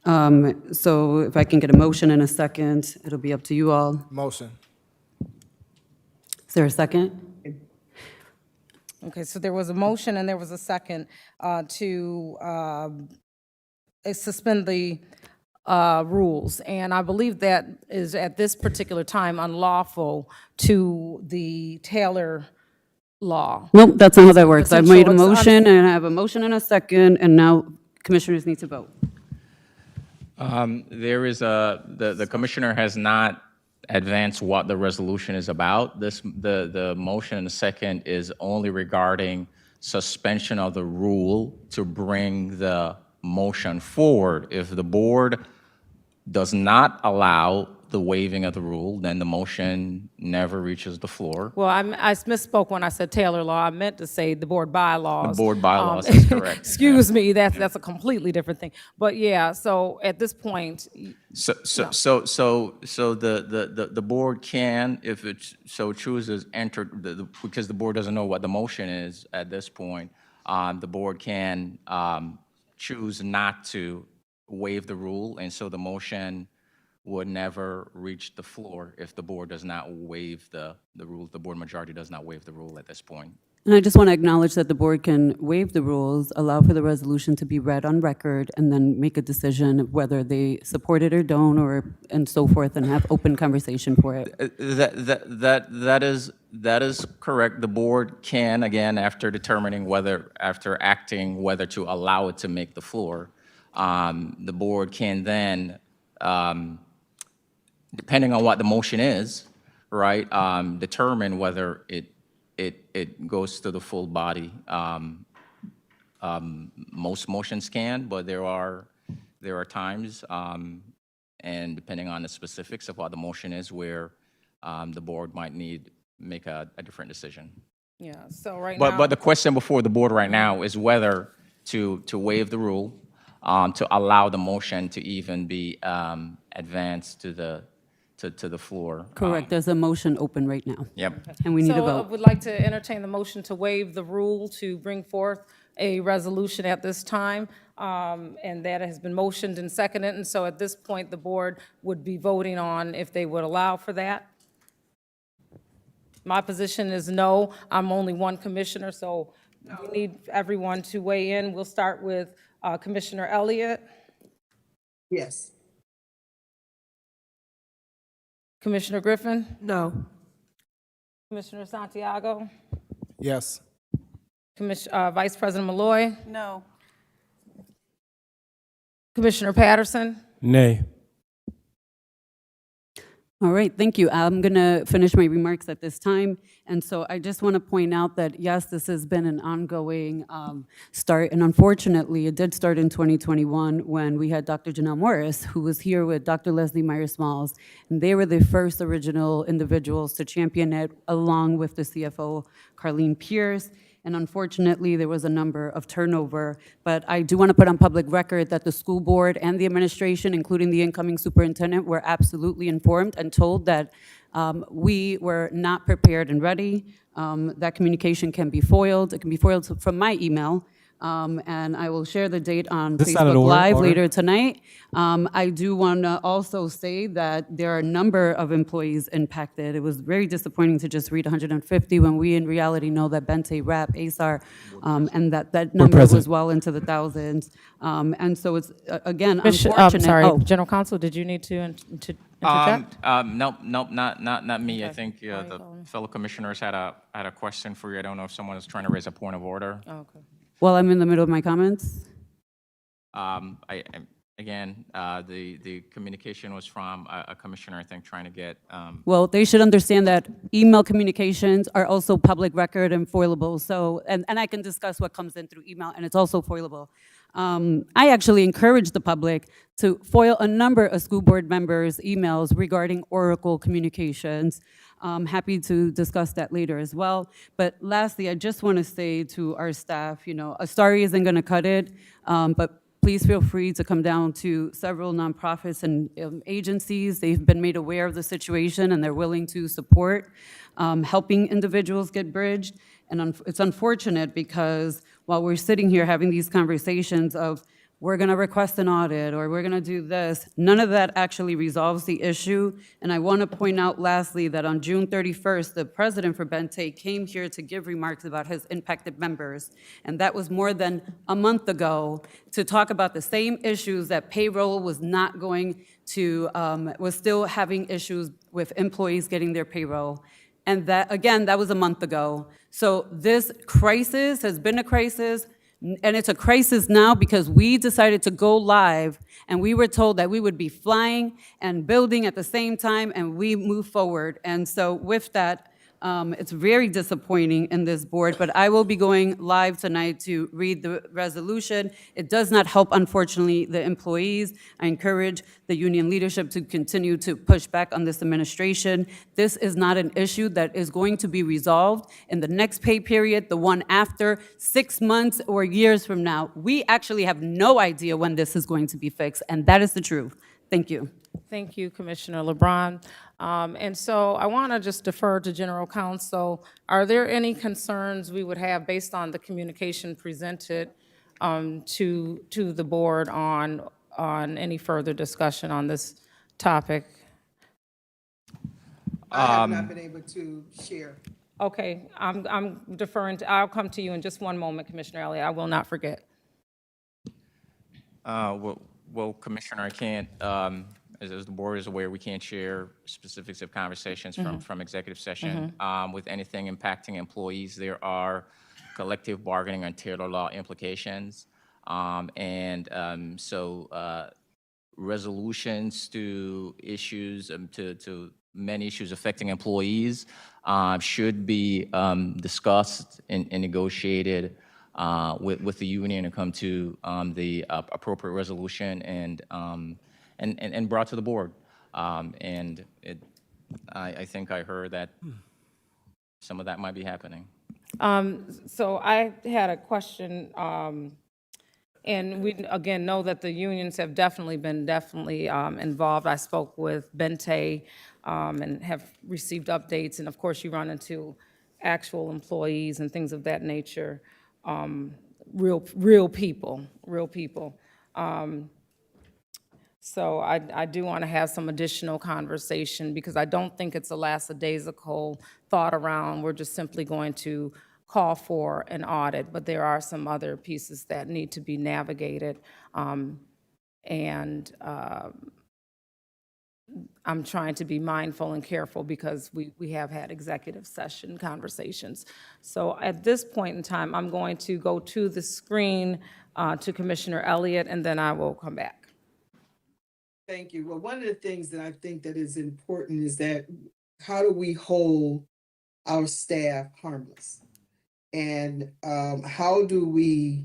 So if I can get a motion in a second, it'll be up to you all. Motion. Is there a second? Okay, so there was a motion and there was a second to suspend the rules. And I believe that is at this particular time unlawful to the Taylor law. Nope, that's not how that works. I've made a So it's motion, and I have a motion and a second, and now commissioners need to vote. There is the commissioner has not advanced what the resolution is about. The motion in the second is only regarding suspension of the rule to bring the motion forward. If the board does not allow the waiving of the rule, then the motion never reaches the floor. Well, I misspoke when I said Taylor law. I meant to say the board bylaws. The board bylaws is correct. Excuse me, that's a completely different thing. But yeah, so at this point, So the board can, if it so chooses, enter, because the board doesn't know what the motion is at this point, the board can choose not to waive the rule, and so the motion would never reach the floor if the board does not waive the rule, the board majority does not waive the rule at this point. And I just want to acknowledge that the board can waive the rules, allow for the resolution to be read on record, and then make a decision of whether they support it or don't, or and so forth, and have open conversation for it. That is correct. The board can, again, after determining after acting whether to allow it to make the floor, the board can then, depending on what the motion is, right, determine whether it goes to the full body. Most motions can, but there are times, and depending on the specifics of what the motion is, where the board might make a different decision. yeah, so right now. But the question before the board right now is whether to waive the rule, to allow the motion to even be advanced to the floor. Correct, there's a motion open right now. Yep. And we need a So I vote. would like to entertain the motion to waive the rule to bring forth a resolution at this time, and that has been motioned and seconded, and so at this point, the board would be voting on if they would allow for that. My position is no. I'm only one commissioner, so we need everyone to weigh in. We'll start with Commissioner Elliott, Yes. Commissioner Griffin, No. Commissioner Santiago, Yes. Vice President Malloy, No. Commissioner Patterson. Nay. All right, thank you. I'm going to finish my remarks at this time. And so I just want to point out that, yes, this has been an ongoing start. And unfortunately, it did start in 2021 when we had Dr. Janelle Morris, who was here with Dr. Leslie Myers-Smalls. And they were the first original individuals to champion it, along with the CFO, Carlene Pierce. And unfortunately, there was a number of turnover. But I do want to put on public record that the school board and the administration, including the incoming superintendent, were absolutely informed and told that we were not prepared and ready. That communication can be foiled. It can be foiled from my email. And I will share the date on This out of Facebook order, Live order. later tonight. I do want to also say that there are a number of employees impacted. It was very disappointing to just read 150 when we in reality know that Bente, RAP, ASAR, and that number President. was well into the thousands. And so it's, again, I'm unfortunate. sorry, Oh. General Counsel, did you need to interject? Nope, not me. I think the fellow commissioners had a question for you. I don't know if someone is trying to raise a point of order. Okay. Well, I'm in the middle of my comments. Again, the communication was from a commissioner, I think, trying to get, Well, they should understand that email communications are also public record and foilable. So, and I can discuss what comes in through email, and it's also foilable. I actually encourage the public to foil a number of school board members' emails regarding Oracle communications. I'm happy to discuss that later as well. But lastly, I just want to say to our staff, you know, a story isn't going to cut it, but please feel free to come down to several nonprofits and agencies. They've been made aware of the situation and they're willing to support helping individuals get bridged. And it's unfortunate because while we're sitting here having these conversations of we're going to request an audit or we're going to do this, none of that actually resolves the issue. And I want to point out lastly that on June 31st, the president for Bente came here to give remarks about his impacted members. And that was more than a month ago to talk about the same issues that payroll was not going to, was still having issues with employees getting their payroll. And that, again, that was a month ago. So this crisis has been a crisis. And it's a crisis now because we decided to go live and we were told that we would be flying and building at the same time and we move forward. And so with that, it's very disappointing in this board, but I will be going live tonight to read the resolution. It does not help, unfortunately, the employees. I encourage the union leadership to continue to push back on this administration. This is not an issue that is going to be resolved in the next pay period, the one after, 6 months or years from now. We actually have no idea when this is going to be fixed, and that is the truth. Thank you. Thank you, Commissioner LeBron. And so I want to just defer to General Counsel. Are there any concerns we would have based on the communication presented to the board on any further discussion on this topic? I have not been able to share. Okay, I'm deferring to, I'll come to you in just one moment, Commissioner Elliott. I will not forget. well, Commissioner, I can't, as the board is aware, we can't share specifics of conversations from executive session. With anything impacting employees, there are collective bargaining and Taylor law implications. So resolutions to issues, to many issues affecting employees should be discussed and negotiated with the union and come to the appropriate resolution and brought to the board. I think I heard that some of that might be happening. So I had a question, and we, again, know that the unions have definitely been involved. I spoke with Bente and have received updates, and of course, you run into actual employees and things of that nature, real people. So I do want to have some additional conversation because I don't think it's a lackadaisical thought around, we're just simply going to call for an audit, but there are some other pieces that need to be navigated. I'm trying to be mindful and careful because we have had executive session conversations. So at this point in time, I'm going to go to the screen to Commissioner Elliott, and then I will come back. Thank you. Well, one of the things that I think that is important is that how do we hold our staff harmless? And how do we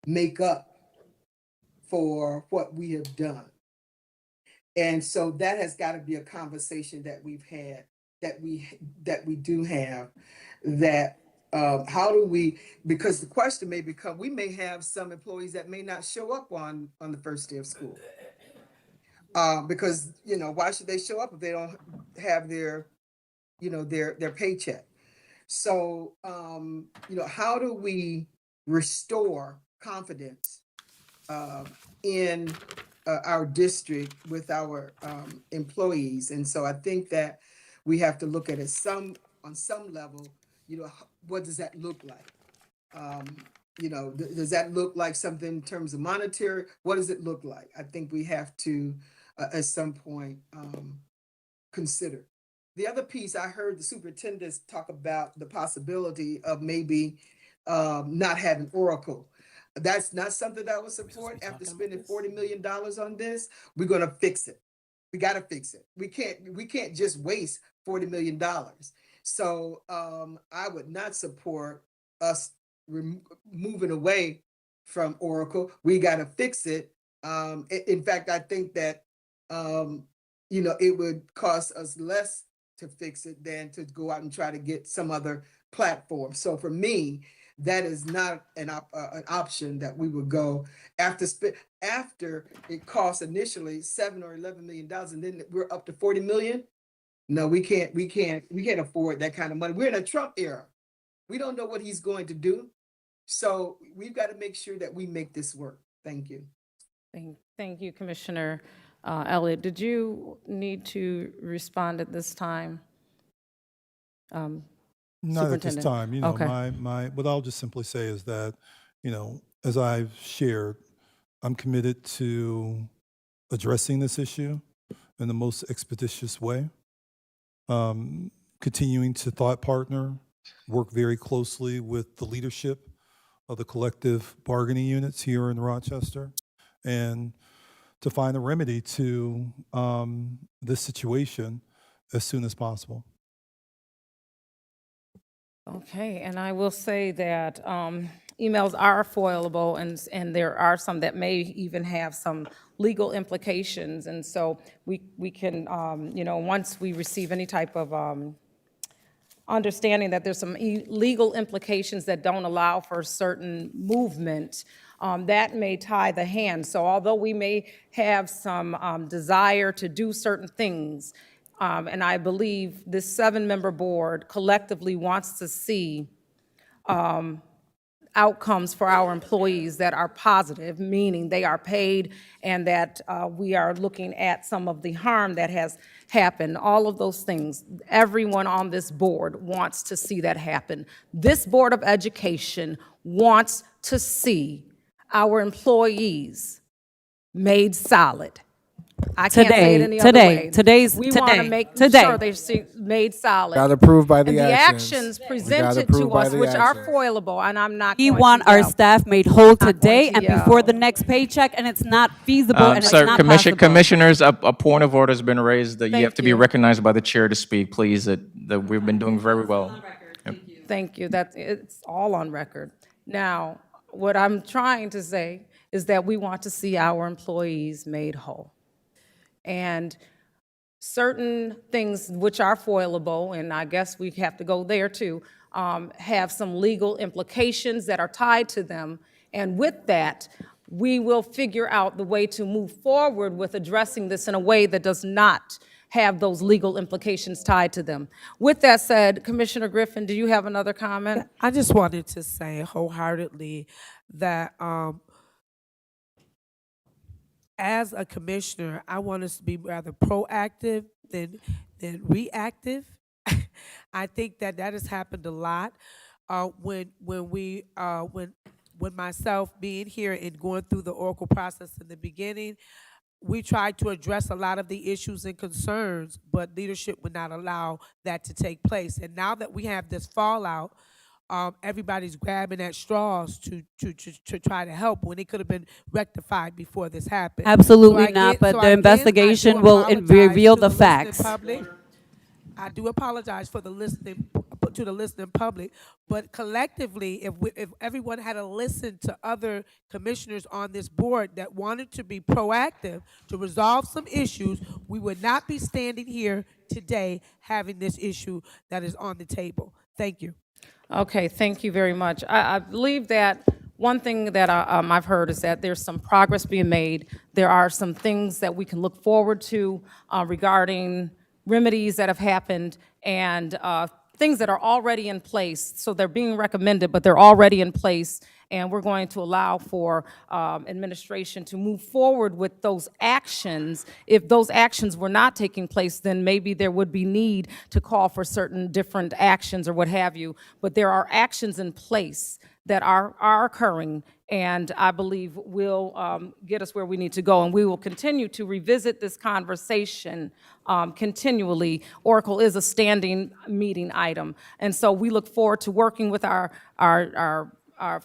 make up for what we have done? And so that has got to be a conversation that we've had, that we do have, that how do we, because the question may become, we may have some employees that may not show up on the first day of school. Because, why should they show up if they don't have their paycheck? So, how do we restore confidence in our district with our employees. And so I think that we have to look at it on some level, what does that look like? Does that look like something in terms of monetary? What does it look like? I think we have to, at some point, consider. The other piece, I heard the superintendents talk about the possibility of maybe not having Oracle. That's not something that I would support. After spending $40 million on this, we're gonna fix it. We gotta fix it. We can't just waste $40 million. So I would not support us moving away from Oracle. We gotta fix it. In fact, I think that it would cost us less to fix it than to go out and try to get some other platform. So for me, that is not an option that we would go after it costs initially $7 or $11 million, and then we're up to 40 million. No, we can't afford that kind of money. We're in a Trump era. We don't know what he's going to do. So we've got to make sure that we make this work. Thank you. Thank you, Commissioner Elliott. Did you need to respond at this time? Not at this time. Okay. What I'll just simply say is that, as I've shared, I'm committed to addressing this issue in the most expeditious way, continuing to thought partner, work very closely with the leadership of the collective bargaining units here in Rochester, and to find a remedy to this situation as soon as possible. Okay, and I will say that emails are foilable, and there are some that may even have some legal implications. And so we can, once we receive any type of understanding that there's some legal implications that don't allow for certain movement, that may tie the hands. So although we may have some desire to do certain things, and I believe this 7-member board collectively wants to see outcomes for our employees that are positive, meaning they are paid and that we are looking at some of the harm that has happened, all of those things. Everyone on this board wants to see that happen. This Board of Education wants to see our employees made solid. I can't say it any other way. We want to make sure they're made solid. Got approved by the And the actions. actions We got presented approved to by us, the which are actions. foilable, and I'm not We going to want our yell. staff made whole going today to and before yell. the next paycheck, and it's not feasible and it's Sir, not possible. Commissioners, a point of order has been raised that you Thank have to be you. recognized by the chair to speak, please, that we've been doing very well. Thank you. It's all on record. Now, what I'm trying to say is that we want to see our employees made whole. And certain things which are foilable, and I guess we have to go there too, have some legal implications that are tied to them. And with that, we will figure out the way to move forward with addressing this in a way that does not have those legal implications tied to them. With that said, Commissioner Griffin, do you have another comment? I just wanted to say wholeheartedly that as a commissioner, I want us to be rather proactive than reactive. I think that has happened a lot when myself being here and going through the Oracle process in the beginning. We tried to address a lot of the issues and concerns, but leadership would not allow that to take place. And now that we have this fallout, everybody's grabbing at straws to try to help when it could have been rectified before this happened. Absolutely So not, but so the I investigation will apologize reveal to the listening facts. public. I do apologize to the listening public, but collectively, if everyone had to listen to other commissioners on this board that wanted to be proactive to resolve some issues, we would not be standing here today having this issue that is on the table. Thank you. Okay, thank you very much. I believe that one thing that I've heard is that there's some progress being made. There are some things that we can look forward to regarding remedies that have happened and things that are already in place. So they're being recommended, but they're already in place. and we're going to allow for administration to move forward with those actions. If those actions were not taking place, then maybe there would be need to call for certain different actions or what have you. But there are actions in place that are occurring, and I believe will get us where we need to go. And we will continue to revisit this conversation continually. Oracle is a standing meeting item, and so we look forward to working with our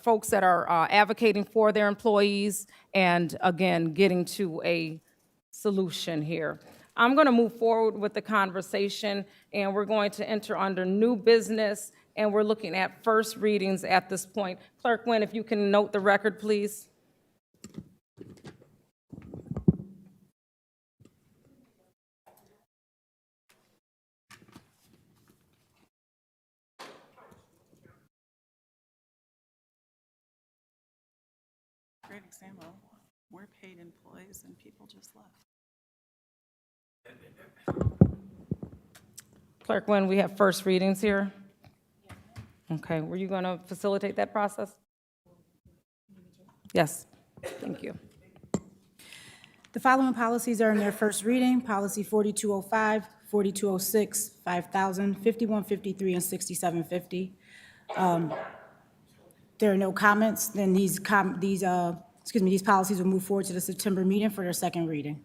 folks that are advocating for their employees, and again, getting to a solution here. I'm going to move forward with the conversation, and we're going to enter under new business, and we're looking at first readings at this point. Clerk Nguyen, if you can note the record, please. Great example. We're paid employees and people just left. Clerk Nguyen, we have first readings here. Okay, were you going to facilitate that process? Yes, thank you. The following policies are in their first reading: Policy 4205, 4206, 5000, 5153, and 6750. There are no comments, then these policies will move forward to the September meeting for their second reading.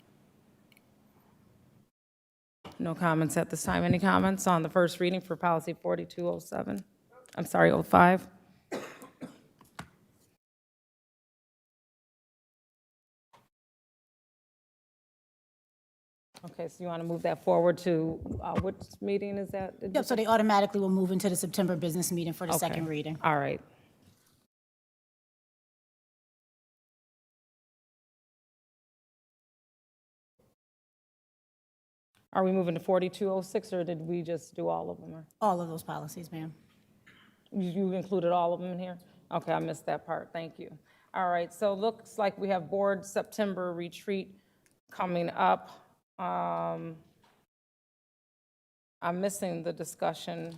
No comments at this time. Any comments on the first reading for policy 4207? I'm sorry, 05? Okay, so you want to move that forward to, which meeting is that? Yep, so they automatically will move into the September business meeting for the Okay. second reading. All right. Are we moving to 4206, or did we just do all of them? Or All of those policies, ma'am. you included all of them in here? Okay, I missed that part. Thank you. All right, so looks like we have board September retreat coming up. I'm missing the discussion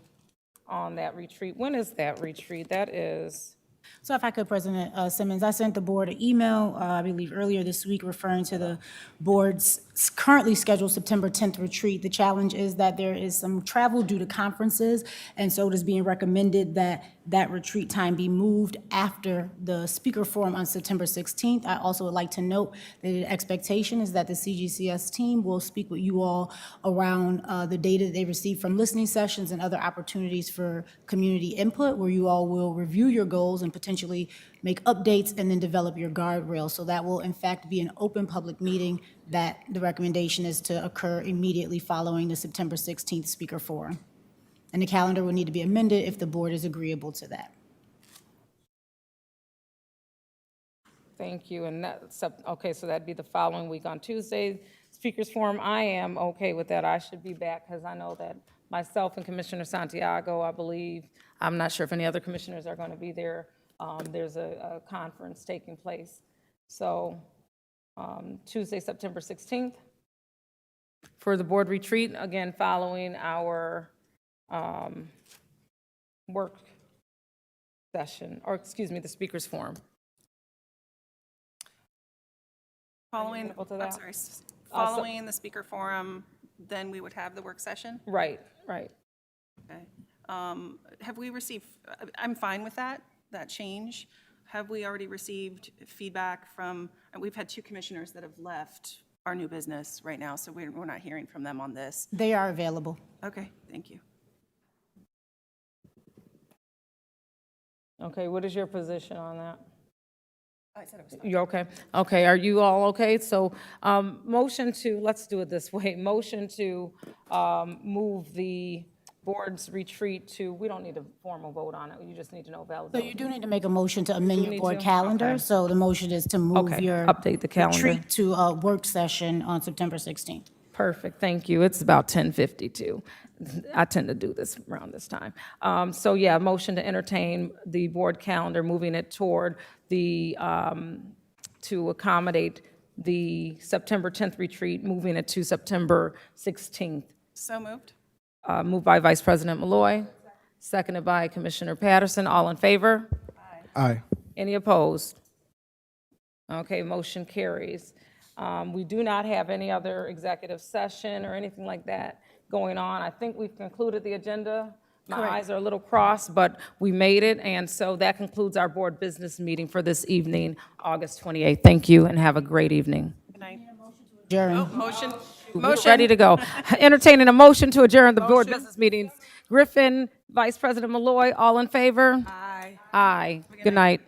on that retreat. When is that retreat? That is, So if I could, President Simmons, I sent the board an email, I believe earlier this week, referring to the board's currently scheduled September 10th retreat. The challenge is that there is some travel due to conferences, and so it is being recommended that that retreat time be moved after the speaker forum on September 16th. I also would like to note that the expectation is that the CGCS team will speak with you all around the data that they receive from listening sessions and other opportunities for community input, where you all will review your goals and potentially make updates and then develop your guardrails. So that will in fact be an open public meeting that the recommendation is to occur immediately following the September 16th speaker forum. And the calendar will need to be amended if the board is agreeable to that. thank you. And that's, okay, so that'd be the following week on Tuesday. Speakers Forum, I am okay with that. I should be back because I know that myself and Commissioner Santiago, I believe, I'm not sure if any other commissioners are going to be there. There's a conference taking place. So Tuesday, September 16th for the board retreat, again, following our work session, or excuse me, the Speakers Forum. Following, amenable to I'm that? sorry, following the speaker forum, then we would have the work session? Right, right. Okay. Have we received, I'm fine with that change. Have we already received feedback from, and we've had 2 commissioners that have left our new business right now, so we're not hearing from them on this. They are available. Okay, thank you. Okay, what is your position on that? I said it was fine. You okay? Okay, are you all okay? So motion to, let's do it this way, motion to move the board's retreat to, we don't need a formal vote on it, you just need to know So availability. you do need to make a motion to amend You your need board to? calendar. Okay. So the motion is to move Okay, your update the calendar. retreat to a work session on September 16th. Perfect, thank you. It's about 10:52. I tend to do this around this time. So yeah, motion to entertain the board calendar, moving it toward the, to accommodate the September 10th retreat, moving it to September 16th. So moved? Moved by Vice President Malloy, seconded by Commissioner Patterson. All in favor? Aye. Any opposed? Okay, motion carries. We do not have any other executive session or anything like that going on. I think we've concluded the agenda. My eyes are a little crossed, but we made it, and so that concludes our board business meeting for this evening, August 28th. Thank you, and have a great evening. Adjourn. We're ready to go. Entertaining a motion to adjourn the board business meetings. Griffin, Vice President Malloy, all in favor? Aye. Aye. Good night.